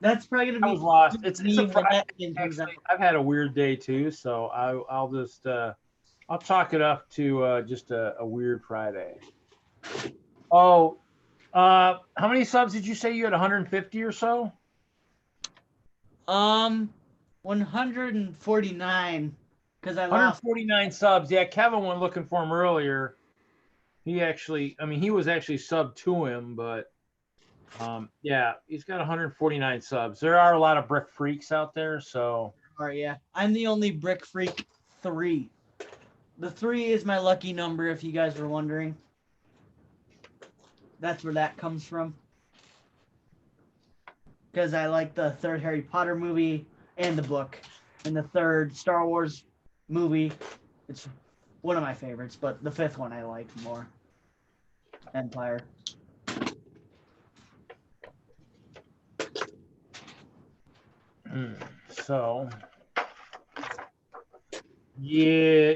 That's probably gonna be. I was lost. It's a Friday. Actually, I've had a weird day too, so I'll just I'll chalk it up to just a weird Friday. Oh, how many subs did you say you had? 150 or so? 149 because I lost. 149 subs. Yeah, Kevin went looking for him earlier. He was actually sub to him, but yeah, he's got 149 subs. There are a lot of Brick Freaks out there, so. All right, yeah, I'm the only Brick Freak 3. The 3 is my lucky number, if you guys were wondering. That's where that comes from. Because I like the 3rd Harry Potter movie and the book, and the 3rd Star Wars movie. It's one of my favorites, but the 5th one I like more. Empire. So, yeah.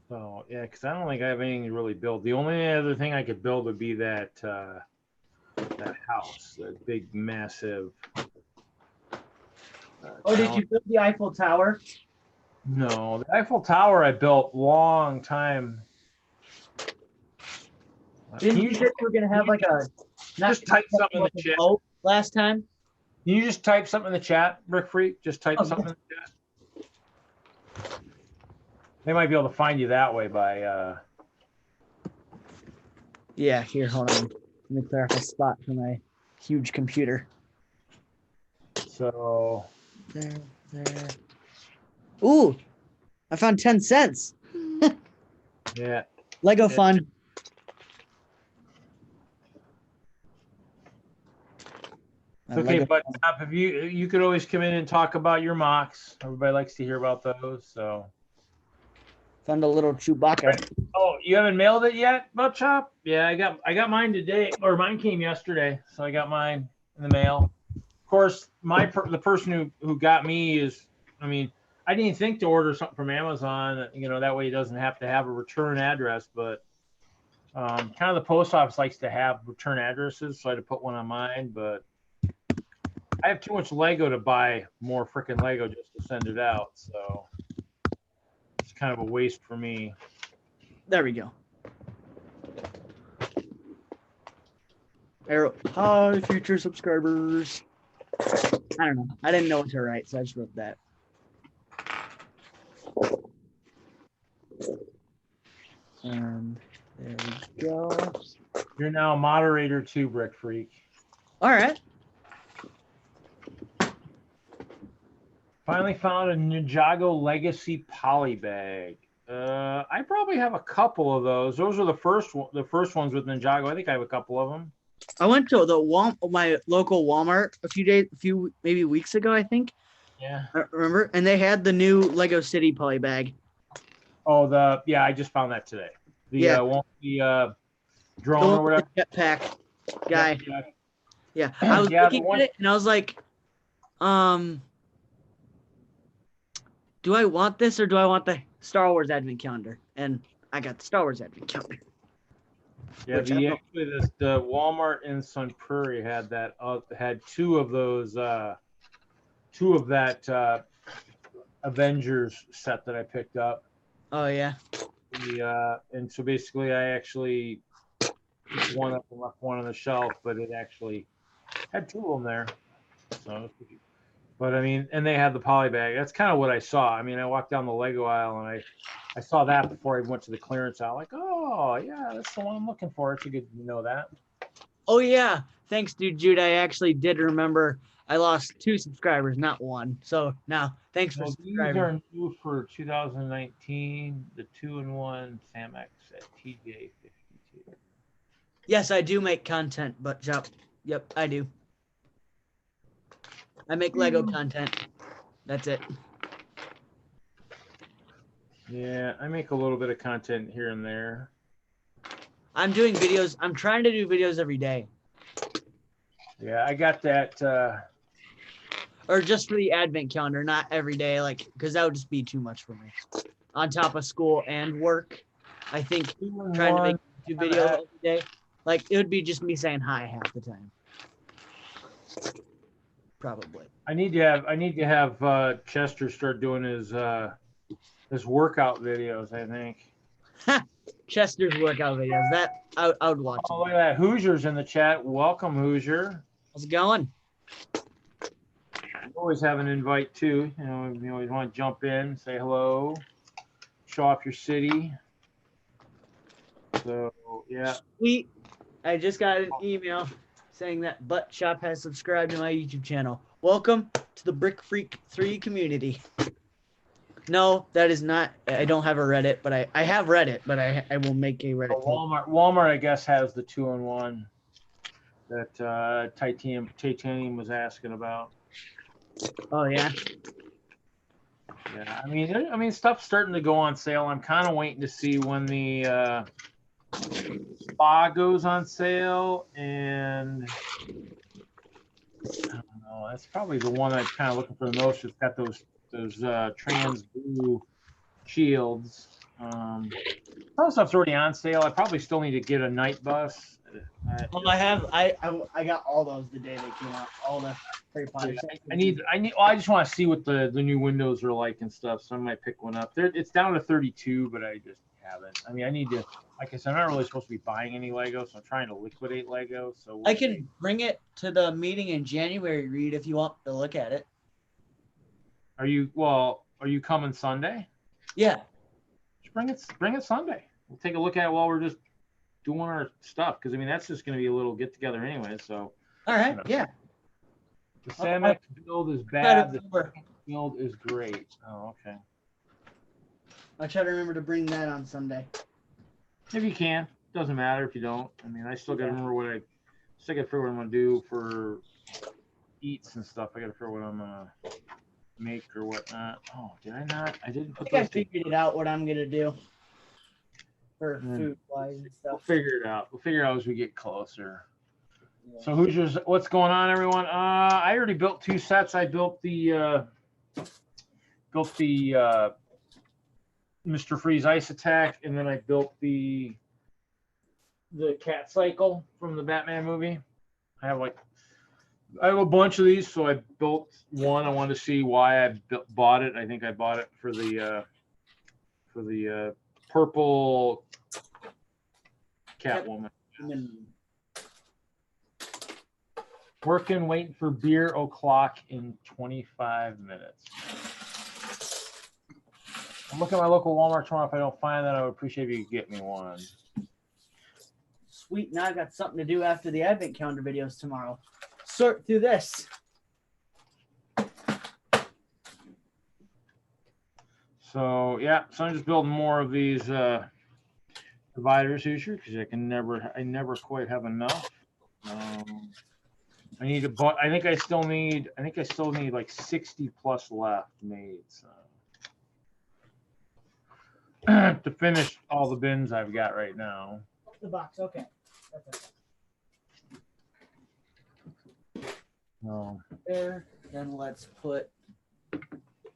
So, yeah, because I don't think I have anything to really build. The only other thing I could build would be that house, that big, massive. Did you build the Eiffel Tower? No, the Eiffel Tower I built long time. Didn't you say you were gonna have like a? Just type something in the chat. Last time. Can you just type something in the chat, Brick Freak? Just type something in the chat. They might be able to find you that way by. Yeah, here, hold on. Let me clarify a spot for my huge computer. So. There. Ooh, I found 10 cents. Yeah. Lego fun. Okay, but if you could always come in and talk about your mocks. Everybody likes to hear about those. So. Found a little Chewbacca. Oh, you haven't mailed it yet, Butt Chop? Yeah, I got mine today, or mine came yesterday, so I got mine in the mail. Of course, the person who got me is, I mean, I didn't think to order something from Amazon. That way he doesn't have to have a return address. But kind of the post office likes to have return addresses, so I had to put one on mine. But I have too much Lego to buy more freaking Lego just to send it out. So it's kind of a waste for me. There we go. Hi, future subscribers. I don't know. I didn't know what to write, so I just wrote that. And there we go. You're now a moderator too, Brick Freak. All right. Finally found a Ninjago Legacy poly bag. I probably have a couple of those. Those are the first ones with Ninjago. I think I have a couple of them. I went to my local Walmart a few maybe weeks ago, I think. Yeah. I remember, and they had the new Lego City poly bag. Oh, I just found that today. The drone The or one with whatever. the jetpack guy. Yeah. Yeah, I was Yeah, the looking one- at it and I was like, do I want this or do I want the Star Wars Advent Calendar? And I got the Star Wars Advent Calendar. Yeah, Which I don't- the Walmart in Sun Prairie had that had two of those two of that Avengers set that I picked up. Oh yeah. And so basically I actually picked one up and left one on the shelf, but it actually had two of them there. So, but I mean, and they had the poly bag. That's kind of what I saw. I mean, I walked down the Lego aisle and I saw that before I went to the clearance aisle. Like, oh yeah, that's the one I'm looking for. It's a good, you know that. Oh yeah. Thanks, dude. Jude, I actually did remember I lost 2 subscribers, not 1. So now thanks for Well, these subscribing. are new for 2019. The 2-in-1 Samex at TJ 52. Yes, I do make content, but yep, I do. I make Lego content. That's it. Yeah, I make a little bit of content here and there. I'm doing videos. I'm trying to do videos every day. Yeah, I got that. Or just for the advent calendar, not every day, like, because that would just be too much for me. On top of school and work, I think trying to make YouTube videos every day, like, it would be just me saying hi half the time. Probably. I need to have Chester start doing his workout videos. I think. Chester's workout videos. That I would watch. Oh, look at that! Hoosier's in the chat. Welcome, Hoosier. How's it going? You always have an invite too. You know, you always want to jump in, say hello, show off your city. So yeah. Sweet. I just got an email saying that Butt Shop has subscribed to my YouTube channel. Welcome to the Brick Freak 3 community. No, that is not. I don't have a Reddit, but I have Reddit, but I will make a Reddit. Walmart, I guess, has the 2-in-1 that Titanium was asking about. Oh yeah. Yeah, I mean, stuff's starting to go on sale. I'm kind of waiting to see when the spa goes on sale, and I don't know. That's probably the one I'm kind of looking for the most. It's got those trans blue shields. Some stuff's already on sale. I probably still need to get a night bus. Well, I got all those the day they came out. All the Harry Potter. Well, I just want to see what the new windows are like and stuff. So I might pick one up. It's down to 32, but I just haven't. I mean, I need to. Like I said, I'm not really supposed to be buying any Lego, so I'm trying to liquidate Lego. So I can bring it to the meeting in January, Reed, if you want to look at it. Are you coming Sunday? Yeah. Just bring it Sunday. We'll take a look at it while we're just doing our stuff. Because I mean, that's just going to be a little get together anyway. So. All right. Yeah. The Samex build is bad. The build is great. Oh, okay. I'll try to remember to bring that on Sunday. If you can, doesn't matter if you don't. I mean, I still got to remember what I figure what I'm gonna do for eats and stuff. I got to figure what I'm gonna make or whatnot. Oh, did I not? I didn't put I those. figured it out what I'm gonna do for food wise and We'll stuff. figure it out. We'll figure it out as we get closer. So Hoosiers, what's going on, everyone? I already built 2 sets. I built the Mr. Freeze Ice Attack, and then I built the Cat Cycle from the Batman movie. I have like I have a bunch of these, so I built one. I wanted to see why I bought it. I think I bought it for the purple Catwoman. Working, waiting for beer o'clock in 25 minutes. I'm looking at my local Walmart tomorrow. If I don't find that, I would appreciate if you could get me one. Sweet. Now I got something to do after the advent calendar videos tomorrow. Sort through this. So yeah, so I'm just building more of these dividers here because I never quite have enough. I need I think I still need like 60 plus left made. So. To finish all the bins I've got right now. The box, okay. That's okay. There. Then let's put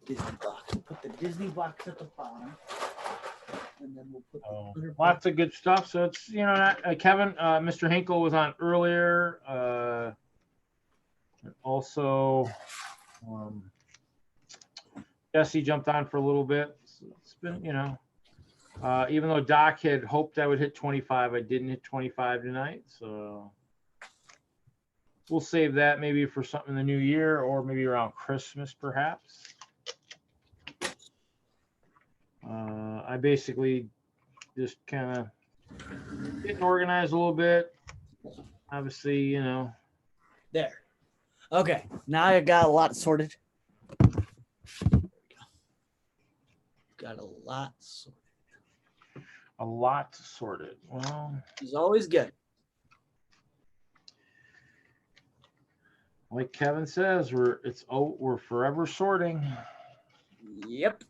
Disney box. We'll put the Disney box at the bottom, and then we'll put the other box. Lots of good stuff. So it's Kevin, Mr. Hinkle was on earlier. Also, Jesse jumped on for a little bit. So it's been even though Doc had hoped I would hit 25, I didn't hit 25 tonight. So we'll save that maybe for something in the new year or maybe around Christmas, perhaps. I basically just kind of getting organized a little bit. Obviously, There. Okay. Now I got a lot sorted. Got a lot sorted. A lot sorted. Well, He's always good. like Kevin says, we're forever sorting. Yep.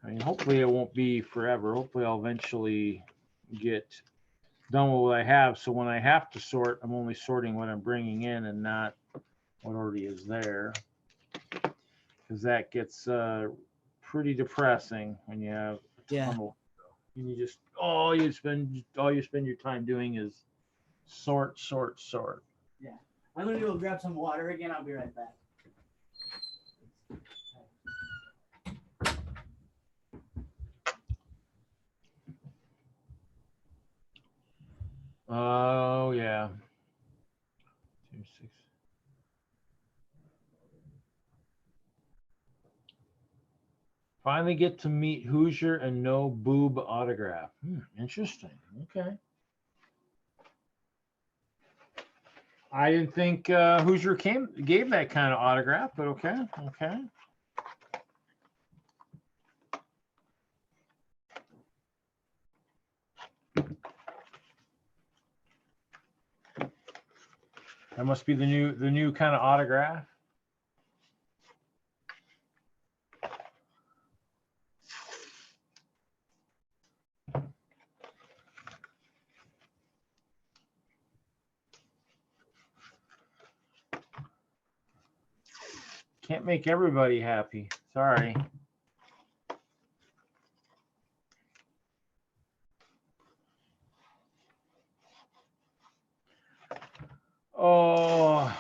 I mean, hopefully it won't be forever. Hopefully I'll eventually get done with what I have. So when I have to sort, I'm only sorting what I'm bringing in and not what already is there. Because that gets pretty depressing when you have a ton of, and you just all you spend your time doing is sort. Yeah. I'm gonna go grab some water again. I'll be right back. Oh yeah. 2, 6. Finally get to meet Hoosier and no boob autograph. Interesting. Okay. I didn't think Hoosier gave that kind of autograph, but okay. That must be the new kind of autograph. Can't make everybody happy. Sorry. Oh.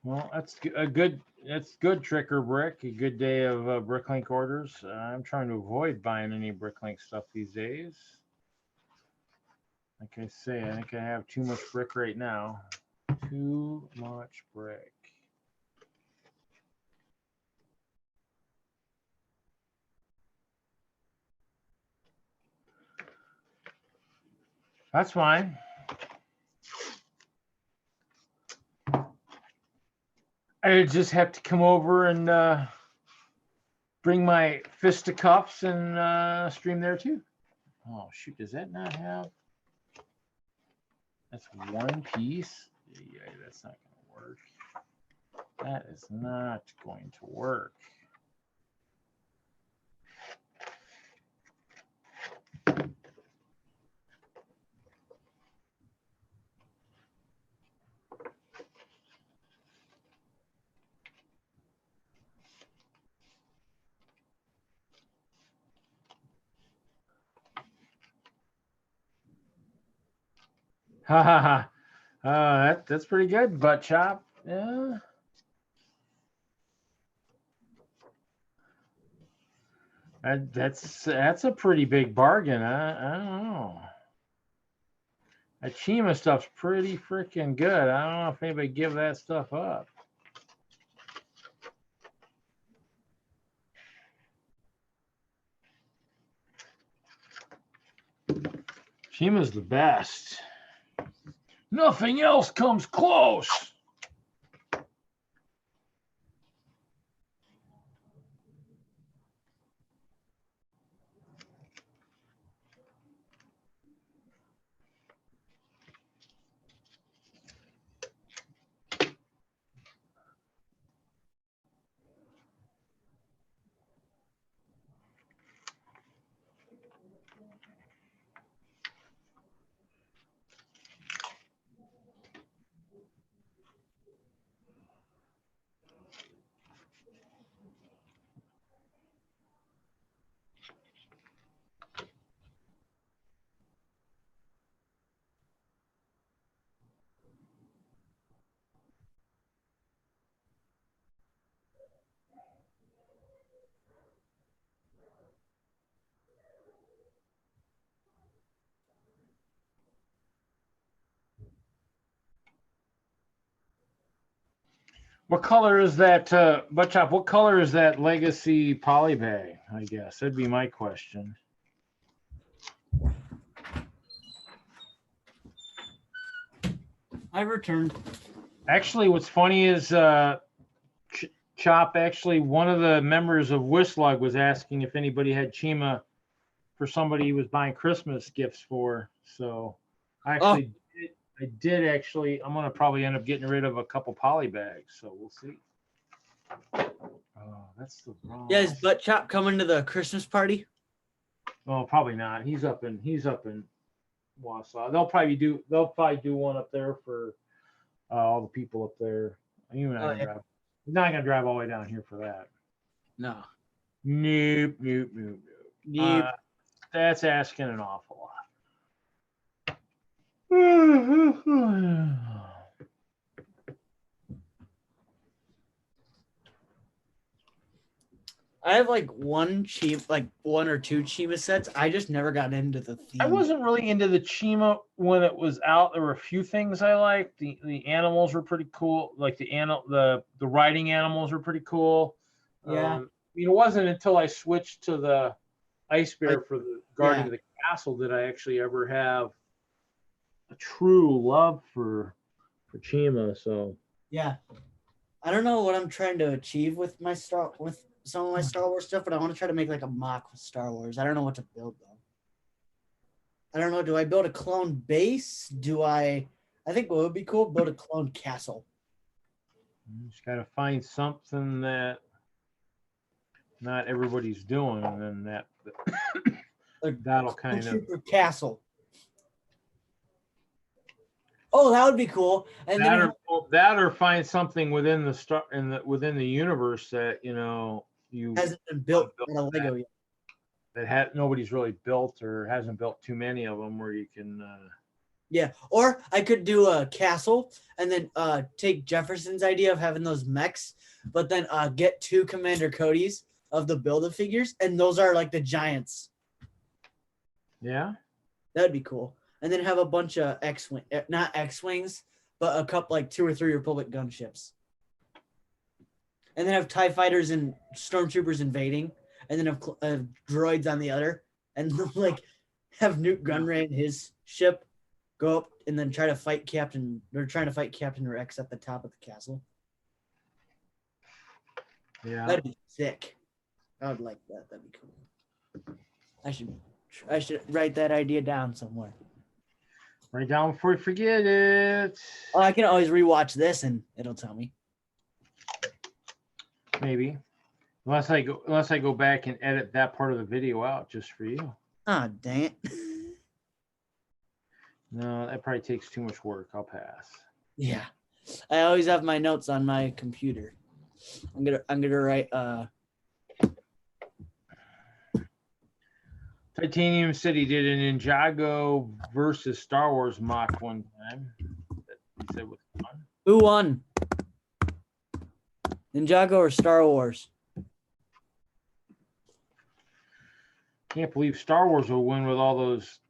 Well, that's a good. That's good, Tricker Brick. A good day of Bricklink orders. I'm trying to avoid buying any Bricklink stuff these days. Like I say, I think I have too much brick right now. Too much brick. That's fine. I just have to come over and bring my fisticuffs and stream there too. Oh shoot, does that not have? That's one piece. Yeah, that's not going to work. That is not going to work. Ha ha ha. That's pretty good. Butt chop. Yeah. That's a pretty big bargain. I don't know. That Chima stuff's pretty freaking good. I don't know if anybody give that stuff up. Chima's the best. Nothing else comes close. What color is that, Butt Chop? What color is that Legacy poly bag? I guess that'd be my question. I returned. Actually, what's funny is Chop. Actually, one of the members of Whistler was asking if anybody had Chima for somebody he was buying Christmas gifts for. So I actually I did actually. I'm gonna probably end up getting rid of a couple poly bags. So we'll see. Oh, that's the wrong. Yeah, is Butt Chop coming to the Christmas party? Oh, probably not. He's up in Wausau. They'll probably do one up there for all the people up there. You're not gonna drive all the way down here for that. No. Nope. Yep. That's asking an awful lot. I have like one or two Chima sets. I just never got into the theme. I wasn't really into the Chima when it was out. There were a few things I liked. The animals were pretty cool. Like the riding animals were pretty cool. Yeah. It wasn't until I switched to the Ice Bear for the Guardian of the Castle that I actually ever have a true love for Chima. So yeah, I don't know what I'm trying to achieve with some of my Star Wars stuff, but I want to try to make like a mock with Star Wars. I don't know what to build though. I don't know. Do I build a clone base? I think what would be cool, build a clone castle. you just gotta find something that not everybody's doing, and then that'll kind of Super castle. Oh, that would be cool. And that or find something within the universe that hasn't been built in a Lego yet. That nobody's really built or hasn't built too many of them where you can. Yeah, or I could do a castle and then take Jefferson's idea of having those mechs, but then get 2 Commander Codys of the Build-A-Figures, and those are like the giants. Yeah, that'd be cool. And then have a bunch of not X-Wings, but a couple, like 2 or 3 Republic gunships. And then have TIE fighters and stormtroopers invading, and then have droids on the other, and like have Newt Gunray and his ship go up and then try to fight Captain. They're trying to fight Captain Rex at the top of the castle. Yeah, that'd be sick. I would like that. That'd be cool. I should write that idea down somewhere. Write down before you forget it. Oh, I can always rewatch this and it'll tell me. Maybe. Unless I go back and edit that part of the video out just for you. Ah, dang it. No, that probably takes too much work. I'll pass. Yeah. I always have my notes on my computer. I'm gonna write Titanium City did an Ninjago versus Star Wars mock one time. That he said was fun. Who won? Ninjago or Star Wars? Can't believe Star Wars will win with all those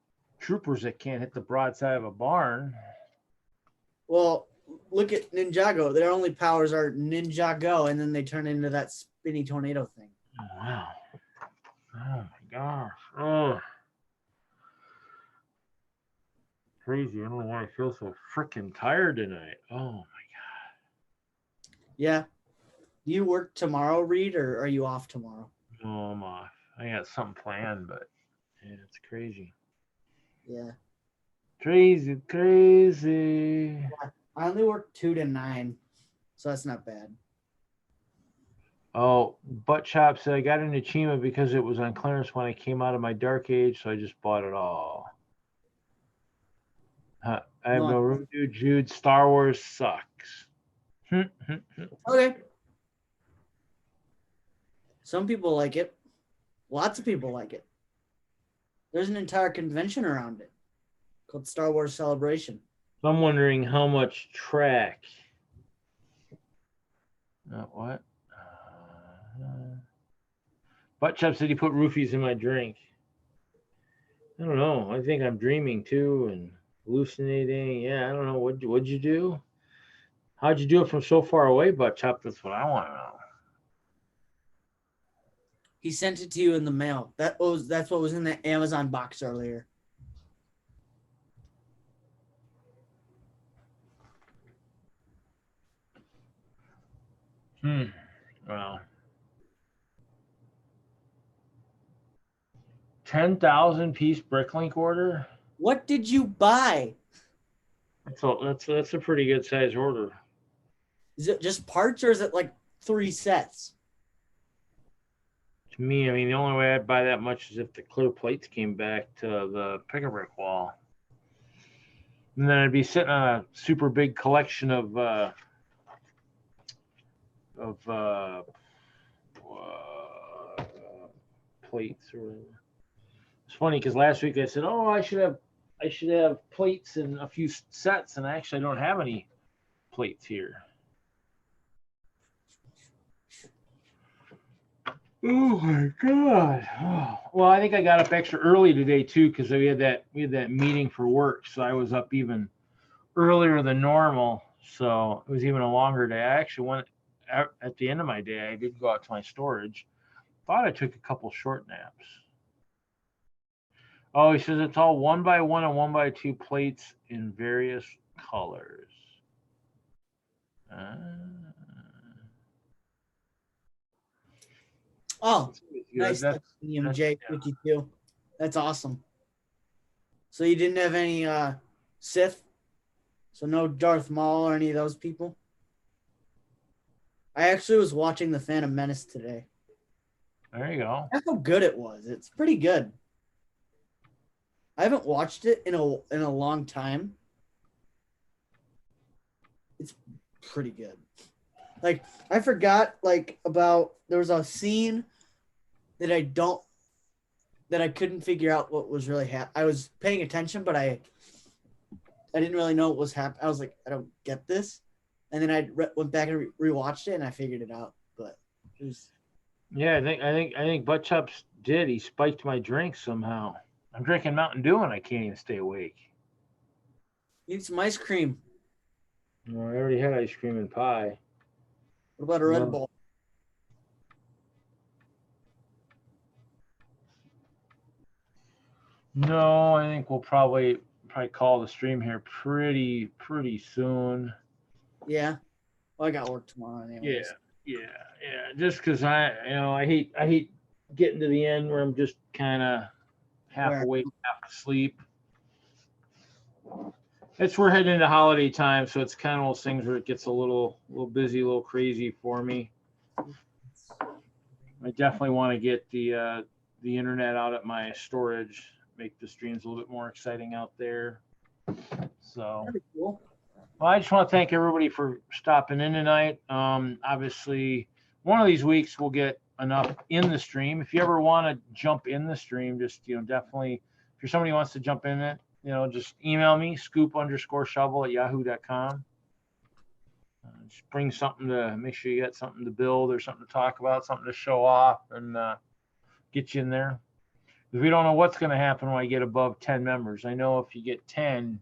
troopers that can't hit the broadside of a barn. Well, look at Ninjago. Their only powers are Ninjago, and then they turn into that spinny tornado thing. Oh, wow. Oh my gosh. Oh. Crazy. I don't know why I feel so freaking tired tonight. Oh my Yeah. Do you work tomorrow, Reed, or are you off tomorrow? God. Oh, I'm off. I got something planned, but yeah, it's crazy. Yeah. Crazy, crazy. I only work 2 to 9, so that's not bad. Oh, Butt Chop said I got into Chima because it was on clearance when I came out of my dark age, so I just bought it all. I have no room, dude. Jude, Star Wars sucks. Okay. Some people like it. Lots of people like it. There's an entire convention around it called Star Wars Celebration. So I'm wondering how much track. What? Butt Chop said he put roofies in my drink. I don't know. I think I'm dreaming too and hallucinating. Yeah, I don't know. What'd you do? How'd you do it from so far away, Butt Chop? That's what I want to know. He sent it to you in the mail. That's what was in the Amazon box earlier. Wow. 10,000 piece Bricklink order. What did you buy? That's a pretty good size order. Is it just parts or is it like 3 sets? To me, I mean, the only way I'd buy that much is if the clear plates came back to the pick-a-brick wall. And then I'd be sitting on a super big collection of plates or whatever. It's funny because last week I said, "Oh, I should have plates and a few sets," and I actually don't have any plates here. Oh my god! Oh. Well, I think I got up extra early today too because we had that meeting for work, so I was up even earlier than normal. So it was even a longer day. I actually went at the end of my day. I did go out to my storage. Thought I took a couple short naps. Oh, he says it's all 1x1 and 1x2 plates in various colors. Oh, Nice. nice. J52. That's awesome. So you didn't have any Sith? So no Darth Maul or any of those people? I actually was watching The Phantom Menace today. There you go. That's how good it was. It's pretty good. I haven't watched it in a long time. It's pretty good. Like I forgot about there was a scene that I couldn't figure out what was really happening. I was paying attention, but I didn't really know what was happening. I was like, I don't get this. And then I went back and rewatched it, and I figured it out. But it was. Yeah, I think Butt Chops did. He spiked my drink somehow. I'm drinking Mountain Dew and I can't even stay awake. Need some ice cream. No, I already had ice cream and pie. What about a Red Bull? No, I think we'll probably call the stream here pretty soon. Yeah. Well, I got work tomorrow anyways. Yeah. Just because I hate getting to the end where I'm just kind of half awake, half asleep. We're heading into holiday time, so it's kind of those things where it gets a little busy, a little crazy for me. I definitely want to get the internet out at my storage, make the streams a little bit more exciting out there. So, That'd be cool. well, I just want to thank everybody for stopping in tonight. Obviously, one of these weeks we'll get enough in the stream. If you ever want to jump in the stream, just, definitely, if you're somebody who wants to jump in it, just email me, scoop_shovel@yahoo.com. Just bring something to make sure you got something to build or something to talk about, something to show off, and get you in there. Because we don't know what's going to happen when I get above 10 members. I know if you get 10,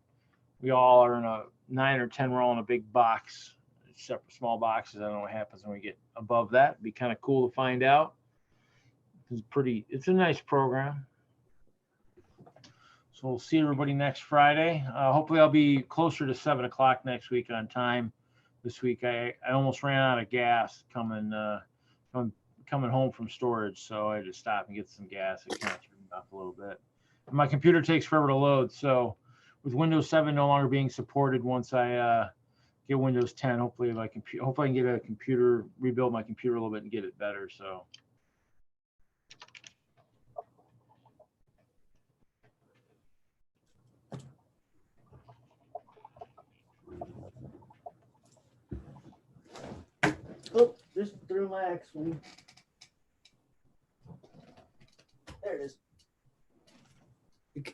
we all are in a 9 or 10, we're all in a big box, separate small boxes. I don't know what happens when we get above that. It'd be kind of cool to find out. It's a nice program. So we'll see everybody next Friday. Hopefully I'll be closer to 7 o'clock next week on time. This week I almost ran out of gas coming home from storage, so I had to stop and get some gas. It kind of threw me off a little bit. And my computer takes forever to load, so with Windows 7 no longer being supported, once I get Windows 10, hopefully I can get a computer, rebuild my computer a little bit and get it better. So. Oh, just threw my X-Wing. There it is.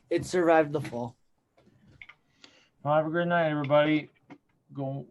It survived the fall. Well, have a good night, everybody. Go.